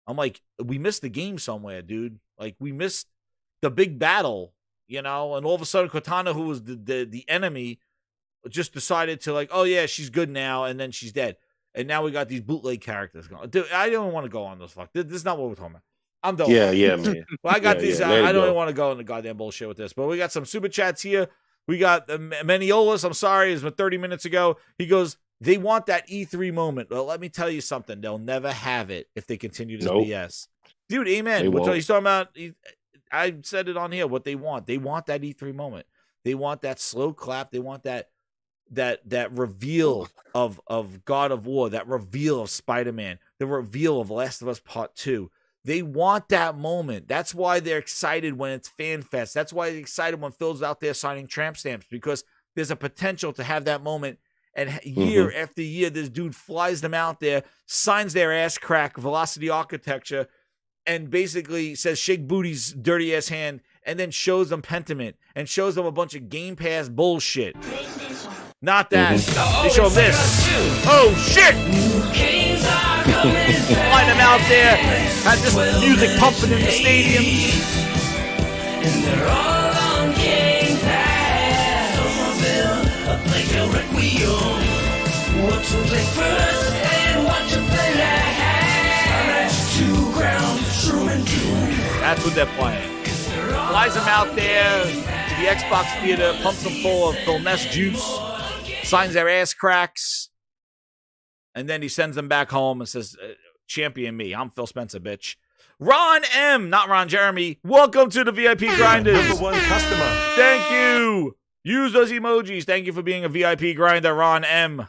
I'm like, we missed the game somewhere, dude. Like, we missed the big battle, and all of a sudden Cortana, who was the enemy, just decided to like, oh yeah, she's good now, and then she's dead. And now we got these bootleg characters going. Dude, I don't want to go on this fuck. This is not what we're talking about. I'm done. Yeah, man. Well, I got Yeah, these. yeah, I don't go. even want to go into goddamn bullshit with this, but we got some super chats here. We got Meniolas. I'm sorry, it's been 30 minutes ago. He goes, they want that E3 moment. Well, let me tell you something. They'll never have it if they continue this BS. Dude, amen. What he's talking about, I said it on here, what they want. They want that E3 moment. They want that slow clap. They want that reveal of God of War, that reveal of Spider-Man, the reveal of Last of Us Part 2. They want that moment. That's why they're excited when it's Fan Fest. That's why they're excited when Phil's out there signing tramp stamps, because there's a potential to have that moment. And year after year, this dude flies them out there, signs their ass crack, Velocity Architecture, and basically says, shake booty's dirty ass hand, and then shows them Pentiment and shows them a bunch of Game Pass bullshit. Not that. They show this. Oh, shit! Fly them out there. Had this music pumping in the stadium. And they're all on Game Pass. What to play first and what to play last. To ground, shroom and doom. That's what they're playing. Flies them out there to the Xbox Theater, pumps them full of Phil Ness juice, signs their ass cracks, and then he sends them back home and says, champion me. I'm Phil Spencer, bitch. Ron M., not Ron Jeremy, welcome to the VIP Grinders. Number one customer. Thank you. Use those emojis. Thank you for being a VIP Grinder, Ron M.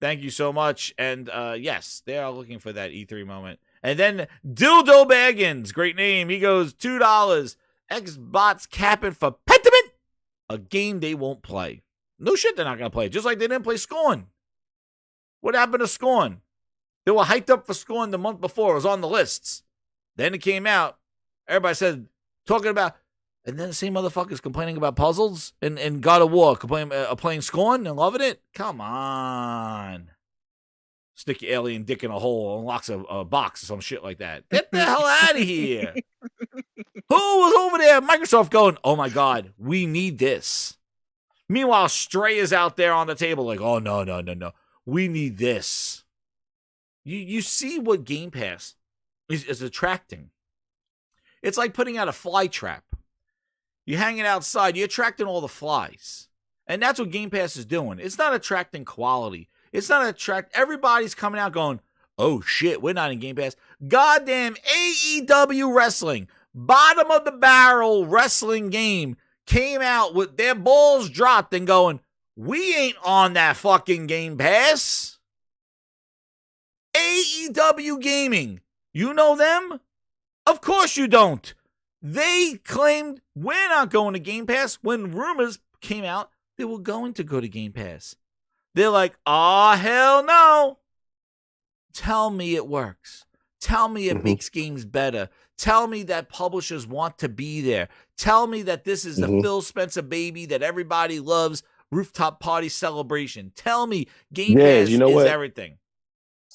Thank you so much. And yes, they are looking for that E3 moment. And then Dildo Baggins, great name. He goes, $2. Xbox capping for Pentiment, a game they won't play. No shit, they're not going to play. Just like they didn't play Scorn. What happened to Scorn? They were hyped up for Scorn the month before. It was on the lists. Then it came out. Everybody said, talking about, and then the same motherfuckers complaining about puzzles and God of War, playing Scorn and loving it. Come on. Stick your alien dick in a hole, unlocks a box or some shit like that. Get the hell out of here. Who was over there? Microsoft going, oh my God, we need this. Meanwhile, Stray is out there on the table like, oh, no. We need this. You see what Game Pass is attracting. It's like putting out a fly trap. You're hanging outside. You're attracting all the flies. And that's what Game Pass is doing. It's not attracting quality. It's not everybody's coming out going, oh shit, we're not in Game Pass. Goddamn AEW Wrestling, bottom of the barrel wrestling game, came out with their balls dropped and going, we ain't on that fucking Game Pass. AEW Gaming, you know them? Of course you don't. They claimed we're not going to Game Pass when rumors came out they were going to go to Game Pass. They're like, oh, hell no. Tell me it works. Tell me it makes games better. Tell me that publishers want to be there. Tell me that this is the Phil Spencer baby that everybody loves, rooftop party celebration. Tell me Game Pass is everything.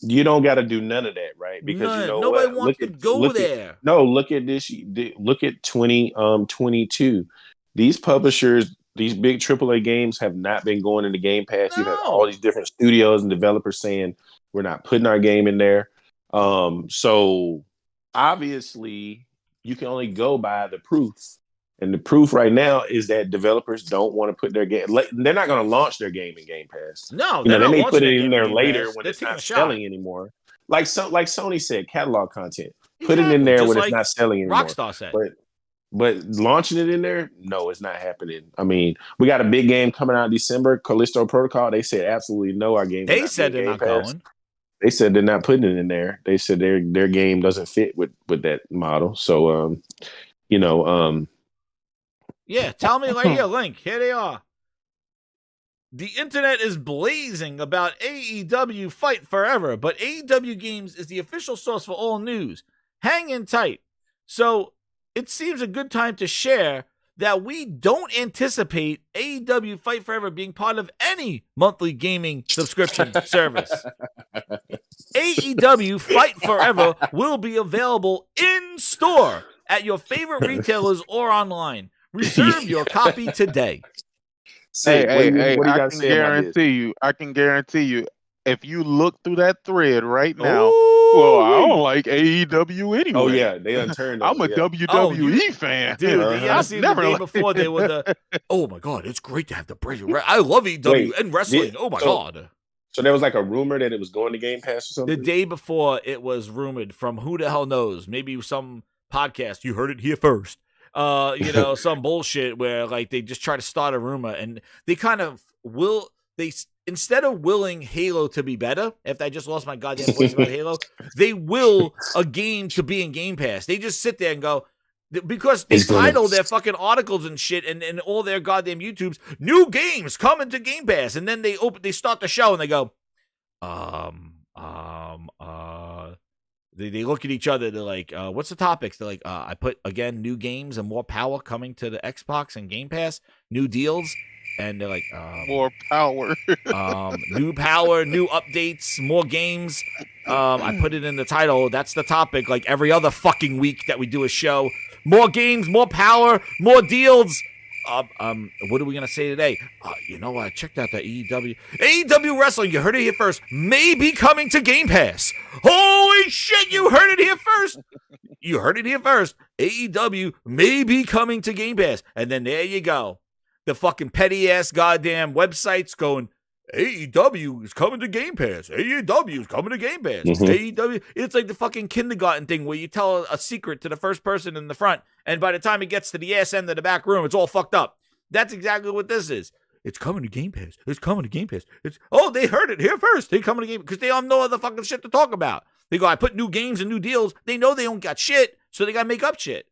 You don't got to do none of that, right? Because nobody wants to go there. Look at this. Look at 2022. These publishers, these big AAA games have not been going into Game Pass. You have all these different studios and developers saying we're not putting our game in there. So obviously you can only go by the proof. And the proof right now is that developers don't want to put their game. They're not going to launch their game in Game Pass. No, they may put it in there later when it's not selling anymore. Like Sony said, catalog content. Put it in there when it's not selling anymore. Rockstar said. But launching it in there, no, it's not happening. I mean, we got a big game coming out in December, Callisto Protocol. They said absolutely no. Our game. They said they're not going. They said they're not putting it in there. They said their game doesn't fit with that model. So, yeah, tell me right here, Link. Here they are. The internet is blazing about AEW Fight Forever, but AEW Games is the official source for all news. Hang in tight. So it seems a good time to share that we don't anticipate AEW Fight Forever being part of any monthly gaming subscription service. AEW Fight Forever will be available in store at your favorite retailers or online. Reserve your copy today. Hey, what do you I got to can say about this? guarantee you, if you look through that thread right now, Ooh, well, I don't like AEW anyway. Oh yeah, they unturned. I'm a yeah. WWE fan. Dude, Uh-huh. you ever seen the day before they were the, oh my God, it's great to have the Brady. I love AEW Wait, and wrestling. Oh my God. So there was like a rumor that it was going to Game Pass or The something. day before, it was rumored from who the hell knows, maybe some podcast. You heard it here first. Some bullshit where like they just try to start a rumor and they kind of instead of willing Halo to be better, after I just lost my goddamn voice about Halo, they will a game to be in Game Pass. They just sit there and go, because they title their fucking articles and shit and all their goddamn YouTubes, new games coming to Game Pass, and then they start the show and they go, They look at each other. They're like, what's the topics? They're like, I put, again, new games and more power coming to the Xbox and Game Pass, new deals. And they're like, More power. new power, new updates, more games. I put it in the title. That's the topic, like every other fucking week that we do a show. More games, more power, more deals. What are we going to say today? I checked out the AEW Wrestling. You heard it here first. May be coming to Game Pass. Holy shit, you heard it here first. You heard it here first. AEW may be coming to Game Pass. And then there you go. The fucking petty-ass goddamn websites going, AEW is coming to Game Pass. AEW is coming to Game Pass. AEW. It's like the fucking kindergarten thing where you tell a secret to the first person in the front, and by the time it gets to the ass end of the back room, it's all fucked up. That's exactly what this is. It's coming to Game Pass. It's coming to Game Pass. They heard it here first. They coming to Game because they have no other fucking shit to talk about. They go, I put new games and new deals. They know they don't got shit, so they got to make up shit.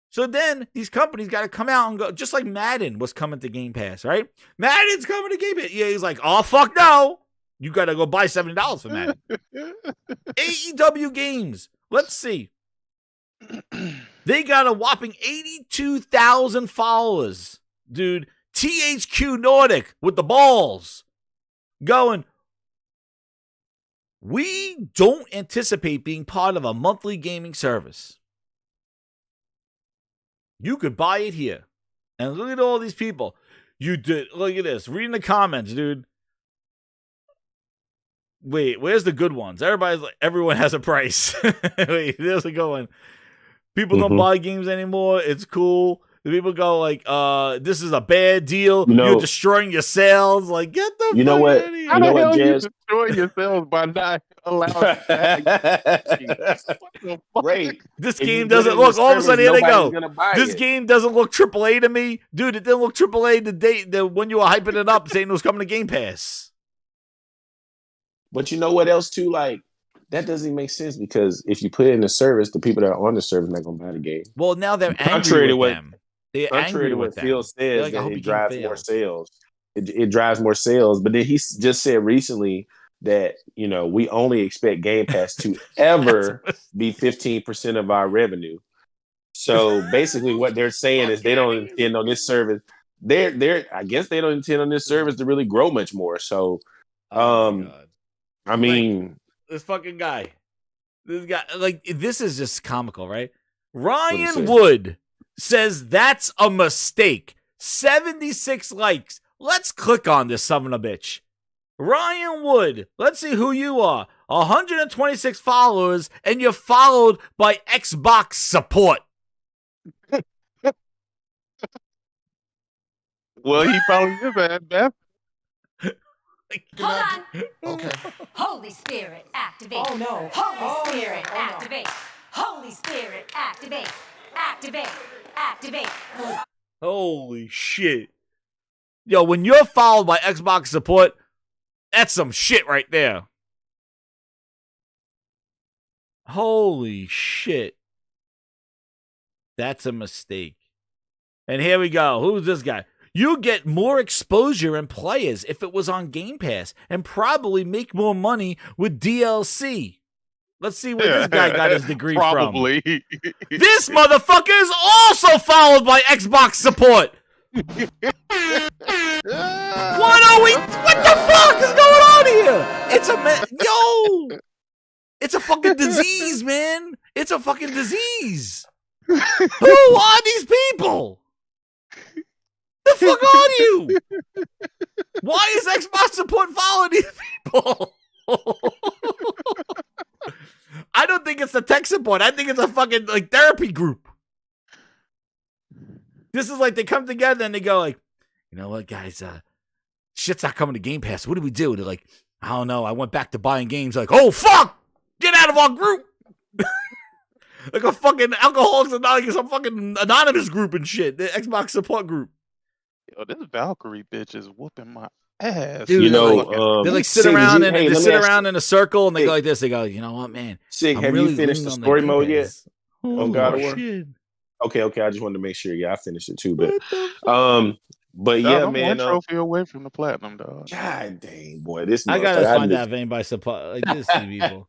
So then these companies got to come out and go, just like Madden was coming to Game Pass, right? Madden's coming to Game Pass. Yeah, he's like, oh, fuck no. You got to go buy $70 for Madden. AEW games. Let's see. They got a whopping 82,000 followers. Dude, THQ Nordic with the balls going, we don't anticipate being part of a monthly gaming service. You could buy it here. And look at all these people. Look at this. Reading the comments, dude. Wait, where's the good ones? Everyone has a price. Wait, there's a good one. People don't buy games anymore. It's cool. The people go like, this is a bad deal. You're destroying your sales. Like, get the fuck out of here. How the hell you destroy yourselves by not allowing Right. This game doesn't look, all of a sudden, here they go. This game doesn't look AAA to me. Dude, it didn't look AAA when you were hyping it up saying it was coming to Game Pass. But you know what else too? Like, that doesn't even make sense because if you put it in the service, the people that are on the service are not going to buy the game. Well, now they're angry with them. They're angry with them. Phil says like, that it drives more sales. It drives more sales. But then he just said recently that, we only expect Game Pass to ever be 15% of our revenue. So basically what they're saying is they don't intend on this service. I guess they don't intend on this service to really grow much more. So, I mean, this fucking guy, this is just comical, right? Ryan Wood says that's a mistake. 76 likes. Let's click on this son of a bitch. Ryan Wood, let's see who you are. 126 followers, and you're followed by Xbox support. Well, he probably is, man. Hold on. Okay. Holy Spirit, activate. Oh no. Holy Spirit, activate. Holy Spirit, activate. Activate. Holy shit. Yo, when you're followed by Xbox support, that's some shit right there. Holy shit. That's a mistake. And here we go. Who's this guy? You get more exposure and players if it was on Game Pass and probably make more money with DLC. Let's see where this guy got his degree Probably. from. This motherfucker is also followed by Xbox support. What the fuck is going on here? It's a fucking disease, man. It's a fucking disease. Who are these people? The fuck are you? Why is Xbox support following these people? I don't think it's the tech support. I think it's a fucking like therapy group. This is like they come together and they go like, you know what, guys? Shit's not coming to Game Pass. What do we do? They're like, I don't know. I went back to buying games. Like, oh fuck, get out of our group. Like a fucking Alcoholics Anonymous, some fucking anonymous group and shit. The Xbox support group. Yo, this Valkyrie bitch is whooping my ass. Dude, You know, they like sit Sig, around you- and hey, they let me sit ask around you- in a circle and they Sig. go like this. They go, you know what, man? Sig, I'm have really you finished leaning the on story Game mode yet? Pass. On God of War? Shit. Okay. I just wanted to make sure. Yeah, I finished it too. What But the fuck? but Dog, yeah, I'm man. one trophy away from the platinum, dog. God dang, boy, this. I gotta motherfucker, find just- out if anybody support like this. People,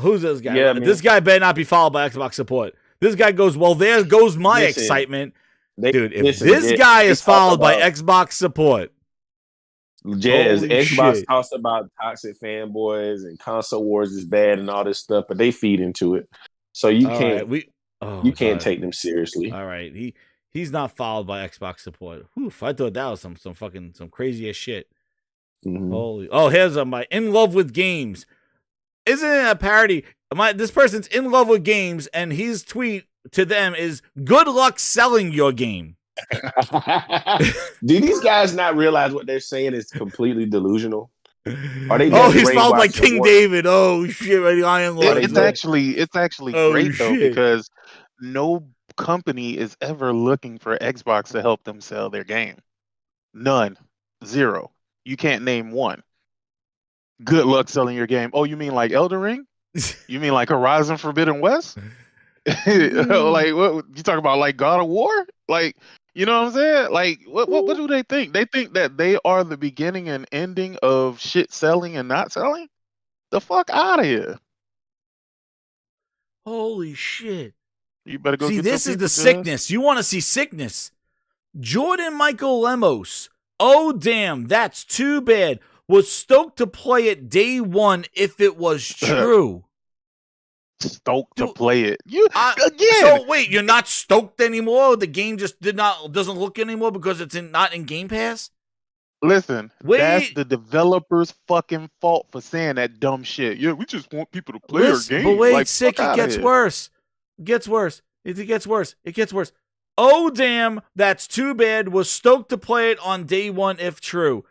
who's this guy? Yeah, This man. guy better not be followed by Xbox support. This guy goes, well, there goes my Listen, excitement, they- dude. If listen, this they- guy they is talk followed by about- Xbox support, Jazz, Holy Xbox shit. talks about toxic fanboys and console wars is bad and all this stuff, but they feed into it, so you all can't right, you can't God. take them seriously. All right, he's not followed by Xbox support. Oof, I thought that was some crazy ass shit. Mhm. Holy, here's my in love with games. Isn't it a parody? This person's in love with games, and his tweet to them is "Good luck selling your game." Do these guys not realize what they're saying is completely delusional? Are they? Oh, he's followed by brainwashed King or what? David. Oh shit, right, Iron Lord. It's actually Oh, great though, shit. because no company is ever looking for Xbox to help them sell their game. None. Zero. You can't name one. Good luck selling your game. Oh, you mean like Elden Ring? You mean like Horizon Forbidden West? Like what you talk about, like God of War? Like, you know what I'm saying? Like what do they think? They think that they are the beginning and ending of shit selling and not selling? The fuck out of here. Holy shit. You better go See, get this some is the pizza, Jazz. sickness. You want to see sickness. Jordan Michael Lemos. Oh, damn. That's too bad. Was stoked to play it day one if it was true. Stoked to Dude, play it. You again. So wait, you're not stoked anymore? The game just doesn't look anymore because it's not in Game Pass? Listen, Wait. that's the developer's fucking fault for saying that dumb shit. Yeah, we just want people to play Listen, our game. but wait, Like, sick, fuck it outta gets here. worse. It gets worse. It gets worse. It gets worse. Oh, damn, that's too bad. Was stoked to play it on day one if true.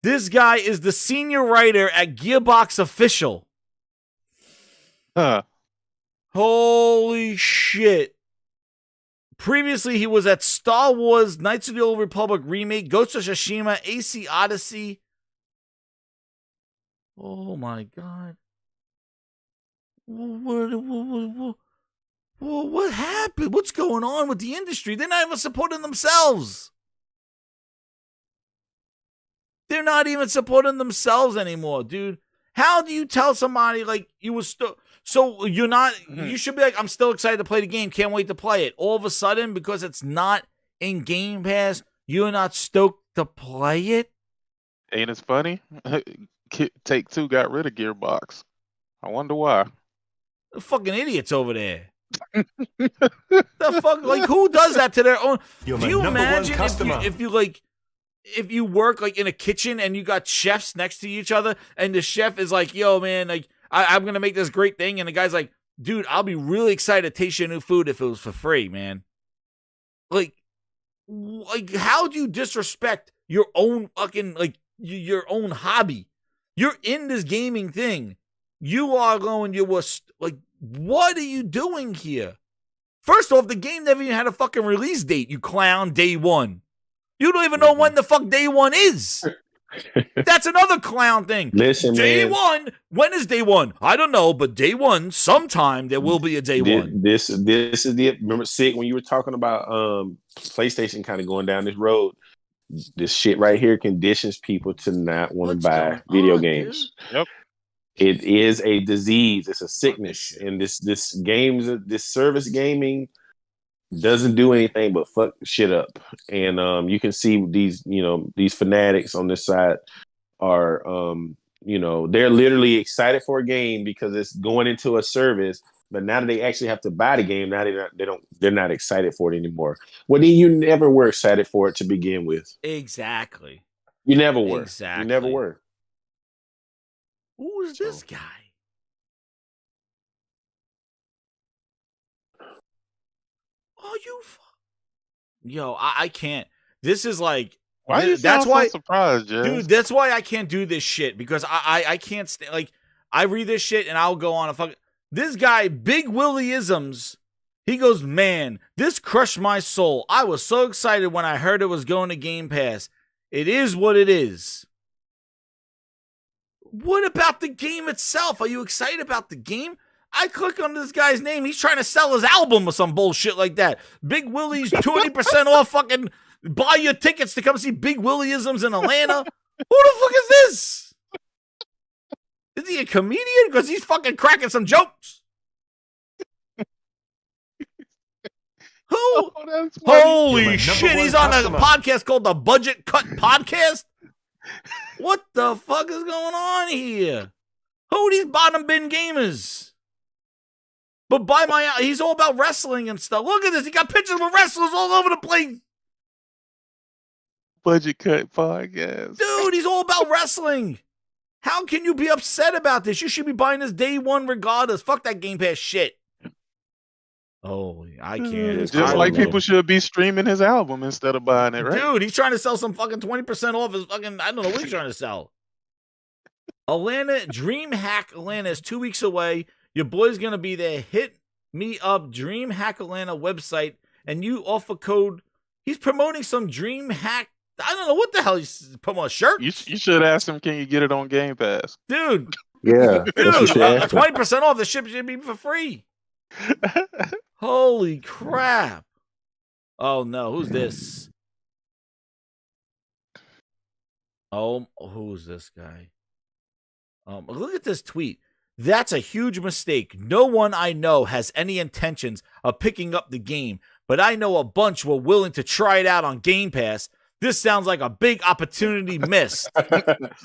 This guy is the senior writer at Gearbox Official. Huh. Holy shit. Previously, he was at Star Wars, Knights of the Old Republic Remake, Ghost of Tsushima, AC Odyssey. Oh my God. What happened? What's going on with the industry? They're not even supporting themselves. They're not even supporting themselves anymore, dude. How do you tell somebody like you was so you're not? You should be like, I'm still excited to play the game. Can't wait to play it. All of a sudden, because it's not in Game Pass, you're not stoked to play it. Ain't it funny? Take-Two got rid of Gearbox. I wonder why. The fucking idiots over there. The fuck, like who does that to their own? You're Do my you number one imagine customer. if you work like in a kitchen and you got chefs next to each other and the chef is like, yo man, like I'm gonna make this great thing, and the guy's like, dude, I'll be really excited to taste your new food if it was for free, man. Like how do you disrespect your own fucking your own hobby? You're in this gaming thing. You are going. You was like, what are you doing here? First off, the game never even had a fucking release date. You clown. Day one. You don't even know when the fuck day one is. That's another clown thing. Listen, day man. one. When is day one? I don't know, but day one. Sometime there will be a day one. This is the remember, Sig, when you were talking about PlayStation kind of going down this road. This shit right here conditions people to not want to What's buy going video on, games. Yep. It is a disease. It's a sickness, and this service gaming doesn't do anything but fuck shit up. And you can see these fanatics on this side are they're literally excited for a game because it's going into a service. But now that they actually have to buy the game, now they're not excited for it anymore. Well, then you never were excited for it to begin with. Exactly. You never were. Exactly. You never were. Who is this guy? Oh, yo, I can't. This is like. Why you sound so surprised, Jess? Dude, that's why I can't do this shit because I can't stand. Like, I read this shit and I'll go on a fucking. This guy, Big Willie-isms, he goes, man, this crushed my soul. I was so excited when I heard it was going to Game Pass. It is what it is. What about the game itself? Are you excited about the game? I click on this guy's name. He's trying to sell his album or some bullshit like that. Big Willie's 20% off fucking buy your tickets to come see Big Willie-isms in Atlanta. Who the fuck is this? Is he a comedian? Because he's fucking cracking some jokes. Who? Oh, holy shit, he's on a podcast called the Budget Cut Podcast? What the fuck is going on here? Who are these bottom bin gamers? But he's all about wrestling and stuff. Look at this. He got pictures of wrestlers all over the place. Budget Cut Podcast. Dude, he's all about wrestling. How can you be upset about this? You should be buying this day one regardless. Fuck that Game Pass shit. Oh, I can't. Just like people should be streaming his album instead of buying it, right? Dude, he's trying to sell some fucking 20% off his fucking, I don't know what he's trying to sell. Atlanta, DreamHack Atlanta is 2 weeks away. Your boy's going to be there. Hit me up, DreamHack Atlanta website, and you offer code. He's promoting some DreamHack. I don't know what the hell he's promoting. Shirt? You should ask him, can you get it on Game Pass? Dude. Yeah. Dude, 20% off. The ship should be for free. Holy crap. Oh, no. Who's this? Oh, who's this guy? Look at this tweet. That's a huge mistake. No one I know has any intentions of picking up the game, but I know a bunch were willing to try it out on Game Pass. This sounds like a big opportunity missed. No,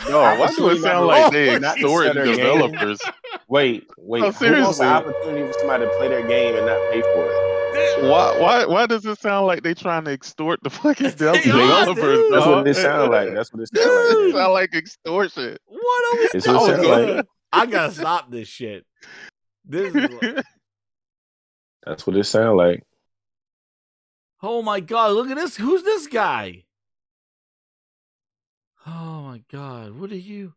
why do it sound like they extort developers? Wait. No, who wants the opportunity for somebody to play their game and not pay for it? Why does it sound like they trying to extort the fucking developers? That's what it sound like. It sound like extortion. What are we It's what it sound like. I gotta stop this shit. This is That's what it sound like. Oh my god, look at this. Who's this guy? Oh my god, what are you?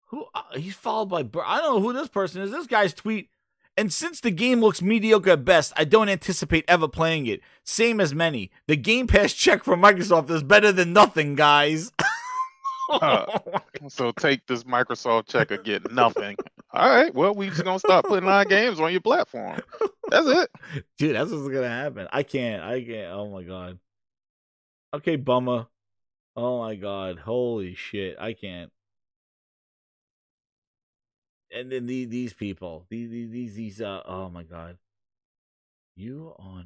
Who? He's followed by. I don't know who this person is. This guy's tweet. And since the game looks mediocre at best, I don't anticipate ever playing it. Same as many. The Game Pass check from Microsoft is better than nothing, guys. So take this Microsoft check or get nothing. All right, well, we just gonna stop putting our games on your platform. That's it. Dude, that's what's gonna happen. I can't. Oh my god. Okay, bummer. Oh my god. Holy shit. I can't. And then these people. These oh my god. You on.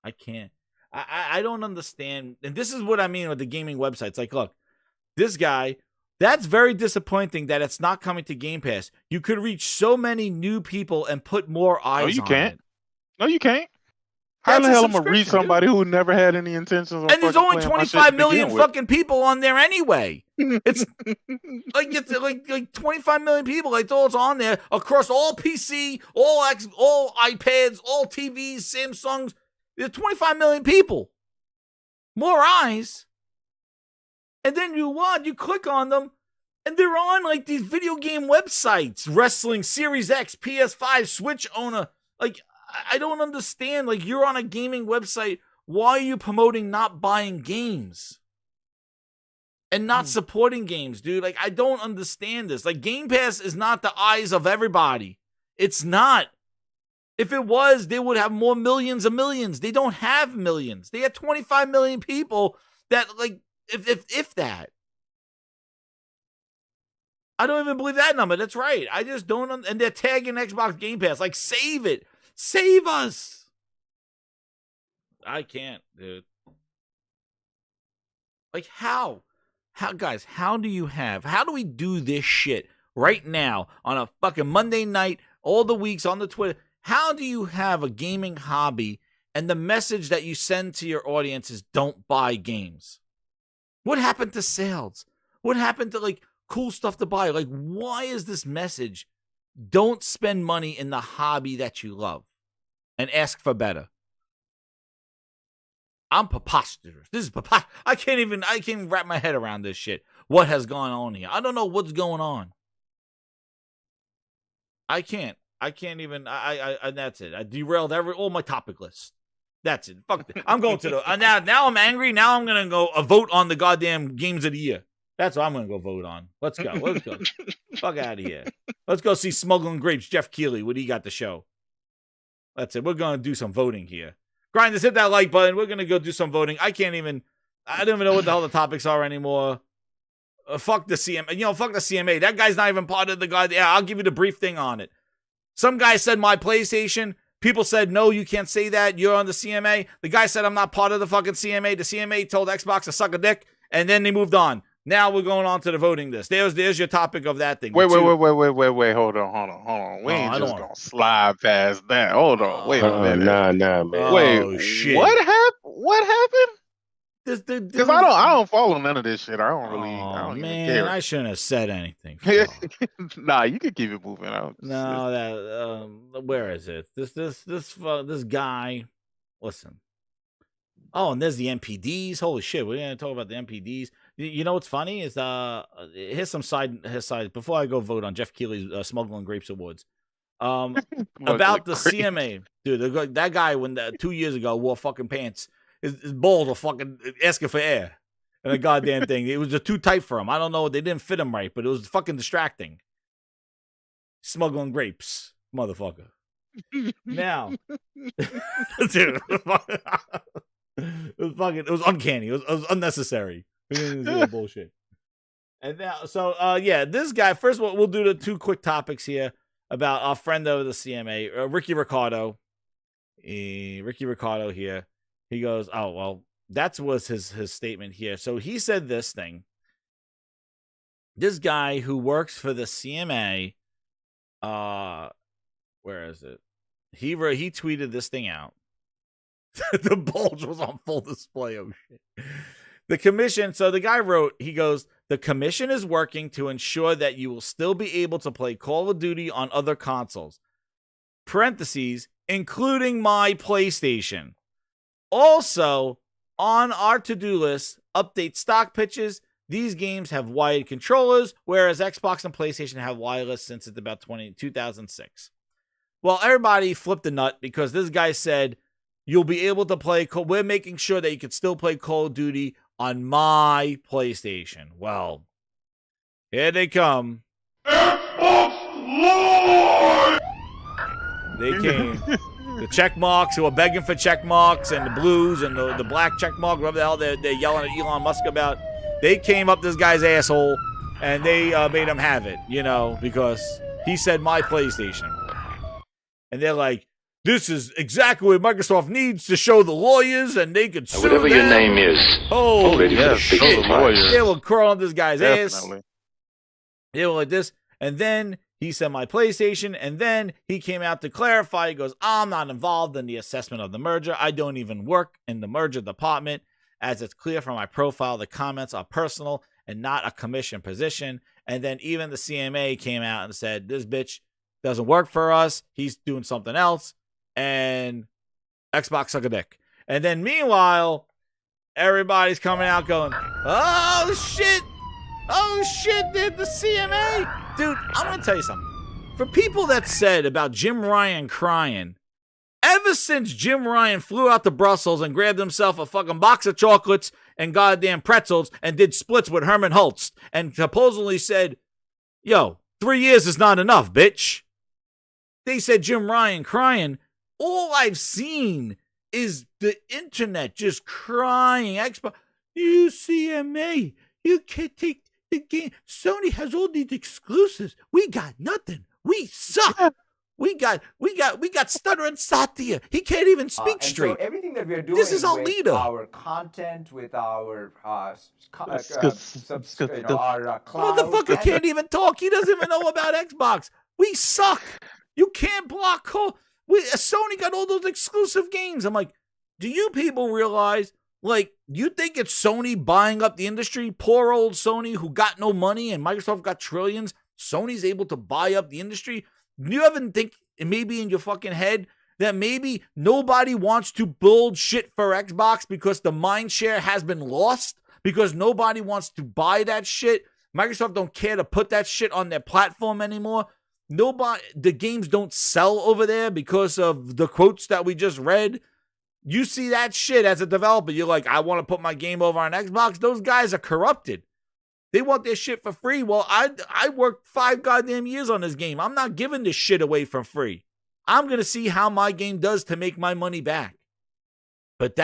I can't. I don't understand. And this is what I mean with the gaming websites. Like, look, this guy, that's very disappointing that it's not coming to Game Pass. You could reach so many new people and put more eyes on it. No, you can't. No, you can't. How the hell am I gonna reach somebody who never had any intentions of and there's only 25 million fucking people on there anyway. It's like 25 million people. Like those on there across all PC, all iPads, all TVs, Samsungs. There's 25 million people. More eyes. And then you click on them, and they're on like these video game websites, wrestling, Series X, PS5, Switch owner. Like, I don't understand. Like, you're on a gaming website. Why are you promoting not buying games? And not supporting games, dude? Like, I don't understand this. Like, Game Pass is not the eyes of everybody. It's not. If it was, they would have more millions of millions. They don't have millions. They have 25 million people that, like, if that. I don't even believe that number. That's right. I just don't. And they're tagging Xbox Game Pass. Like, save it. Save us. I can't, dude. Like, how? Guys, how do we do this shit right now on a fucking Monday night, all the weeks on the Twitter? How do you have a gaming hobby and the message that you send to your audience is don't buy games? What happened to sales? What happened to, like, cool stuff to buy? Like, why is this message don't spend money in the hobby that you love and ask for better? I'm preposterous. This is preposterous. I can't even wrap my head around this shit. What has gone on here? I don't know what's going on. I can't even, that's it. I derailed all my topic list. That's it. Fuck it. I'm going to the, now I'm angry. Now I'm going to go vote on the goddamn games of the year. That's what I'm going to go vote on. Let's go. Fuck out of here. Let's go see Smuggling Grapes, Jeff Keighley, what he got to show. That's it. We're going to do some voting here. Grinders, hit that like button. We're going to go do some voting. I don't even know what the hell the topics are anymore. Fuck the CMA. Fuck the CMA. That guy's not even part of the guy. Yeah, I'll give you the brief thing on it. Some guy said my PlayStation. People said, no, you can't say that. You're on the CMA. The guy said I'm not part of the fucking CMA. The CMA told Xbox to suck a dick, and then they moved on. Now we're going on to the voting list. There's your topic of that thing. Wait. Hold on. We ain't just gonna slide past that. Hold on. Wait a minute. Nah, man. Wait, shit. What happened? Because I don't follow none of this shit. I don't even care. I shouldn't have said anything. Nah, you can keep it moving. Where is it? This guy. Listen. Oh, and there's the MPDs. Holy shit, we're gonna talk about the MPDs. You know what's funny is here's some side before I go vote on Jeff Keighley's Smuggling Grapes Awards. About the CMA, dude. That guy 2 years ago wore fucking pants. His balls were fucking asking for air. And a goddamn thing. It was just too tight for him. I don't know. They didn't fit him right, but it was fucking distracting. Smuggling grapes, motherfucker. Now, dude, it was uncanny. It was unnecessary. Bullshit. And now, this guy. First of all, we'll do the two quick topics here about our friend of the CMA, Ricky Ricardo. Ricky Ricardo here. He goes, oh, well, that was his statement here. So he said this thing. This guy who works for the CMA, where is it? He tweeted this thing out. The bulge was on full display. Oh, shit. The commission, so the guy wrote, he goes, the commission is working to ensure that you will still be able to play Call of Duty on other consoles. Parentheses, including my PlayStation. Also, on our to-do list, update stock pitches. These games have wired controllers, whereas Xbox and PlayStation have wireless since it's about 2006. Well, everybody flipped the nut because this guy said, you'll be able to play, we're making sure that you can still play Call of Duty on my PlayStation. Well, here they come. Xbox Live! They came. The check marks who are begging for check marks and the blues and the black check mark, whatever the hell they're yelling at Elon Musk about. They came up this guy's asshole and they made him have it, because he said my PlayStation. And they're like, this is exactly what Microsoft needs to show the lawyers and they could sue whatever them. your name is. Oh, yes, shit. They were crawling this guy's Definitely. ass. They were like this. And then he said my PlayStation, and then he came out to clarify. He goes, I'm not involved in the assessment of the merger. I don't even work in the merger department. As it's clear from my profile, the comments are personal and not a commission position. And then even the CMA came out and said, this bitch doesn't work for us. He's doing something else. And Xbox suck a dick. And then meanwhile, everybody's coming out going, oh, shit. Oh, shit, dude, the CMA. Dude, I'm going to tell you something. For people that said about Jim Ryan crying, ever since Jim Ryan flew out to Brussels and grabbed himself a fucking box of chocolates and goddamn pretzels and did splits with Herman Holtz and supposedly said, yo, 3 years is not enough, bitch. They said Jim Ryan crying. All I've seen is the internet just crying. Xbox, you CMA, you can't take Sony has all these exclusives. We got nothing. We suck. We got stuttering Satya. He can't even speak straight. So everything that we are doing This is our with leader. our content, with our our cloud. Motherfucker can't even talk. He doesn't even know about Xbox. We suck. You can't block. Sony got all those exclusive games. I'm like, do you people realize? Like, you think it's Sony buying up the industry? Poor old Sony who got no money and Microsoft got trillions. Sony's able to buy up the industry. You ever think, maybe in your fucking head, that maybe nobody wants to build shit for Xbox because the mind share has been lost? Because nobody wants to buy that shit? Microsoft don't care to put that shit on their platform anymore? The games don't sell over there because of the quotes that we just read? You see that shit as a developer. You're like, I want to put my game over on Xbox. Those guys are corrupted. They want their shit for free. Well, I worked 5 goddamn years on this game. I'm not giving this shit away for free. I'm going to see how my game does to make my money back. But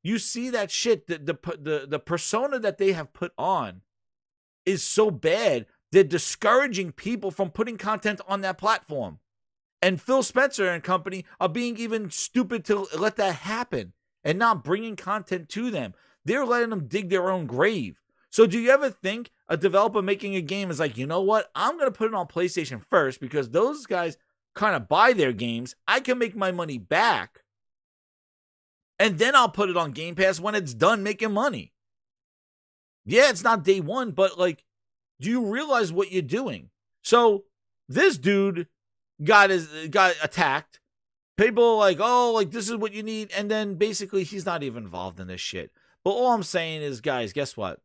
you see that shit. The persona that they have put on is so bad. They're discouraging people from putting content on that platform. And Phil Spencer and company are being even stupid to let that happen and not bringing content to them. They're letting them dig their own grave. So do you ever think a developer making a game is like, you know what? I'm going to put it on PlayStation first because those guys kind of buy their games. I can make my money back. And then I'll put it on Game Pass when it's done making money. Yeah, it's not day one, but like, do you realize what you're doing? So this dude got attacked. People are like, oh, like this is what you need. And then basically he's not even involved in this shit. But all I'm saying is, guys, guess what?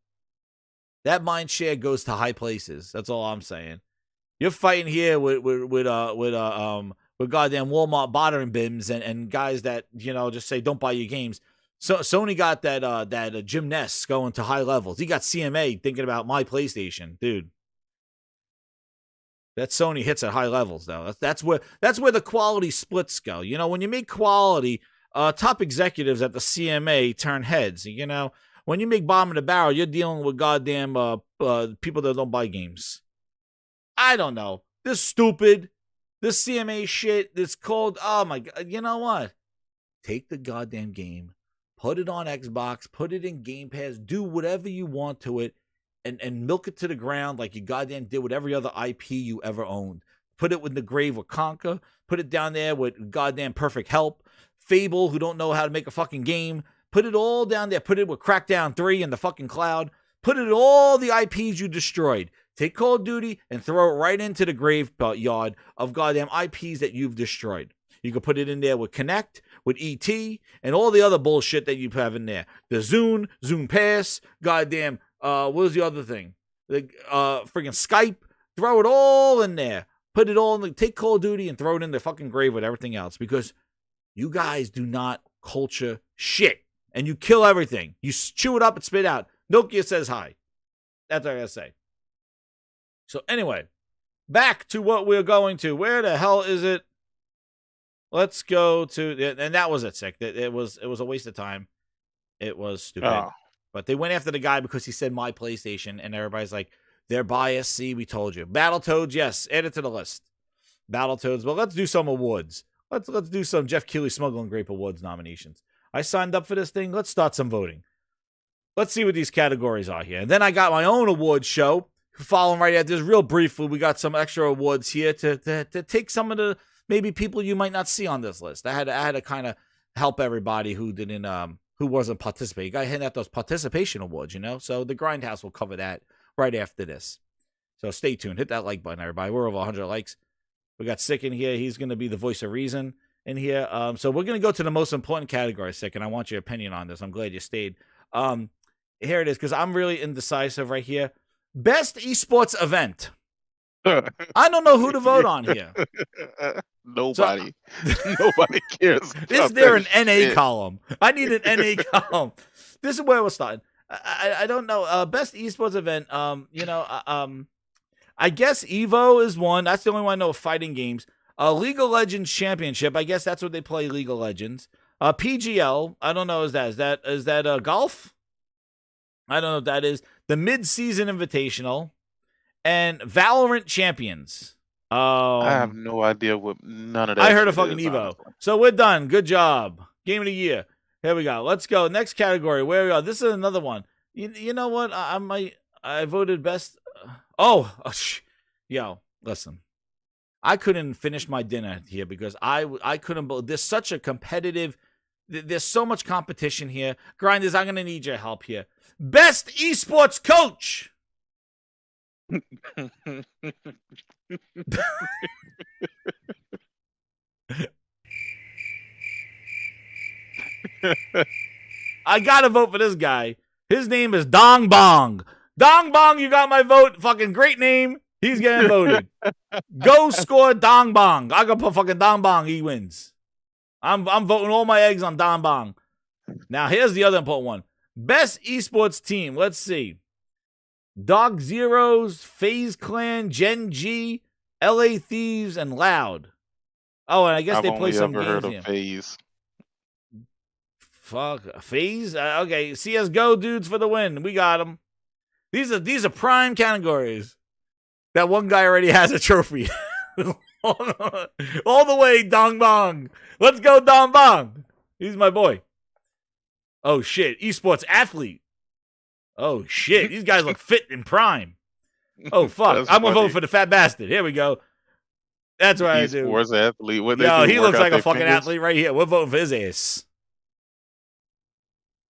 That mind share goes to high places. That's all I'm saying. You're fighting here with goddamn Walmart bothering bims and guys that, just say don't buy your games. So Sony got that Jim Ness going to high levels. He got CMA thinking about my PlayStation, dude. That Sony hits at high levels, though. That's where the quality splits go. When you make quality, top executives at the CMA turn heads. When you make bottom of the barrel, you're dealing with goddamn people that don't buy games. I don't know. This stupid, this CMA shit. This called. Oh my god. You know what? Take the goddamn game, put it on Xbox, put it in Game Pass, do whatever you want to it. And milk it to the ground like you goddamn did with every other IP you ever owned. Put it in the grave with Conker. Put it down there with goddamn Perfect Help. Fable, who don't know how to make a fucking game. Put it all down there. Put it with Crackdown 3 in the fucking cloud. Put it all the IPs you destroyed. Take Call of Duty and throw it right into the graveyard of goddamn IPs that you've destroyed. You can put it in there with Connect, with ET, and all the other bullshit that you have in there. The Zune Pass, goddamn. What was the other thing? Friggin' Skype. Throw it all in there. Put it all in. Take Call of Duty and throw it in the fucking grave with everything else because you guys do not culture shit and you kill everything. You chew it up and spit out. Nokia says hi. That's what I gotta say. So anyway, back to what we're going to. Where the hell is it? Let's go to, and that was it. Sick. It was a waste of time. It was stupid. Oh. But they went after the guy because he said my PlayStation, and everybody's like, they're biased. See, we told you. Battletoads, yes, add it to the list. Battletoads, but let's do some awards. Let's do some Jeff Keighley Smuggling Grape Awards nominations. I signed up for this thing. Let's start some voting. Let's see what these categories are here. And then I got my own awards show. Following right after this, real briefly, we got some extra awards here to take some of the maybe people you might not see on this list. I had to kind of help everybody who didn't who wasn't participating. You got to hand out those participation awards, So the Grindhouse will cover that right after this. So stay tuned. Hit that like button, everybody. We're over 100 likes. We got Sick in here. He's going to be the voice of reason in here. So we're going to go to the most important category, Sick, and I want your opinion on this. I'm glad you stayed. Here it is, because I'm really indecisive right here. Best esports event. I don't know who to vote on here. Nobody. Nobody cares. Is there an NA column? I need an NA column. This is where we're starting. I don't know. Best esports event. I guess Evo is one. That's the only one I know of fighting games. League of Legends Championship. I guess that's what they play. League of Legends. PGL. I don't know. Is that golf? I don't know what that is. the Mid-Season Invitational, and Valorant Champions. I have no idea what none of that. I heard shit of fucking is, Evo. honestly. So we're done. Good job. Game of the year. Here we go. Let's go. Next category. Where we go? This is another one. You know what? I voted best. Yo, listen. I couldn't finish my dinner here because I couldn't. There's such a competitive. There's so much competition here. Grinders, I'm gonna need your help here. Best esports coach. I gotta vote for this guy. His name is Dong Bong. Dong Bong, you got my vote. Fucking great name. He's getting voted. Go score Dong Bong. I gotta put fucking Dong Bong. He wins. I'm voting all my eggs on Dong Bong. Now here's the other important one. Best esports team. Let's see. Dog Zeros, FaZe Clan, Gen G, LA Thieves, and Loud. Oh, and I guess they play some games heard of here. FaZe. Fuck, FaZe? Okay, CSGO dudes for the win. We got them. These are prime categories. That one guy already has a trophy. All the way, Dong Bong. Let's go, Dong Bong. He's my boy. Oh, shit. Esports athlete. Oh, shit. These guys look fit in prime. Oh, fuck. I'm going to vote for the fat bastard. Here we go. That's what I do. Esports athlete. What Yo, they do, he work looks out like a their fucking fingers? athlete right here. We're voting for his ass.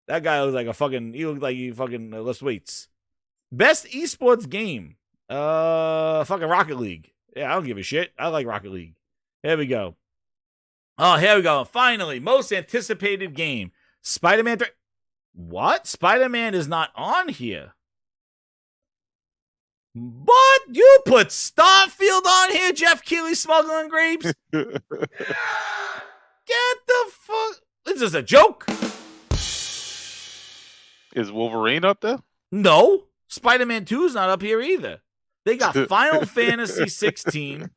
That guy looks like a fucking, he looks like he fucking lifts weights. Best esports game. Fucking Rocket League. Yeah, I don't give a shit. I like Rocket League. Here we go. Oh, here we go. Finally, most anticipated game. Spider-Man 3. What? Spider-Man is not on here. But you put Starfield on here, Jeff Keighley smuggling grapes? Get the fuck. Is this a joke? Is Wolverine up there? No. Spider-Man 2 is not up here either. They got Final Fantasy 16,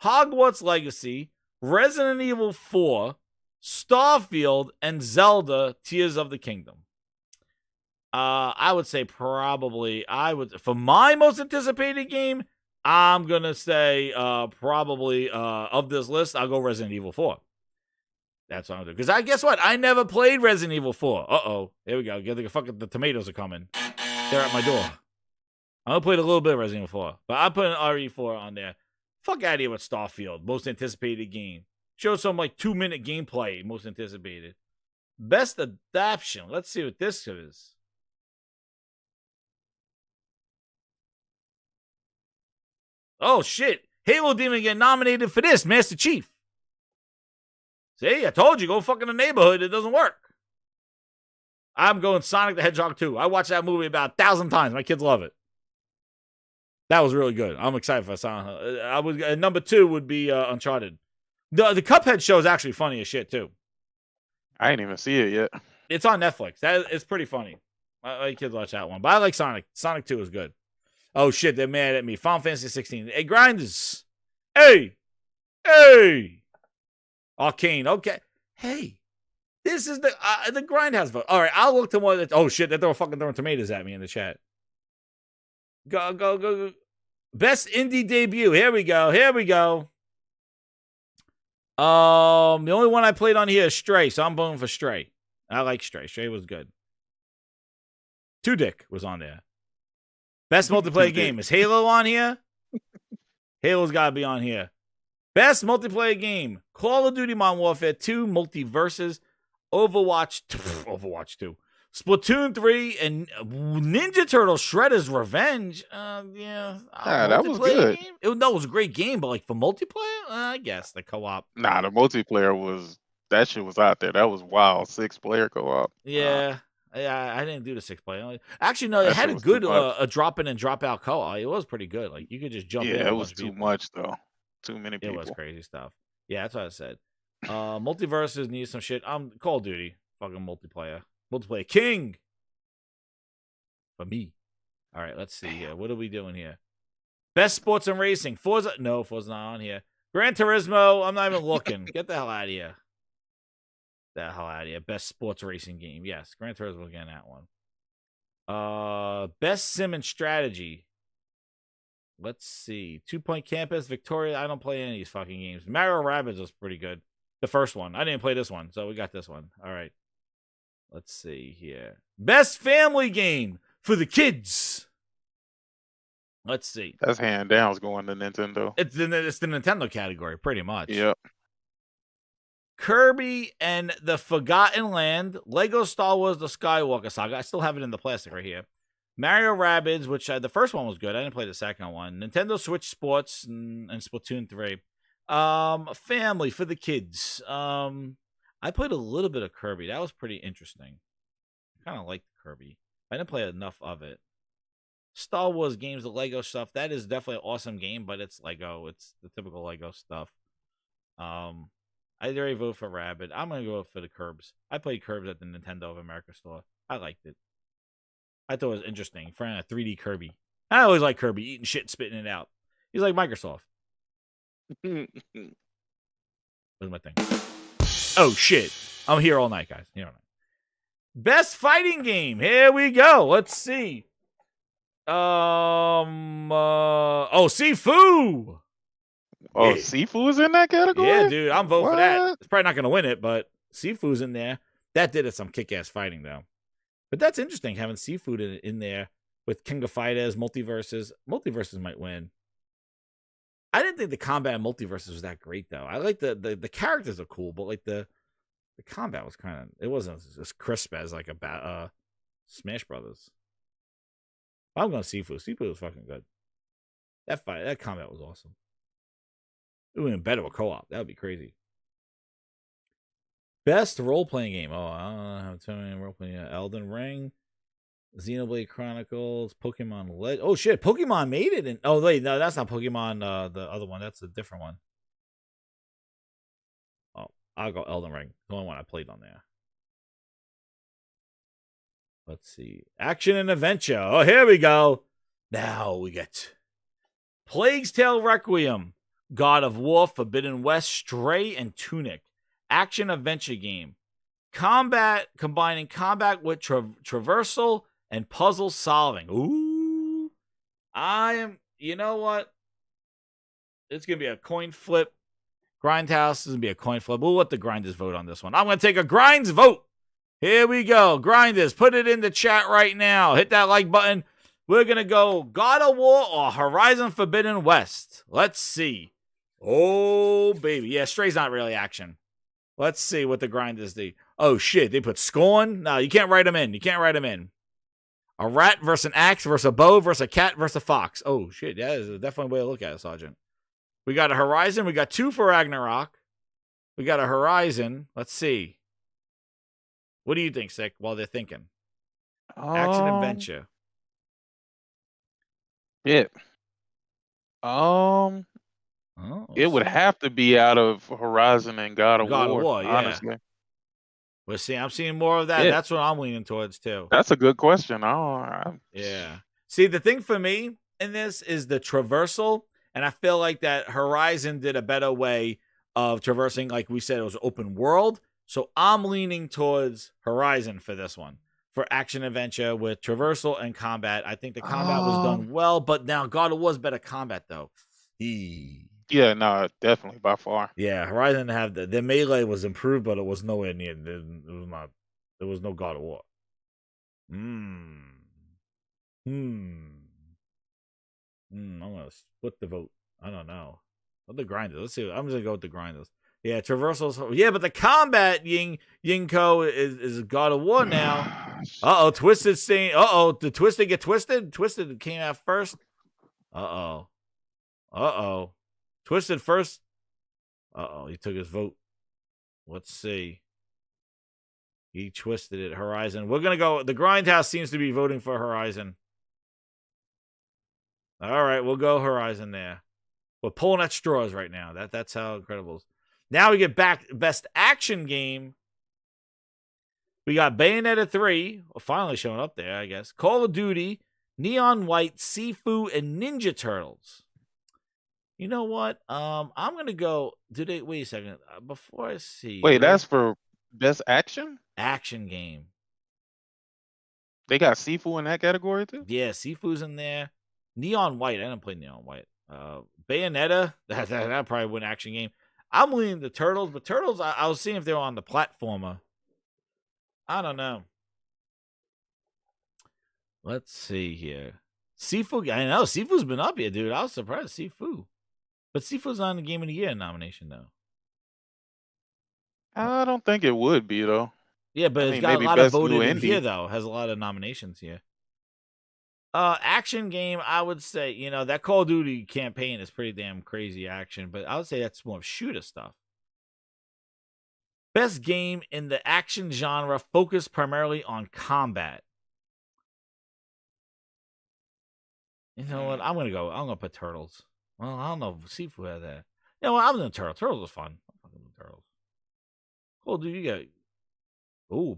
Hogwarts Legacy, Resident Evil 4, Starfield, and Zelda Tears of the Kingdom. I would say probably, for my most anticipated game, I'm going to say probably of this list, I'll go Resident Evil 4. That's what I'm doing. Because guess what? I never played Resident Evil 4. Uh-oh. Here we go. The tomatoes are coming. They're at my door. I only played a little bit of Resident Evil 4, but I put an RE4 on there. Fuck out of here with Starfield. Most anticipated game. Show some 2-minute gameplay. Most anticipated. Best adaptation. Let's see what this is. Oh, shit. Halo didn't even get nominated for this, Master Chief. See, I told you, go fucking the neighborhood. It doesn't work. I'm going Sonic the Hedgehog 2. I watched that movie about 1,000 times. My kids love it. That was really good. I'm excited for Sonic. Number 2 would be Uncharted. The Cuphead show is actually funny as shit, too. I ain't even see it yet. It's on Netflix. It's pretty funny. My kids watch that one. But I like Sonic. Sonic 2 is good. Oh, shit. They're mad at me. Final Fantasy 16. Hey, Grinders. Hey. Arcane. Okay. Hey. This is the Grindhouse vote. All right. I'll look to more. Oh, shit. They're throwing tomatoes at me in the chat. Go. Best indie debut. Here we go. The only one I played on here is Stray, so I'm voting for Stray. I like Stray. Stray was good. Two Dick was on there. Best multiplayer game. Is Halo on here? Halo's got to be on here. Best multiplayer game. Call of Duty Modern Warfare 2, Multiverses, Overwatch 2, Splatoon 3, and Ninja Turtle Shredder's Revenge. Yeah. That was good. It was a great game, but for multiplayer, I guess the co-op. Nah, the multiplayer that shit was out there. That was wild. 6-player co-op. Yeah. I didn't do the 6-player. Actually, no, it had a good a drop in and drop out co-op. It was pretty good. You could just jump in. Yeah, it was too much though. Too many people. It was crazy stuff. Yeah, that's what I said. Multiverses need some shit. Call of Duty, fucking multiplayer king for me. All right, let's see here. What are we doing here? Best sports and racing. Forza's not on here. Gran Turismo. I'm not even looking. Get the hell out of here. Best sports racing game. Yes, Gran Turismo getting that one. Best sim and strategy. Let's see. 2 Point Campus, Victoria. I don't play any of these fucking games. Mario Rabbids was pretty good. The first one. I didn't play this one, so we got this one. All right. Let's see here. Best family game for the kids. Let's see. That's hand down going to Nintendo. It's the Nintendo category, pretty much. Yep. Kirby and the Forgotten Land, Lego Star Wars: The Skywalker Saga. I still have it in the plastic right here. Mario Rabbids, which the first one was good. I didn't play the second one. Nintendo Switch Sports and Splatoon 3. Family for the kids. I played a little bit of Kirby. That was pretty interesting. I kind of liked Kirby. I didn't play enough of it. Star Wars games, the Lego stuff. That is definitely an awesome game, but it's Lego. It's the typical Lego stuff. I already vote for Rabbit. I'm gonna go for the Curbs. I played Curbs at the Nintendo of America store. I liked it. I thought it was interesting. For a 3D Kirby. I always like Kirby eating shit and spitting it out. He's like Microsoft. Where's my thing? Oh shit! I'm here all night, guys. Here all night. Best fighting game. Here we go. Let's see. Sifu. Oh, Yeah. Sifu's in that category? Yeah, dude, I'm voting for that. What? It's probably not going to win it, but Sifu's in there. That did it some kick-ass fighting, though. But that's interesting, having Seafood in there with King of Fighters, Multiverses. Multiverses might win. I didn't think the combat in Multiverses was that great, though. I like the characters are cool, but like the combat was kind of, it wasn't as crisp as like a Smash Brothers. I'm going Seafood. Seafood was fucking good. That combat was awesome. It would have been better with co-op. That would be crazy. Best role-playing game. Oh, I don't have too many role-playing. Elden Ring, Xenoblade Chronicles, Pokemon Legend. Oh, shit. Pokemon made it. Oh, wait. No, that's not Pokemon. The other one. That's a different one. Oh, I'll go Elden Ring. The only one I played on there. Let's see. Action and Adventure. Oh, here we go. Now we get Plague's Tale Requiem, God of War, Forbidden West, Stray, and Tunic. Action adventure game. Combining combat with traversal and puzzle solving. Ooh. You know what? It's going to be a coin flip. Grindhouse is going to be a coin flip. We'll let the grinders vote on this one. I'm going to take a grinds vote. Here we go. Grinders, put it in the chat right now. Hit that like button. We're going to go God of War or Horizon Forbidden West. Let's see. Oh, baby. Yeah, Stray's not really action. Let's see what the grinders do. Oh, shit. They put Scorn? No, you can't write them in. You can't write them in. A rat versus an axe versus a bow versus a cat versus a fox. Oh, shit. That is definitely a way to look at it, Sergeant. We got a Horizon. We got 2 for Ragnarok. We got a Horizon. Let's see. What do you think, Sick, while they're thinking? Action adventure. Yeah. It would have to be out of Horizon and God of War, yeah. honestly. I'm seeing more of that. Yeah. That's what I'm leaning towards, too. That's a good question. Yeah. See, the thing for me in this is the traversal, and I feel like that Horizon did a better way of traversing. Like we said, it was open world. So I'm leaning towards Horizon for this one. For action adventure with traversal and combat. I think the combat was done well, but now God of War's better combat, though. Yeah, no, definitely, by far. Yeah, Horizon have the melee was improved, but it was nowhere near. There was no God of War. I'm gonna split the vote. I don't know. What the grinders? Let's see. I'm just gonna go with the grinders. Yeah, traversals. Yeah, but the combat Yinko is God of War now. Twisted saying. Did Twisted get twisted? Twisted came out first. Twisted first. He took his vote. Let's see. He twisted it. Horizon. We're going to go. The Grindhouse seems to be voting for Horizon. All right, we'll go Horizon there. We're pulling at straws right now. That's how incredible. Now we get back best action game. We got Bayonetta 3. Finally showing up there, I guess. Call of Duty, Neon White, Sifu, and Ninja Turtles. You know what? I'm gonna go. Wait a second. Before I see. Wait, that's for best action? Action game. They got Sifu in that category too. Yeah, Sifu's in there. Neon White. I didn't play Neon White. Bayonetta. That probably win action game. I'm leaning the Turtles, but Turtles, I was seeing if they were on the platformer. I don't know. Let's see here. Sifu. I know Sifu's been up here, dude. I was surprised Sifu. But Sifu's on the Game of the Year nomination, though. I don't think it would be though. Yeah, but it's got a lot of voted in here, though. Has a lot of nominations here. Action game, I would say, you know, that Call of Duty campaign is pretty damn crazy action, but I would say that's more shooter stuff. Best game in the action genre focused primarily on combat. You know what? I'm gonna put Turtles. Well, I don't know if Sifu had that. You know what? I'm gonna Turtles. Turtles was fun. I'm fucking with Turtles. Cool, dude. You got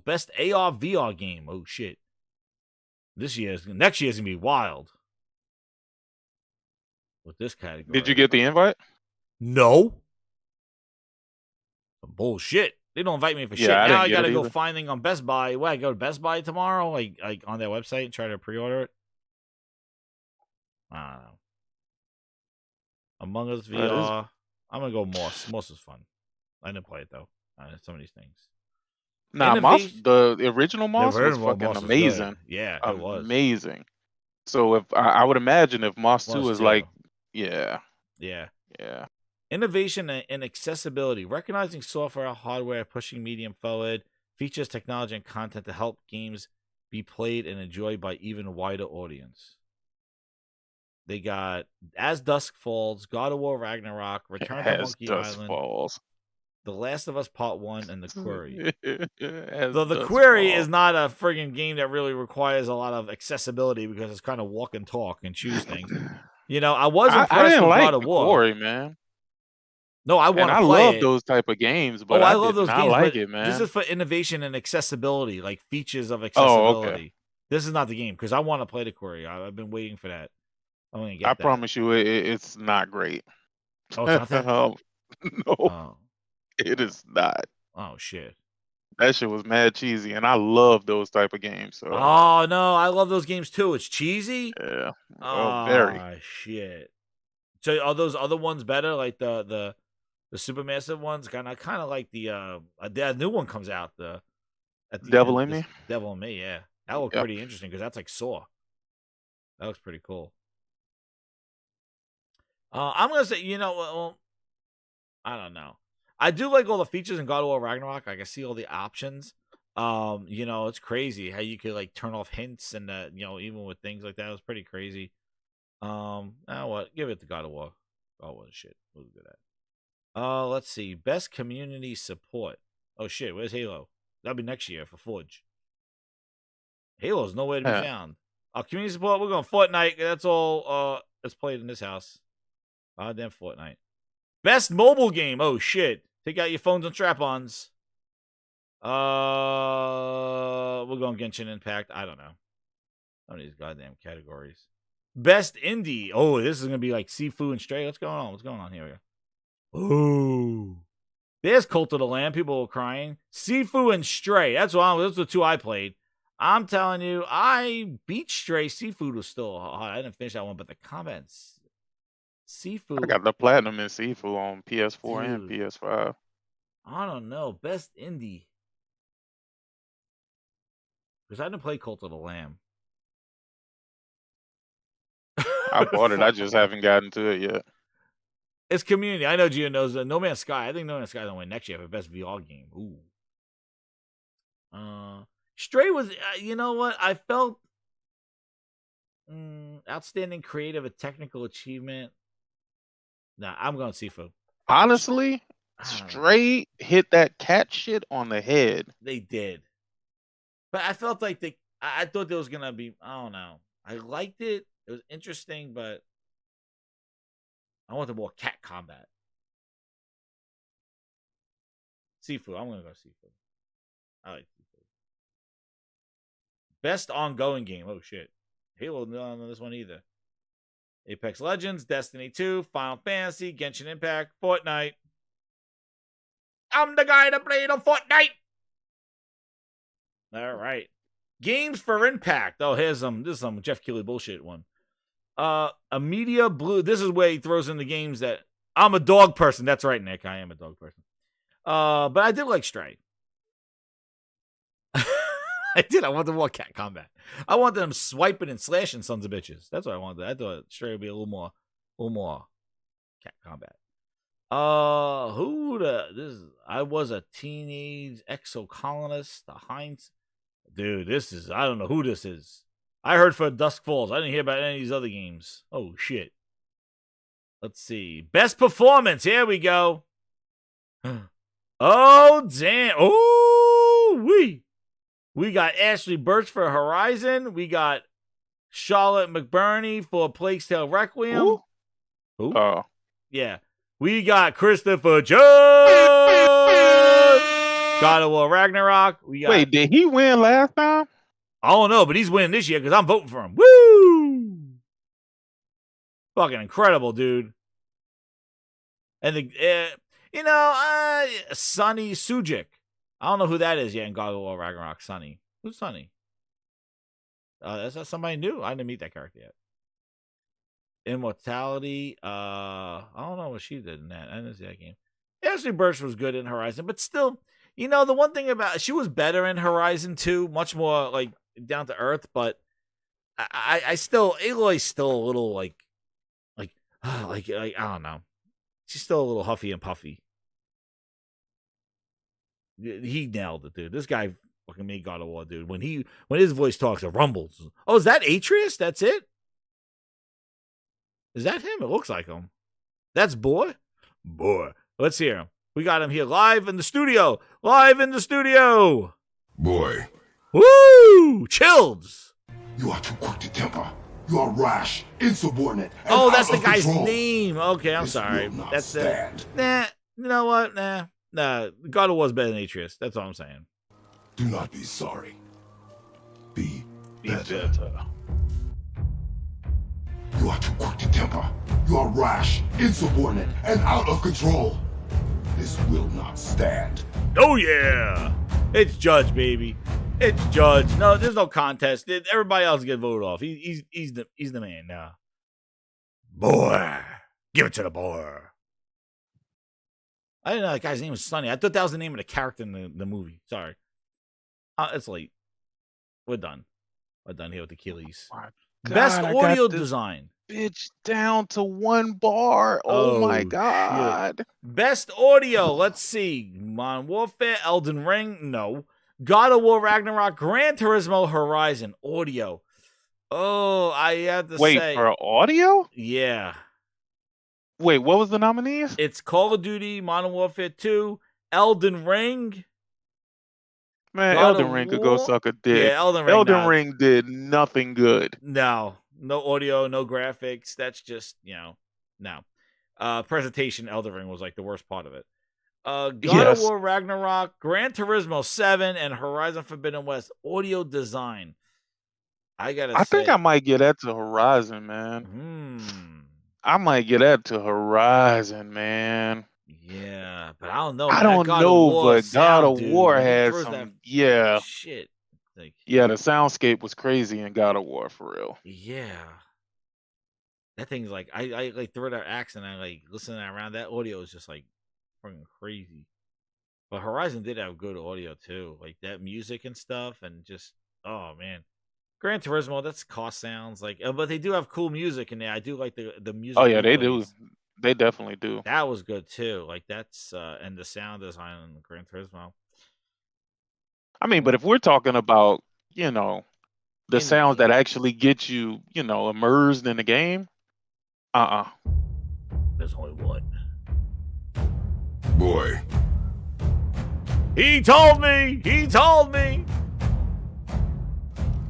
best AR VR game. Oh shit. Next year's gonna be wild. With this category. Did you get the invite? No. Some bullshit. They don't invite me for shit. Now I gotta go find things on Best Buy. What, I go to Best Buy tomorrow? Like on their website and try to pre-order it? I don't know. Among Us VR. I'm gonna go Moss. Moss is fun. I didn't play it though. Some of these things. Nah, Moss, the original Moss was fucking amazing. Yeah, it was amazing. So if I would imagine if Moss 2 is like, yeah. Innovation and accessibility, recognizing software, hardware, pushing medium forward, features, technology, and content to help games be played and enjoyed by even wider audience. They got As Dusk Falls, God of War Ragnarok, Return to Monkey Island, Falls. The Last of Us Part 1, and The Quarry. Though The Quarry is not a friggin' game that really requires a lot of accessibility because it's kind of walk and talk and choose things. You know, I was impressed with God of War. Quarry, man. No, I want to play it. I love those type of games, but I love those games. Like it, man. This is for innovation and accessibility, like features of accessibility. Okay. This is not the game because I want to play The Quarry. I've been waiting for that. I'm gonna get I promise you, it's not great. Oh, it's not that? No, oh. It is not. Oh shit. That shit was mad cheesy, and I love those type of games. So. Oh no, I love those games too. It's cheesy. Yeah. Oh, very. Shit. So are those other ones better? Like the Supermassive ones? Kind of like the new one comes out. The Devil in Me. Devil in Me. Yeah, that looked pretty interesting because that's like Saw. That looks pretty cool. I'm gonna say, you know, well, I don't know. I do like all the features in God of War Ragnarok. I can see all the options. You know, it's crazy how you could like turn off hints and you know, even with things like that, it was pretty crazy. What? Give it to God of War. God of War shit. What was good at? Let's see. Best community support. Oh shit, where's Halo? That'll be next year for Forge. Halo's nowhere to be found. Community support, we're going Fortnite. That's all that's played in this house. Damn Fortnite. Best mobile game. Oh shit. Take out your phones and strap-ons. We're going Genshin Impact. I don't know. None of these goddamn categories. Best indie. Oh, this is gonna be like Sifu and Stray. What's going on? What's going on here? Oh. There's Cult of the Lamb. People were crying. Sifu and Stray. Those are the two I played. I'm telling you, I beat Stray. Seafood was still hot. I didn't finish that one, but the comments. Seafood. I got the platinum in Seafood on PS4 and PS5. I don't know. Best indie. Because I didn't play Cult of the Lamb. I bought it. I just haven't gotten to it yet. It's community. I know Gio knows No Man's Sky. I think No Man's Sky will win next year for best VR game. Ooh. Stray was, you know what? I felt outstanding creative and technical achievement. Nah, I'm going Sifu. Honestly, Stray hit that cat shit on the head. They did. But I felt like I thought there was going to be, I don't know. I liked it. It was interesting, but I wanted more cat combat. Sifu. I'm going to go Sifu. I like Sifu. Best ongoing game. Oh, shit. Halo, no, I don't know this one either. Apex Legends, Destiny 2, Final Fantasy, Genshin Impact, Fortnite. I'm the guy that played on Fortnite. All right. Games for Impact. Oh, this is some Jeff Keighley bullshit one. A Media Blue. This is where he throws in the games that I'm a dog person. That's right, Nick. I am a dog person. But I did like Stray. I did. I wanted more cat combat. I wanted them swiping and slashing sons of bitches. That's what I wanted. I thought Stray would be a little more cat combat. I was a teenage exocolonist. The Heinz. Dude, I don't know who this is. I heard for Dusk Falls. I didn't hear about any of these other games. Oh, shit. Let's see. Best performance. Here we go. Oh, damn. Oh, we got Ashley Birch for Horizon. We got Charlotte McBurney for Plague's Tale Requiem. Who? Oh. Yeah. We got Christopher Judge. God of War Ragnarok. Wait, did he win last time? I don't know, but he's winning this year because I'm voting for him. Woo! Fucking incredible, dude. And Sonny Sujic. I don't know who that is yet in God of War Ragnarok. Sonny. Who's Sonny? Is that somebody new? I didn't meet that character yet. Immortality. I don't know what she did in that. I didn't see that game. Ashley Birch was good in Horizon, but still, the one thing about she was better in Horizon 2, much more like down to earth, but I still Aloy's still a little like I don't know. She's still a little huffy and puffy. He nailed it, dude. This guy fucking made God of War, dude. When his voice talks, it rumbles. Oh, is that Atreus? That's it? Is that him? It looks like him. That's Boy. Let's hear him. We got him here live in the studio. Boy. Woo! Chills. You are too quick to temper. You are rash, insubordinate. Oh, that's the guy's name. Okay, I'm sorry. That's Nah, you know what? Nah. God of War's better than Atreus. That's all I'm saying. Do not be sorry. Be better. You are too quick to temper. You are rash, insubordinate, and out of control. This will not stand. Oh yeah, it's Judge, baby. It's Judge. No, there's no contest. Everybody else get voted off. He's the man now. Boy, give it to the boy. I didn't know that guy's name was Sonny. I thought that was the name of the character in the movie. Sorry. It's late. We're done. We're done here with the Achilles. Best audio design. Bitch down to one bar. Oh my God. Shit. Best audio. Let's see. Modern Warfare, Elden Ring. No. God of War Ragnarok, Gran Turismo, Horizon. Audio. Oh, I have to say. Wait, for audio? Yeah. Wait, what was the nominees? It's Call of Duty, Modern Warfare 2, Elden Ring. Man, Elden Ring could go suck a dick. Yeah, Elden Ring did nothing good. No audio, no graphics. That's just, no. Presentation, Elden Ring was like the worst part of it. God of War Ragnarok, Gran Turismo 7, and Horizon Forbidden West. Audio design. I think I might get that to Horizon, man. I might get that to Horizon, man. Yeah, but I don't know. I don't know, but God of War had some. Yeah. Shit. Yeah, the soundscape was crazy in God of War for real. Yeah. That thing's like I like throw that axe and I like listen around. That audio is just like fucking crazy. But Horizon did have good audio too, like that music and stuff, and just oh man. Gran Turismo, that's cost sounds like, but they do have cool music in there. I do like the music. Oh yeah, they do. They definitely do. That was good too. Like that's and the sound design on Gran Turismo. I mean, but if we're talking about, the sounds that actually get you, immersed in the game, There's only one. Boy. He told me.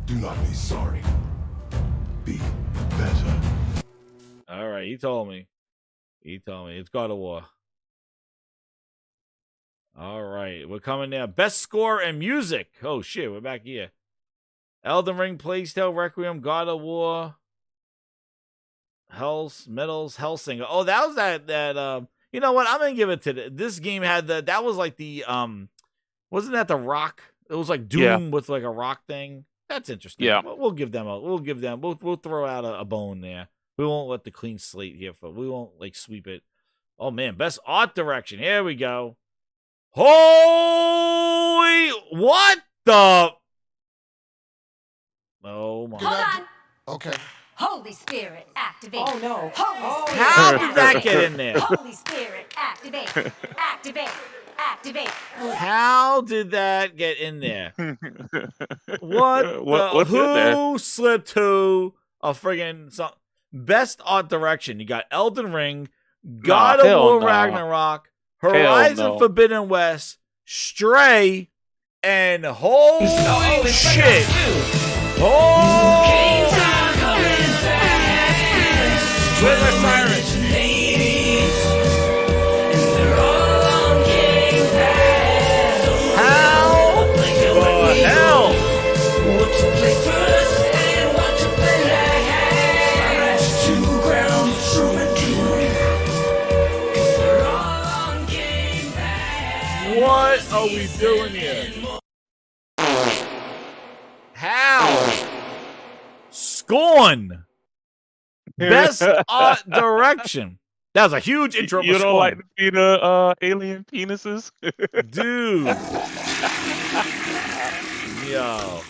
Do not be sorry. Be better. All right, he told me. It's God of War. All right, we're coming now. Best score and music. Oh shit, we're back here. Elden Ring, Plague's Tale Requiem, God of War, Hellsinger. Oh, that was that. You know what? I'm gonna give it to this game. Had that was like the wasn't that the rock? It was like Doom with like a rock thing. That's interesting. Yeah. We'll give them we'll throw out a bone there. We won't let the clean slate here we won't like sweep it. Oh man, best art direction. Here we go. Holy what the Oh my. Hold on. Okay. Holy Spirit, activate. Oh no. Holy Spirit. How did that get in there? Holy Spirit, activate. Activate. Activate. How did that get in there? What's in there? Who slipped who a friggin' song? Best art direction. You got Elden Ring, God of hell War no. Ragnarok, Horizon no. Forbidden West, Stray, and holy shit. Oh! Where's my siren? How the hell? What to play first and what to play last. To ground, true and true. 'Cause they're all on Game Pass. What are we doing here? How? Scorn. Best art direction. That was a huge intro for You don't Scorn. like to see the alien penises? Dude. Yo.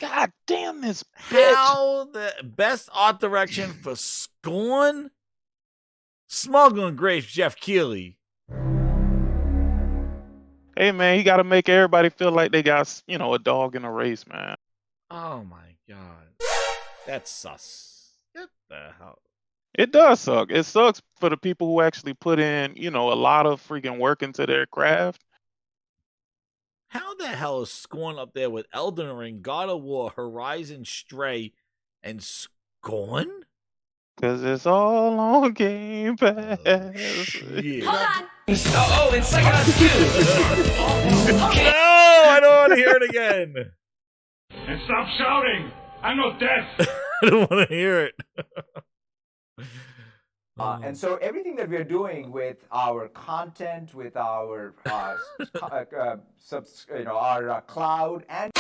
God damn this bitch. How the best art direction for Scorn? Smuggling Grapes, Jeff Keighley. Hey man, you gotta make everybody feel like they got, a dog in a race, man. Oh my god. That's sus. What the hell? It does suck. It sucks for the people who actually put in, a lot of freaking work into their craft. How the hell is Scorn up there with Elden Ring, God of War, Horizon, Stray, and Scorn? Cause it's all on Game Pass. Shit. Hold on. Oh, and Psychonauts 2. No, I don't want to hear it again. And stop shouting! I'm not deaf! I don't want to hear it. And so everything that we're doing with our content, with our our cloud and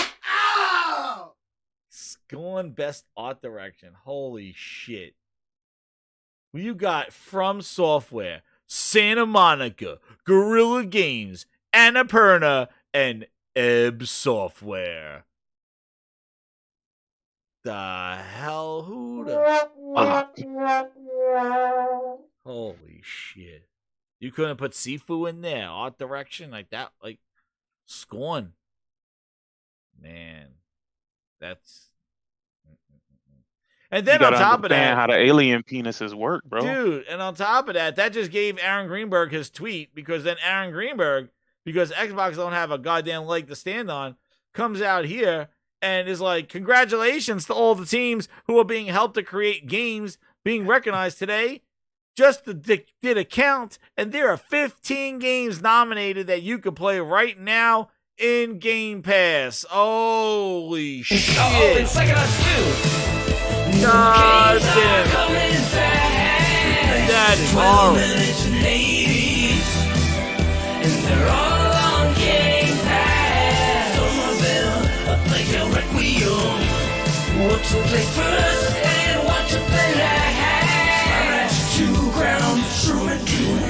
Scorn best art direction. Holy shit. Well, you got From Software, Santa Monica, Guerrilla Games, Annapurna, and Ebb Software. The hell? Who the fuck? Holy shit. You couldn't put Sifu in there. Art direction like that. Like, Scorn. Man. That's... And then You on gotta top of understand that... how the alien penises work, bro. Dude, and on top of that, that just gave Aaron Greenberg his tweet, because then Aaron Greenberg, because Xbox don't have a goddamn leg to stand on, comes out here and is like, congratulations to all the teams who are being helped to create games being recognized today. Just did a count, and there are 15 games nominated that you can play right now in Game Pass. Holy shit. Oh, and Psychonauts 2. God damn. That is horrible. And they're all on Game Pass. Somerville, a Plague Requiem. What to play first and what to play last. To ground, true and true.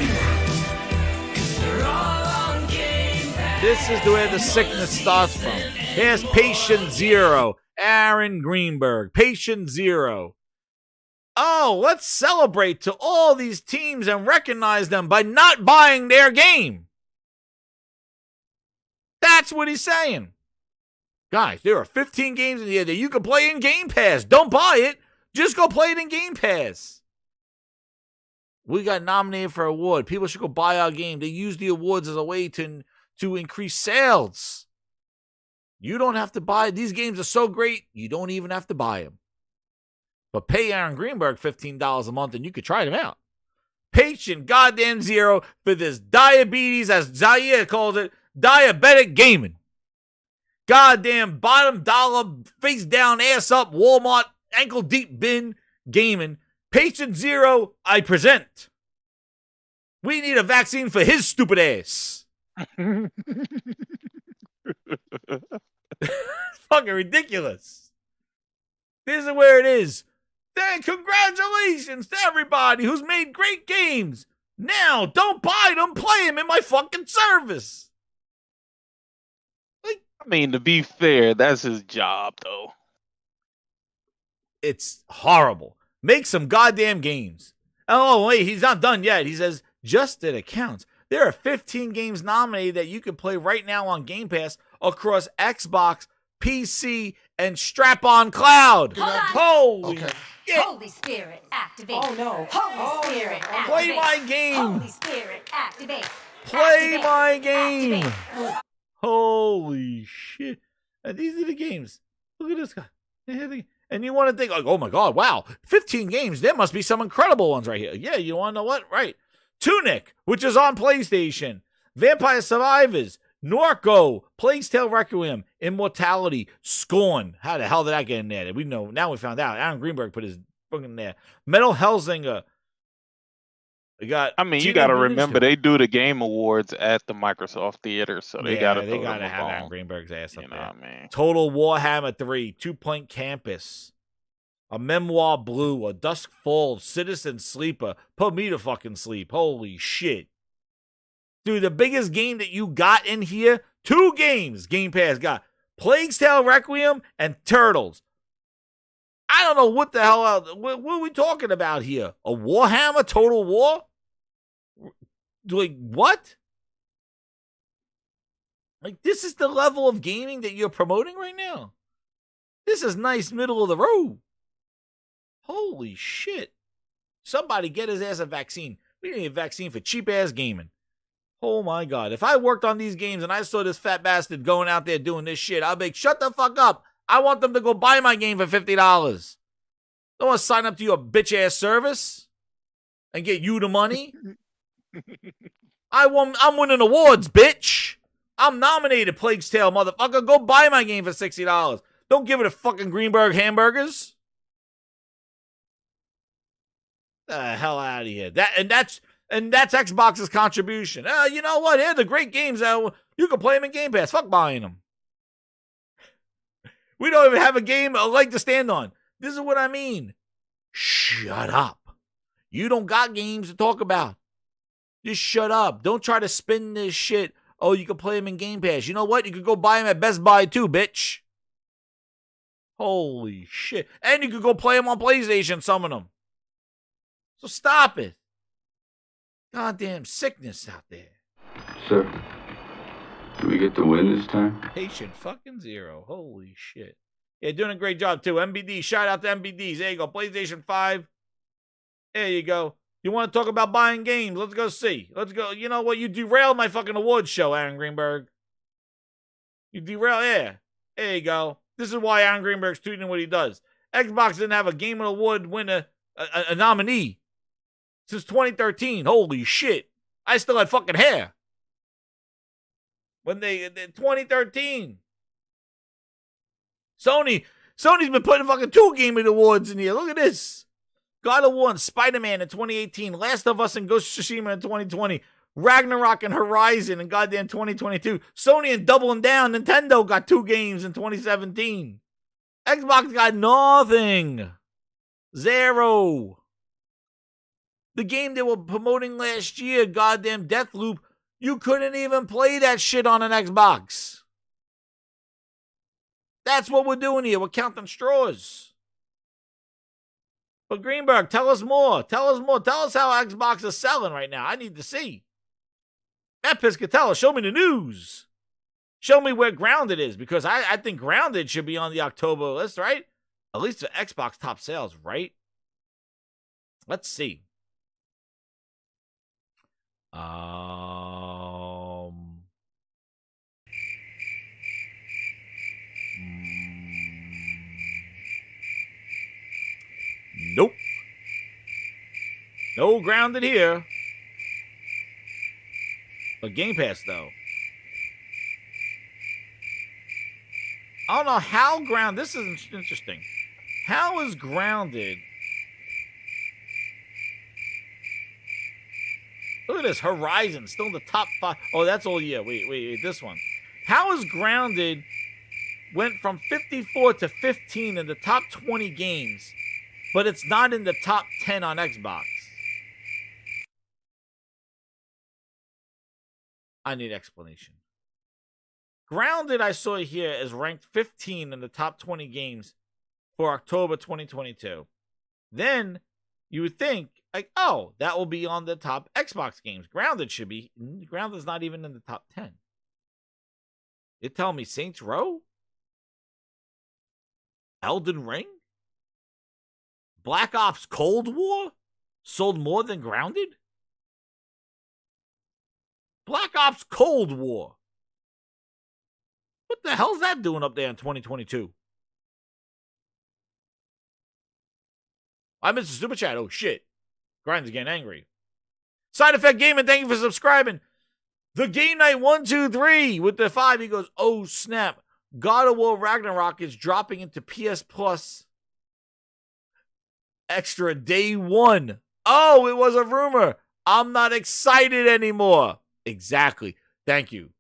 'Cause they're all on Game Pass. This is where the sickness starts from. Here's Patient Zero. Aaron Greenberg, Patient Zero. Oh, let's celebrate to all these teams and recognize them by not buying their game. That's what he's saying. Guys, there are 15 games in here that you can play in Game Pass. Don't buy it. Just go play it in Game Pass. We got nominated for an award. People should go buy our game. They use the awards as a way to increase sales. You don't have to buy. These games are so great, you don't even have to buy them. But pay Aaron Greenberg $15 a month and you could try them out. Patient goddamn Zero for this diabetes, as Zaire calls it, diabetic gaming. Goddamn bottom dollar, face down, ass up, Walmart, ankle deep bin gaming. Patient Zero, I present. We need a vaccine for his stupid ass. fucking ridiculous. This is where it is. Then congratulations to everybody who's made great games. Now, don't buy them, play them in my fucking service. I mean, to be fair, that's his job, though. It's horrible. Make some goddamn games. Oh, wait, he's not done yet. He says, just that it counts. There are 15 games nominated that you can play right now on Game Pass across Xbox, PC, and strap-on cloud. Holy shit. Holy Spirit, activate. Oh no. Holy Spirit, activate. Play my game. Holy Spirit, activate. Play Activate. my game. Activate. Holy shit. And these are the games. Look at this guy. And you want to think, like, oh my God, wow, 15 games. There must be some incredible ones right here. Yeah, you want to know what? Right. Tunic, which is on PlayStation. Vampire Survivors. Norco. Plague's Tale Requiem. Immortality. Scorn. How the hell did that get in there? We know. Now we found out. Aaron Greenberg put his book in there. Metal Hellsinger. We got. I mean, you got to remember they do the Game Awards at the Microsoft Theater, so they got to have Aaron Greenberg's ass up there. What I mean? Total Warhammer 3, 2 Point Campus, a Memoir Blue, a Dusk Falls, Citizen Sleeper. Put me to fucking sleep. Holy shit. Dude, the biggest game that you got in here, 2 games Game Pass got. Plague's Tale Requiem and Turtles. I don't know what the hell else. What are we talking about here? A Warhammer Total War? Like, what? Like, this is the level of gaming that you're promoting right now? This is nice middle of the road. Holy shit. Somebody get his ass a vaccine. We need a vaccine for cheap-ass gaming. Oh, my God. If I worked on these games and I saw this fat bastard going out there doing this shit, I'd be like, shut the fuck up. I want them to go buy my game for $50. Don't want to sign up to your bitch-ass service and get you the money. I'm winning awards, bitch. I'm nominated, Plague's Tale, motherfucker. Go buy my game for $60. Don't give it a fucking Greenberg hamburgers. The hell out of here. That's Xbox's contribution. You know what? They're the great games. You can play them in Game Pass. Fuck buying them. We don't even have a game a leg to stand on. This is what I mean. Shut up. You don't got games to talk about. Just shut up. Don't try to spin this shit. Oh, you can play them in Game Pass. You know what? You could go buy them at Best Buy too, bitch. Holy shit. And you could go play them on PlayStation, some of them. So stop it. Goddamn sickness out there. Sir, do we get the win this time? Patient fucking zero. Holy shit. Yeah, doing a great job too. MBD. Shout out to MBDs. There you go. PlayStation 5. There you go. You want to talk about buying games? Let's go see. Let's go. You know what? You derailed my fucking awards show, Aaron Greenberg. You derailed. Yeah. There you go. This is why Aaron Greenberg's tweeting what he does. Xbox didn't have a Game Award winner, a nominee since 2013. Holy shit. I still had fucking hair. When they 2013. Sony's been putting fucking 2 Game Awards in here. Look at this. God of War and Spider-Man in 2018. Last of Us and Ghost of Tsushima in 2020. Ragnarok and Horizon in goddamn 2022. Sony and doubling down. Nintendo got 2 games in 2017. Xbox got nothing. 0. The game they were promoting last year, goddamn Deathloop, you couldn't even play that shit on an Xbox. That's what we're doing here. We're counting straws. But Greenberg, tell us more. Tell us more. Tell us how Xbox is selling right now. I need to see. Matt Piscatella, show me the news. Show me where Grounded is, because I think Grounded should be on the October list, right? At least for Xbox top sales, right? Let's see. Nope. No Grounded here. But Game Pass, though. I don't know how Grounded... This is interesting. How is Grounded... Look at this. Horizon. Still in the top 5. Oh, that's all... Yeah, wait. This one. How is Grounded went from 54 to 15 in the top 20 games, but it's not in the top 10 on Xbox? I need explanation. Grounded, I saw here, is ranked 15 in the top 20 games for October 2022. Then you would think, like, oh, that will be on the top Xbox games. Grounded should be. Grounded's not even in the top 10. You're telling me Saints Row? Elden Ring? Black Ops Cold War sold more than Grounded? Black Ops Cold War. What the hell's that doing up there in 2022? I missed a super chat. Oh, shit. Grind's getting angry. Side Effect Gaming, thank you for subscribing. The Game Night 123 with the 5. He goes, oh, snap. God of War Ragnarok is dropping into PS Plus Extra day 1. Oh, it was a rumor. I'm not excited anymore. Exactly. Thank you.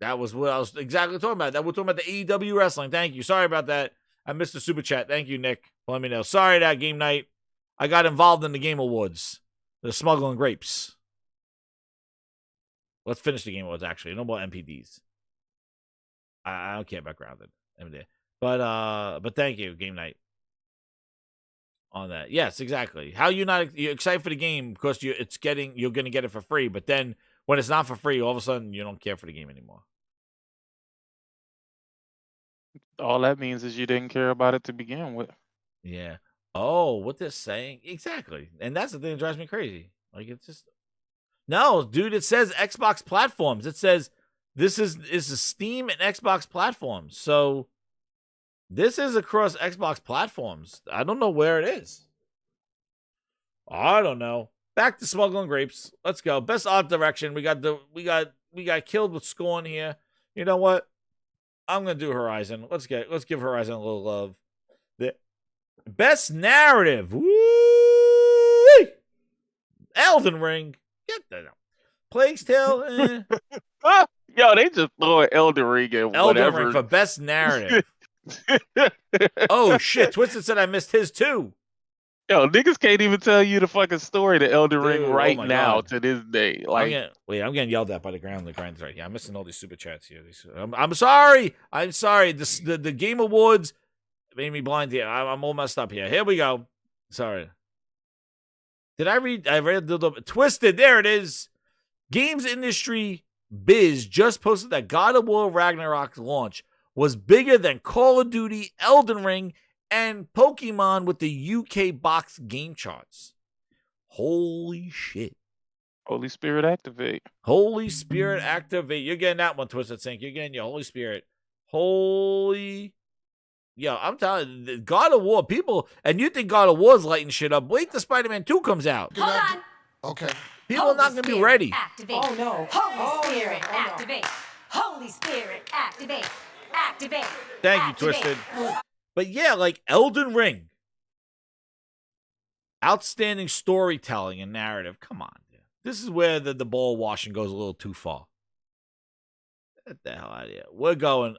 That was what I was exactly talking about. That we're talking about the AEW wrestling. Thank you. Sorry about that. I missed the super chat. Thank you, Nick. Let me know. Sorry that Game Night. I got involved in the Game Awards. The smuggling grapes. Let's finish the Game Awards, actually. No more MPDs. I don't care about Grounded. But thank you, Game Night. On that. Yes, exactly. How you're excited for the game because you're going to get it for free, but then when it's not for free, all of a sudden you don't care for the game anymore. All that means is you didn't care about it to begin with. Yeah. Oh, what they're saying. Exactly. And that's the thing that drives me crazy. Like, it's just, no, dude, it says Xbox platforms. It says this is a Steam and Xbox platforms. So this is across Xbox platforms. I don't know where it is. I don't know. Back to smuggling grapes. Let's go. Best art direction. We got killed with Scorn here. You know what? I'm gonna do Horizon. Let's give Horizon a little love. The best narrative. Woo! Elden Ring. Get that out. Plague's Tale. Yo, they just throw an Elden Ring in Elden Ring for best narrative. Oh shit! Twisted said I missed his too. Yo, niggas can't even tell you the fucking story to Elden Ring right now God. to this day. Like, I'm getting yelled at by the grind's right here. I'm missing all these super chats here. I'm sorry. I'm sorry. The Game Awards made me blind here. I'm all messed up here. Here we go. Sorry. Did I read? I read the Twisted. There it is. Games Industry Biz just posted that God of War Ragnarok's launch was bigger than Call of Duty, Elden Ring, and Pokemon with the UK box game charts. Holy shit. Holy Spirit activate. Holy Spirit activate. You're getting that one, Twisted Sync. You're getting your Holy Spirit. Holy. Yo, I'm telling you, God of War, people, and you think God of War's lighting shit up. Wait till Spider-Man 2 comes out. Hold on. Okay. People are not going to be ready. Activate. Oh, no. Holy Spirit, activate. Holy Spirit, activate. Activate. Thank you, Twisted. But yeah, like Elden Ring. Outstanding storytelling and narrative. Come on. Dude. This is where the ball washing goes a little too far. Get the hell out of here.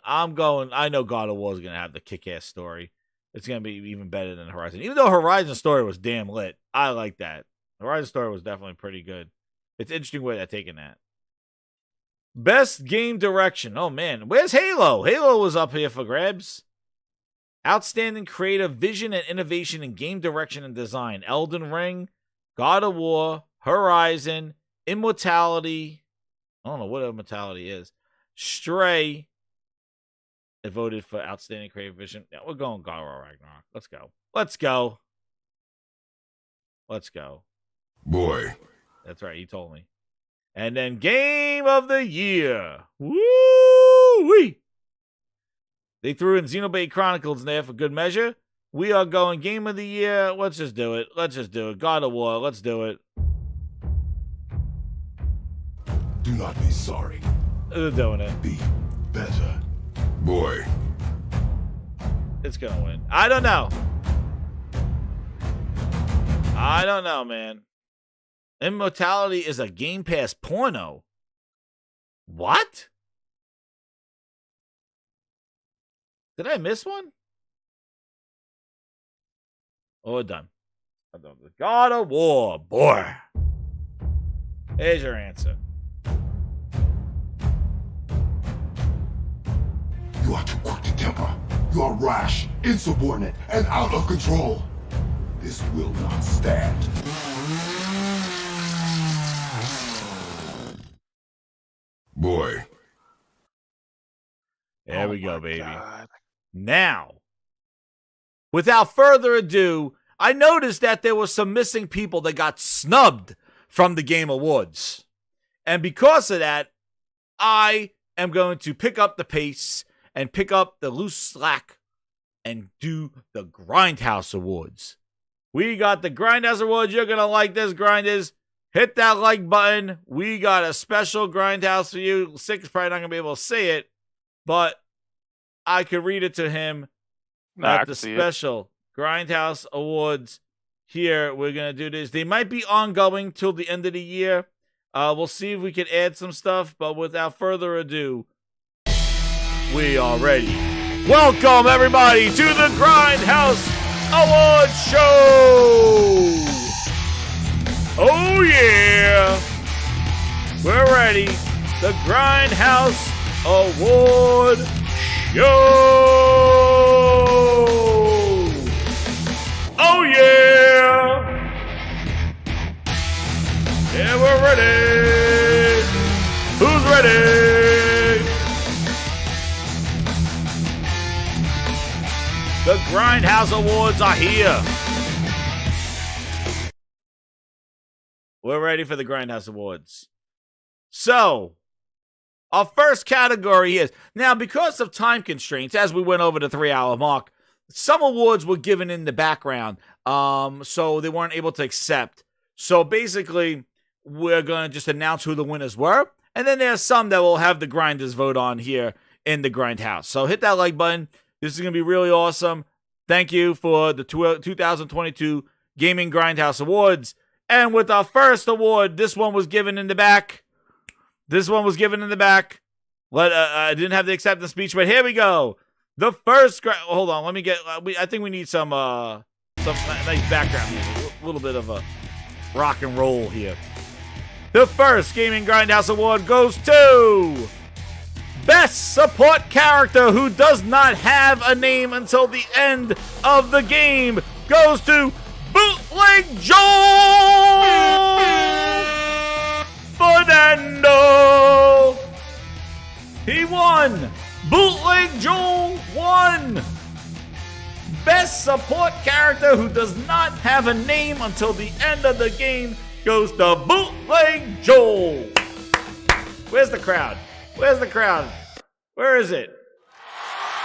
I'm going. I know God of War is going to have the kick-ass story. It's going to be even better than Horizon. Even though Horizon's story was damn lit. I like that. Horizon's story was definitely pretty good. It's an interesting way they're taking that. Best game direction. Oh, man. Where's Halo? Halo was up here for grabs. Outstanding creative vision and innovation in game direction and design. Elden Ring, God of War, Horizon, Immortality. I don't know what Immortality is. Stray. It voted for outstanding creative vision. Yeah, we're going God of War Ragnarok. Let's go. Let's go. Let's go. Boy. That's right. He told me. And then Game of the Year. Woo-wee. They threw in Xenoblade Chronicles in there for good measure. We are going Game of the Year. Let's just do it. Let's just do it. God of War. Let's do it. Do not be sorry. They're doing it. Be better. Boy. It's going to win. I don't know. I don't know, man. Immortality is a Game Pass porno. What? Did I miss one? Oh, we're done. God of War, boy. Here's your answer. You are too quick to temper. You are rash, insubordinate, and out of control. This will not stand. Boy. There we go, baby. God. Now, without further ado, I noticed that there were some missing people that got snubbed from the Game Awards. And because of that, I am going to pick up the pace and pick up the loose slack and do the Grindhouse Awards. We got the Grindhouse Awards. You're going to like this, Grinders. Hit that like button. We got a special Grindhouse for you. Sick is probably not going to be able to say it, but I could read it to him at the special Grindhouse Awards. Here, we're going to do this. They might be ongoing till the end of the year. We'll see if we can add some stuff, but without further ado, we are ready. Welcome, everybody, to the Grindhouse Awards Show! Oh, yeah! We're ready. The Grindhouse Award Show! Oh, yeah! Yeah, we're ready! Who's ready? The Grindhouse Awards are here. We're ready for the Grindhouse Awards. So, our first category is, now because of time constraints, as we went over the 3-hour mark, some awards were given in the background, so they weren't able to accept. So basically, we're going to just announce who the winners were, and then there's some that we'll have the grinders vote on here in the Grindhouse. So hit that like button. This is going to be really awesome. Thank you for the 2022 Gaming Grindhouse Awards. And with our first award, this one was given in the back. I didn't have the acceptance speech, but here we go. The first, hold on, let me get. I think we need some nice background music, a little bit of a rock and roll here. The first Gaming Grindhouse Award goes to Best Support Character Who Does Not Have a Name Until the End of the Game goes to Bootleg Joel Fernando. He won. Bootleg Joel won. Best Support Character Who Does Not Have a Name Until the End of the Game goes to Bootleg Joel. Where's the crowd? Where is it?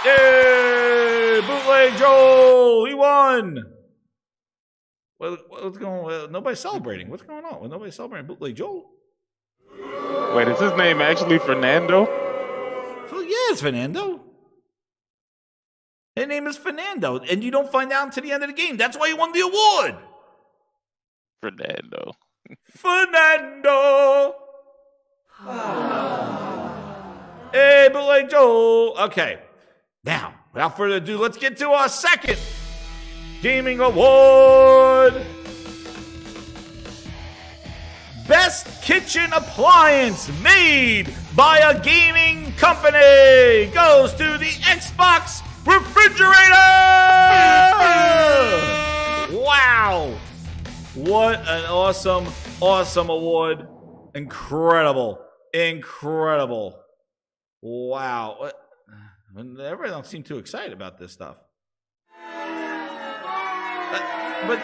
Yay! Bootleg Joel! He won! What's going on? Nobody's celebrating. What's going on? Nobody's celebrating Bootleg Joel? Wait, is his name actually Fernando? Well, yeah, it's Fernando. His name is Fernando, and you don't find out until the end of the game. That's why he won the award. Fernando. Hey, Bootleg Joel. Okay. Now, without further ado, let's get to our second Gaming Award. Best Kitchen Appliance Made by a Gaming Company goes to the Xbox Refrigerator! Wow. What an awesome award. Incredible. Wow. Everybody don't seem too excited about this stuff. But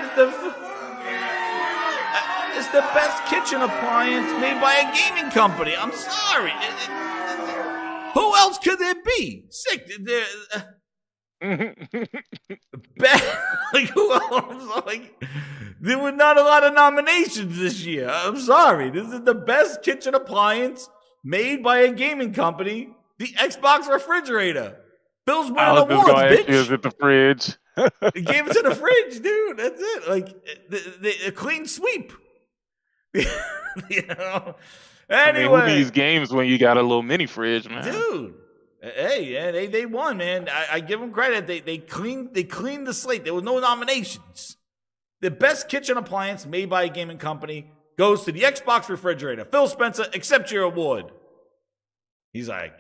it's the best kitchen appliance made by a gaming company. I'm sorry. Who else could there be? Sick. Who else? There were not a lot of nominations this year. I'm sorry. This is the best kitchen appliance made by a gaming company. The Xbox Refrigerator. Bill's winning awards, bitch. Is it the fridge? He gave it to the fridge, dude. That's it. A clean sweep. You know. Anyway, who needs games when you got a little mini fridge, man? Dude. Hey, yeah, they won, man. I give them credit. They cleaned the slate. There was no nominations. The best kitchen appliance made by a gaming company goes to the Xbox refrigerator. Phil Spencer, accept your award. He's like,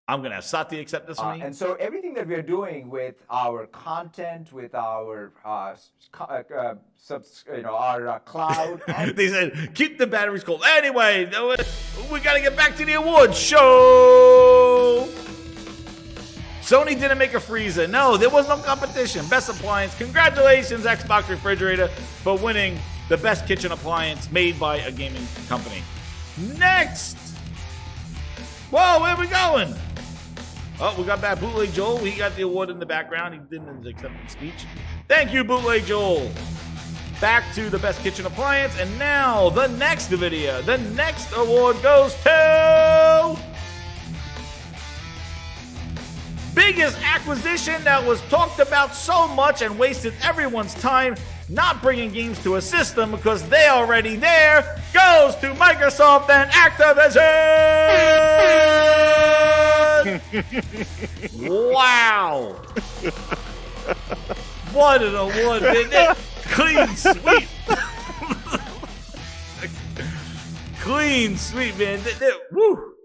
I'm going to have Satya accept this for me. And so everything that we're doing with our content, with our our cloud. They said, keep the batteries cold. Anyway, we got to get back to the awards show. Sony didn't make a freezer. No, there was no competition. Best appliance. Congratulations, Xbox refrigerator, for winning the best kitchen appliance made by a gaming company. Next. Whoa, where are we going? Oh, we got back Bootleg Joel. He got the award in the background. He didn't accept the speech. Thank you, Bootleg Joel. Back to the best kitchen appliance. And now, the next video. The next award goes to... biggest acquisition that was talked about so much and wasted everyone's time not bringing games to a system because they're already there, goes to Microsoft and Activision! Wow! What an award, man. Clean sweep. Clean sweep, man. Woo!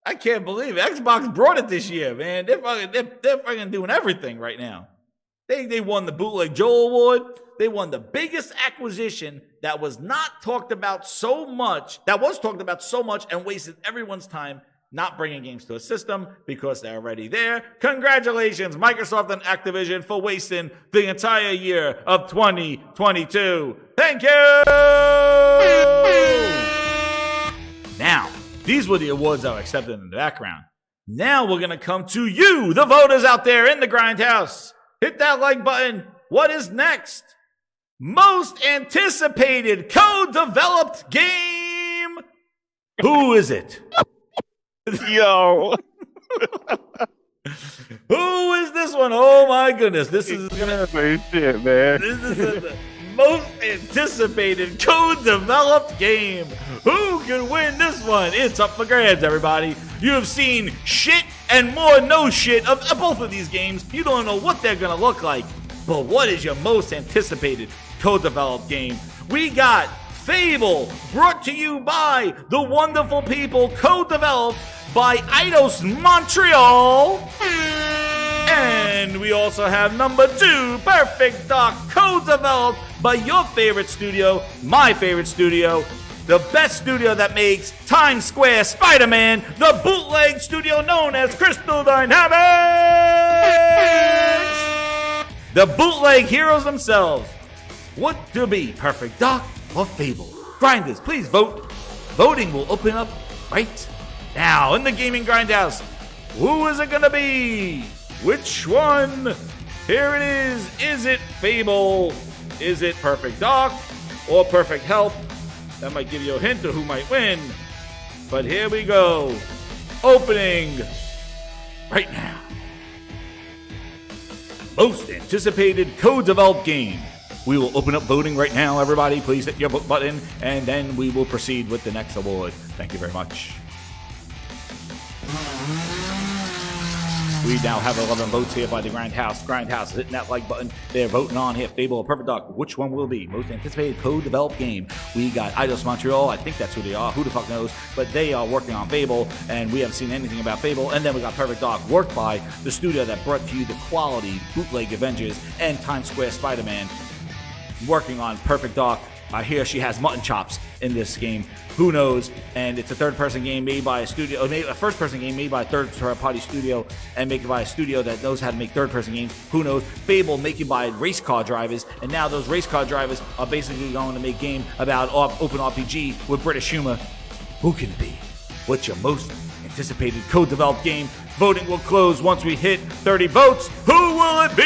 I can't believe it. Xbox brought it this year, man. They're fucking doing everything right now. They won the Bootleg Joel Award. They won the biggest acquisition that was not talked about so much, that was talked about so much and wasted everyone's time not bringing games to a system because they're already there. Congratulations, Microsoft and Activision, for wasting the entire year of 2022. Thank you! Now, these were the awards that were accepted in the background. Now we're going to come to you, the voters out there in the Grindhouse. Hit that like button. What is next? Most anticipated co-developed game. Who is it? Yo. Who is this one? Oh my goodness. This is gonna shit, man. This is the most anticipated co-developed game. Who can win this one? It's up for grabs, everybody. You have seen shit and more no shit of both of these games. You don't know what they're gonna look like. But what is your most anticipated co-developed game? We got Fable, brought to you by the wonderful people, co-developed by Eidos Montreal. And we also have number 2, Perfect Dark, co-developed by your favorite studio, my favorite studio, the best studio that makes Times Square Spider-Man, the bootleg studio known as Crystal Dynamics. The bootleg heroes themselves. What to be, Perfect Dark or Fable? Grinders, please vote. Voting will open up right now in the Gaming Grindhouse. Who is it gonna be? Which one? Here it is. Is it Fable? Is it Perfect Dark or Perfect Help? That might give you a hint of who might win. But here we go. Opening right now. Most anticipated co-developed game. We will open up voting right now, everybody. Please hit your vote button, and then we will proceed with the next award. Thank you very much. We now have 11 votes here by the Grindhouse. Grindhouse is hitting that like button. They're voting on here. Fable or Perfect Dark. Which one will be? Most anticipated co-developed game. We got Eidos Montreal. I think that's who they are. Who the fuck knows? But they are working on Fable, and we haven't seen anything about Fable. And then we got Perfect Dark, worked by the studio that brought to you the quality bootleg Avengers and Times Square Spider-Man. Working on Perfect Dark. I hear she has mutton chops in this game. Who knows? And it's a third-person game made by a studio, or maybe a first-person game made by a third-party studio, and made by a studio that knows how to make third-person games. Who knows? Fable, making by race car drivers, and now those race car drivers are basically going to make a game about open RPG with British humor. Who can it be? What's your most anticipated co-developed game? Voting will close once we hit 30 votes. Who will it be?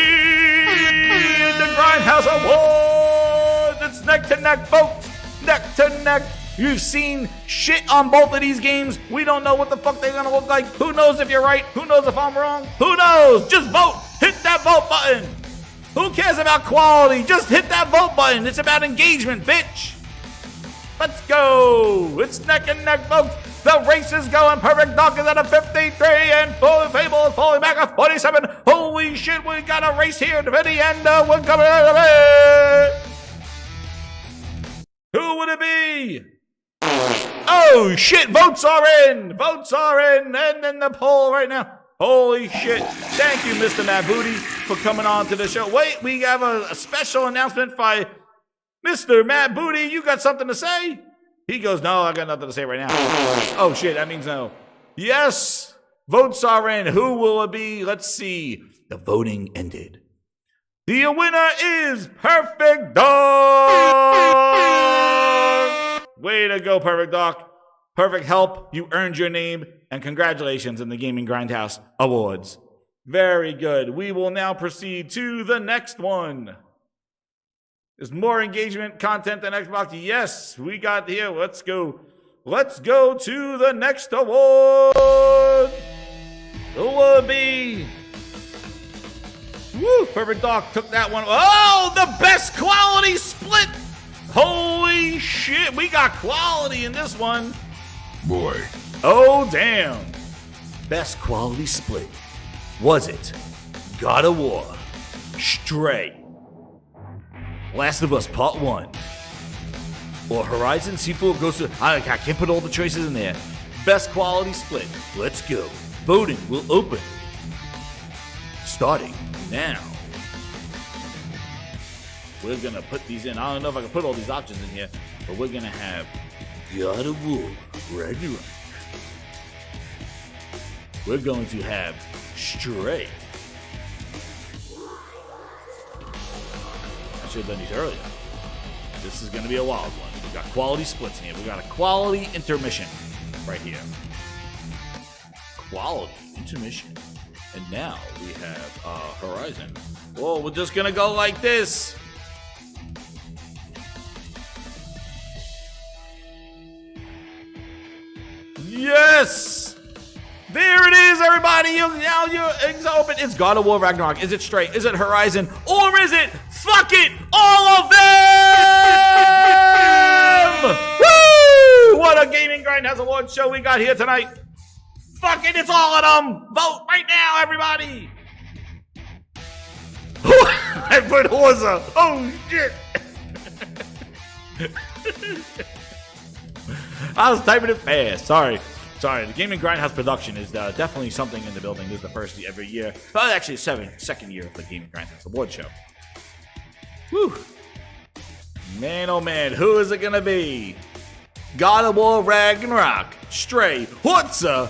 The Grindhouse Awards! It's neck-to-neck, folks! Neck-to-neck! You've seen shit on both of these games. We don't know what the fuck they're gonna look like. Who knows if you're right? Who knows if I'm wrong? Who knows? Just vote! Hit that vote button! Who cares about quality? Just hit that vote button! It's about engagement, bitch! Let's go! It's neck and neck, folks! The race is going. Perfect Dog is at a 53, and Full Fable is falling back at 47. Holy shit, we got a race here to the end. We're coming out of it. Who would it be? Oh shit, votes are in. Votes are in. And in the poll right now. Holy shit. Thank you, Mr. Matt Booty, for coming on to the show. Wait, we have a special announcement by Mr. Matt Booty. You got something to say? He goes, no, I got nothing to say right now. Oh shit, that means no. Yes, votes are in. Who will it be? Let's see. The voting ended. The winner is Perfect Dog. Way to go, Perfect Dog. Perfect help. You earned your name, and congratulations in the Gaming Grindhouse Awards. Very good. We will now proceed to the next one. There's more engagement content than Xbox. Yes, we got here. Let's go. Let's go to the next award. Who will it be? Woo, Perfect Dog took that one. Oh, the best quality split. Holy shit, we got quality in this one. Boy. Oh, damn. Best quality split. Was it God of War, Stray, Last of Us Part 1, or Horizon Zero Ghost of... I can't put all the choices in there. Best quality split. Let's go. Voting will open. Starting now. We're going to put these in. I don't know if I can put all these options in here, but we're going to have God of War, Ragnarok. We're going to have Stray. I should have done these earlier. This is going to be a wild one. We got quality splits in here. We got a quality intermission right here. Quality intermission. And now we have Horizon. Whoa, we're just going to go like this. Yes! There it is, everybody. Now it's open. It's God of War Ragnarok. Is it Stray? Is it Horizon? Or is it, fuck it, all of them? Woo! What a Gaming Grindhouse Awards show we got here tonight. Fuck it, it's all of them. Vote right now, everybody. I put Horza. Oh, shit. I was typing it fast. Sorry. The Gaming Grindhouse production is definitely something in the building. This is the first every year. Oh, actually, second year of the Gaming Grindhouse Award Show. Whew. Man, oh man, who is it going to be? God of War Ragnarok, Stray, Horza,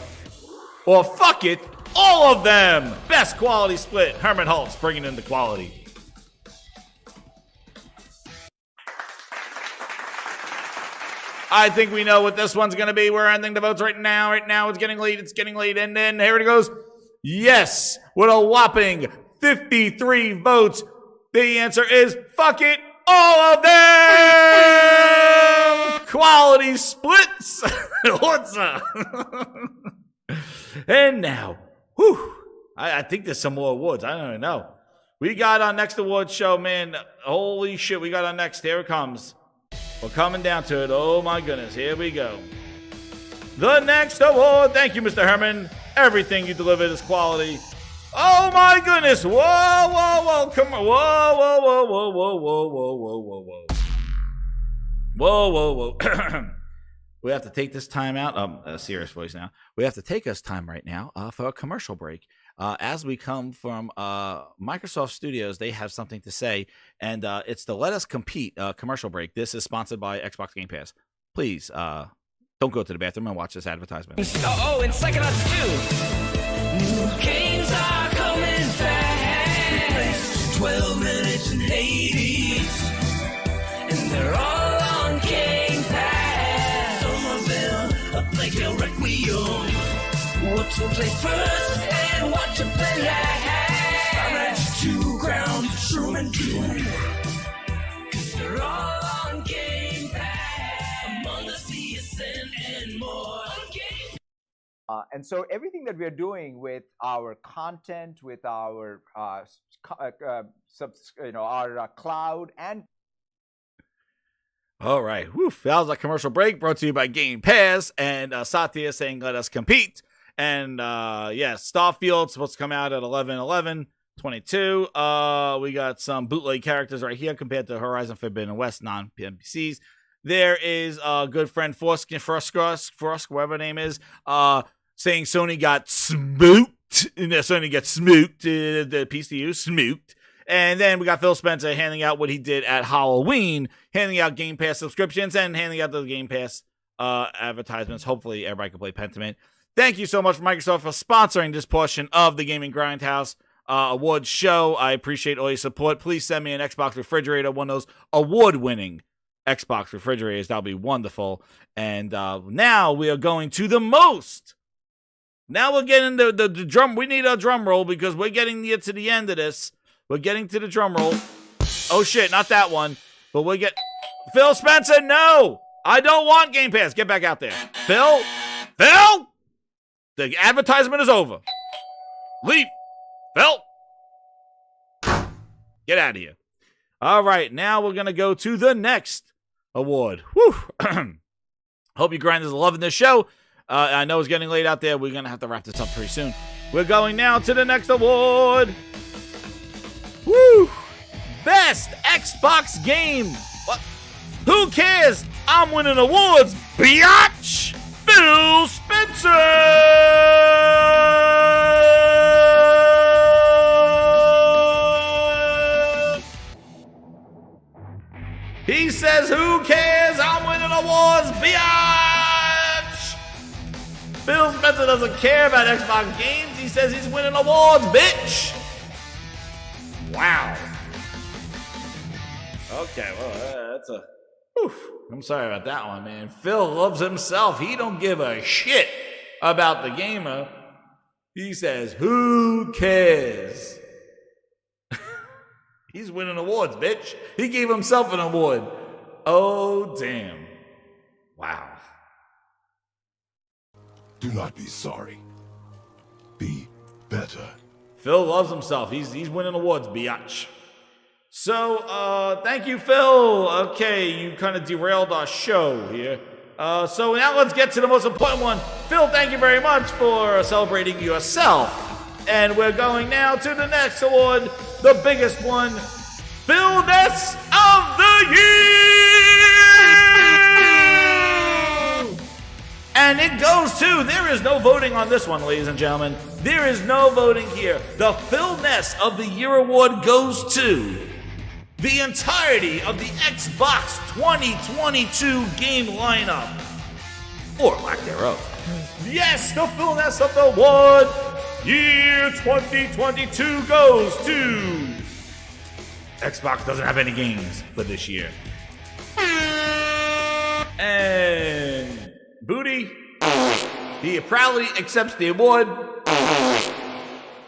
or fuck it, all of them. Best quality split. Herman Holtz bringing in the quality. I think we know what this one's going to be. We're ending the votes right now. Right now, it's getting late. And then here it goes. Yes, with a whopping 53 votes. The answer is fuck it, all of them. Quality splits. What's up? And now, whew, I think there's some more awards. I don't even know. We got our next award show, man. Holy shit, we got our next. Here it comes. We're coming down to it. Oh my goodness. Here we go. The next award. Thank you, Mr. Herman. Everything you delivered is quality. Oh my goodness. Whoa, whoa, whoa. Come on. Whoa, whoa, whoa, whoa, whoa, whoa, whoa, whoa, whoa, whoa. Whoa, whoa, whoa. We have to take this time out. A serious voice now. We have to take us time right now for a commercial break. As we come from Microsoft Studios, they have something to say, and it's the Let Us Compete commercial break. This is sponsored by Xbox Game Pass. Please don't go to the bathroom and watch this advertisement. Oh, and Psychonauts 2. New games are coming fast. 12 minutes and 80s. And they're all on Game Pass. Some of them are like a Requiem. What to play first and what to play last. Skyrim 2, Ground, Shroom, and Doom. 'Cause they're all on Game Pass. Among Us, the Ascent, and more. And so everything that we're doing with our content, with our our cloud, and All right. Whew. That was a commercial break brought to you by Game Pass. And Satya saying, let us compete. And Starfield's supposed to come out at 11/11/22. We got some bootleg characters right here compared to Horizon Forbidden West non-PMPCs. There is a good friend Frosk, whatever her name is, saying Sony got smooked. Sony got smooked. The PCU smooked. And then we got Phil Spencer handing out what he did at Halloween, handing out Game Pass subscriptions and handing out the Game Pass advertisements. Hopefully everybody can play Pentiment. Thank you so much, Microsoft, for sponsoring this portion of the Gaming Grindhouse Awards show. I appreciate all your support. Please send me an Xbox refrigerator, one of those award-winning Xbox refrigerators. That'll be wonderful. And now we are going to the most. Now we're getting the drum. We need a drum roll because we're getting near to the end of this. We're getting to the drum roll. Oh, shit, not that one. But we'll get... Phil Spencer, no! I don't want Game Pass. Get back out there. Phil? The advertisement is over. Leave. Phil? Get out of here. All right, now we're going to go to the next award. Whew. Hope you grinders are loving this show. I know it's getting late out there. We're going to have to wrap this up pretty soon. We're going now to the next award. Woo! Best Xbox game. What? Who cares? I'm winning awards, biatch! Phil Spencer! He says, who cares? I'm winning awards, biatch! Phil Spencer doesn't care about Xbox games. He says he's winning awards, bitch! Wow. Okay, well, that's a... Oof. I'm sorry about that one, man. Phil loves himself. He don't give a shit about the gamer. He says, who cares? He's winning awards, bitch. He gave himself an award. Oh, damn. Wow. Do not be sorry. Be better. Phil loves himself. He's winning awards, biatch. So, thank you, Phil. Okay, you kind of derailed our show here. So now let's get to the most important one. Phil, thank you very much for celebrating yourself. And we're going now to the next award, the biggest one, Philness of the Year! And it goes to, there is no voting on this one, ladies and gentlemen. There is no voting here. The Philness of the Year award goes to the entirety of the Xbox 2022 game lineup, or lack thereof. Yes, the Philness of the award year 2022 goes to... Xbox doesn't have any games for this year. And Booty, he proudly accepts the award.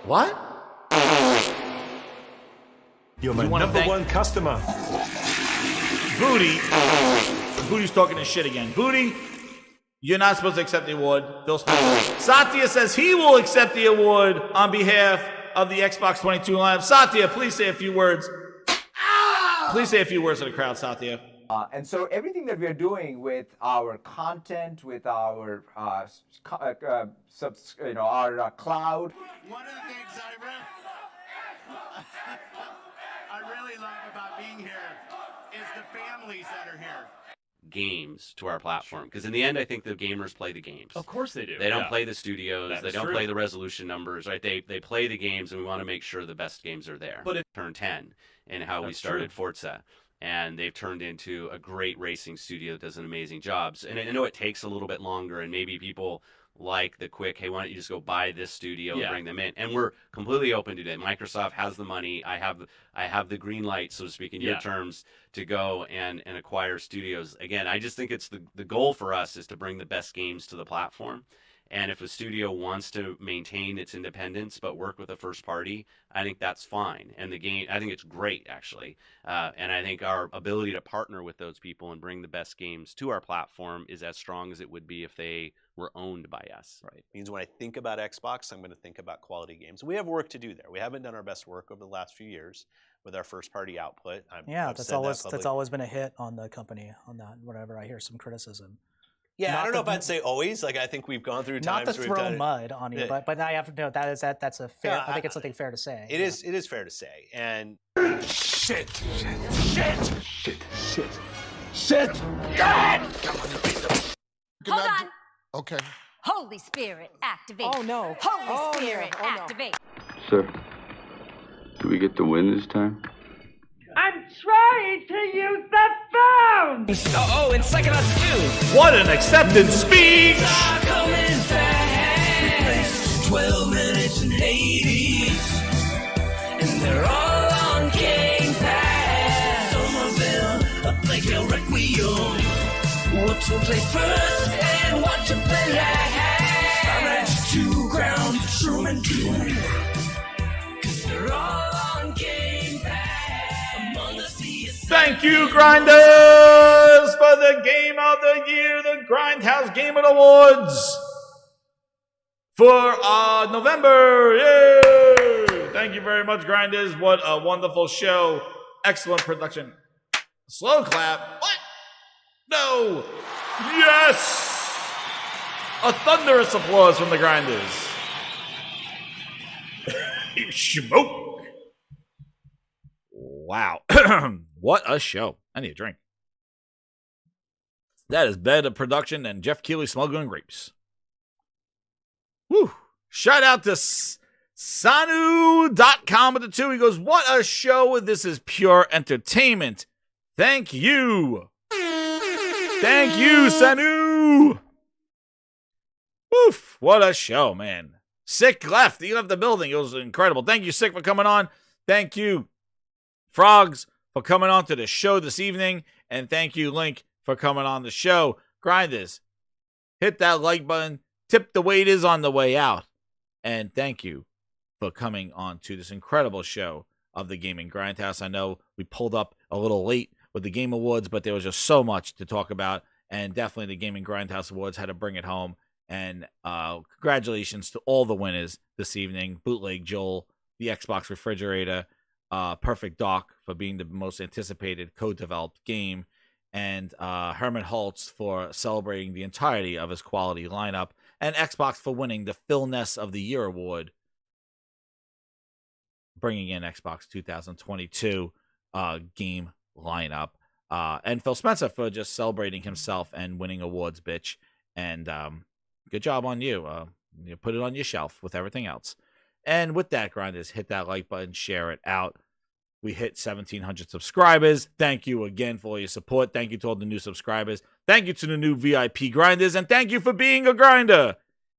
What? You're my number one customer. Booty's talking his shit again. Booty, you're not supposed to accept the award. Phil Spencer. Satya says he will accept the award on behalf of the Xbox 22 lineup. Satya, please say a few words. Please say a few words to the crowd, Satya. And so everything that we're doing with our content, with our our cloud. One of the things I really love about being here is the families that are here. Games to our platform, because in the end I think the gamers play the games. Of course they do. They don't play the studios. That they is don't true. play the resolution numbers, right? They play the games, and we want to make sure the best games are there. But it turned 10 and how we That's started true. Forza, and they've turned into a great racing studio that does an amazing job. And I know it takes a little bit longer, and maybe people like the quick, hey, why don't you just go buy this studio and bring them in? And we're completely open to that. Microsoft has the money. I have the green light, so to speak, in your terms, to go and acquire studios. Again, I just think it's the goal for us is to bring the best games to the platform. And if a studio wants to maintain its independence but work with a first party, I think that's fine. And the game, I think it's great, actually. And I think our ability to partner with those people and bring the best games to our platform is as strong as it would be if they were owned by us. Right. Means when I think about Xbox, I'm going to think about quality games. We have work to do there. We haven't done our best work over the last few years, with our first party output. I've that's said always always been a hit on the company on that. Whenever I hear some criticism. Yeah, I don't know if I'd say always. Like I think we've gone through times. Not to throw mud on you, but I have to know that's a fair. Yeah, I think it's something fair to say. It is. It is fair to say. And Shit. Hold on. Okay. Holy Spirit, activate. Oh no. Holy Spirit, activate. Sir, do we get the win this time? I'm trying to use the phone! Oh, and second us too. What an acceptance speech! 12 minutes and 80s. And they're all on Game Pass. Somerville, a Playtale Requiem. What to play first and what to play last. Star 2, Ground, Truman 2. 'Cause they're all on Game Pass. Among Us the Thank you, Grinders, for the Game of the Year, the Grindhouse Game of the Awards for November. Yay! Thank you very much, Grinders. What a wonderful show. Excellent production. Slow clap. What? No. Yes. A thunderous applause from the Grinders. Smoke. Wow. What a show. I need a drink. That is better production than Jeff Keighley smuggling grapes. Woo. Shout out to Sanu.com with the 2. He goes, what a show. This is pure entertainment. Thank you. Thank you, Sanu. Woof. What a show, man. Sick left. He left the building. It was incredible. Thank you, Sick, for coming on. Thank you, Frogs, for coming on to the show this evening. And thank you, Link, for coming on the show. Grinders, hit that like button. Tip the waiters on the way out. And thank you for coming on to this incredible show of the Gaming Grindhouse. I know we pulled up a little late with the Game Awards, but there was just so much to talk about. And definitely the Gaming Grindhouse Awards had to bring it home. And congratulations to all the winners this evening. Bootleg Joel, the Xbox Refrigerator, Perfect Doc for being the most anticipated co-developed game, and Herman Holtz for celebrating the entirety of his quality lineup, and Xbox for winning the Phil Ness of the Year award, bringing in Xbox 2022 game lineup, and Phil Spencer for just celebrating himself and winning awards, bitch. And good job on you. You put it on your shelf with everything else. And with that, Grinders, hit that like button, share it out. We hit 1,700 subscribers. Thank you again for all your support. Thank you to all the new subscribers. Thank you to the new VIP Grinders. And thank you for being a grinder.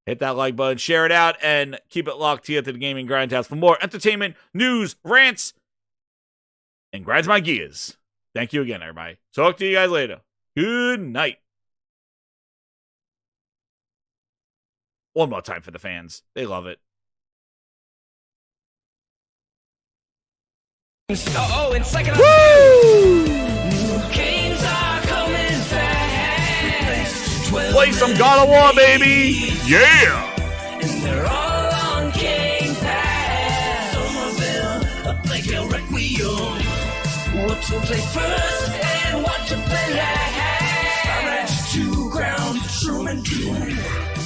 Hit that like button, share it out, and keep it locked here to the Gaming Grindhouse for more entertainment, news, rants, and grinds my gears. Thank you again, everybody. Talk to you guys later. Good night. One more time for the fans. They love it. Oh, and second us too. New games are coming fast. Play some God of War, baby. Yeah. And they're all on Game Pass. Somerville, a Playtale Requiem. What to play first and what to play last. Star 2, Ground, Truman 2.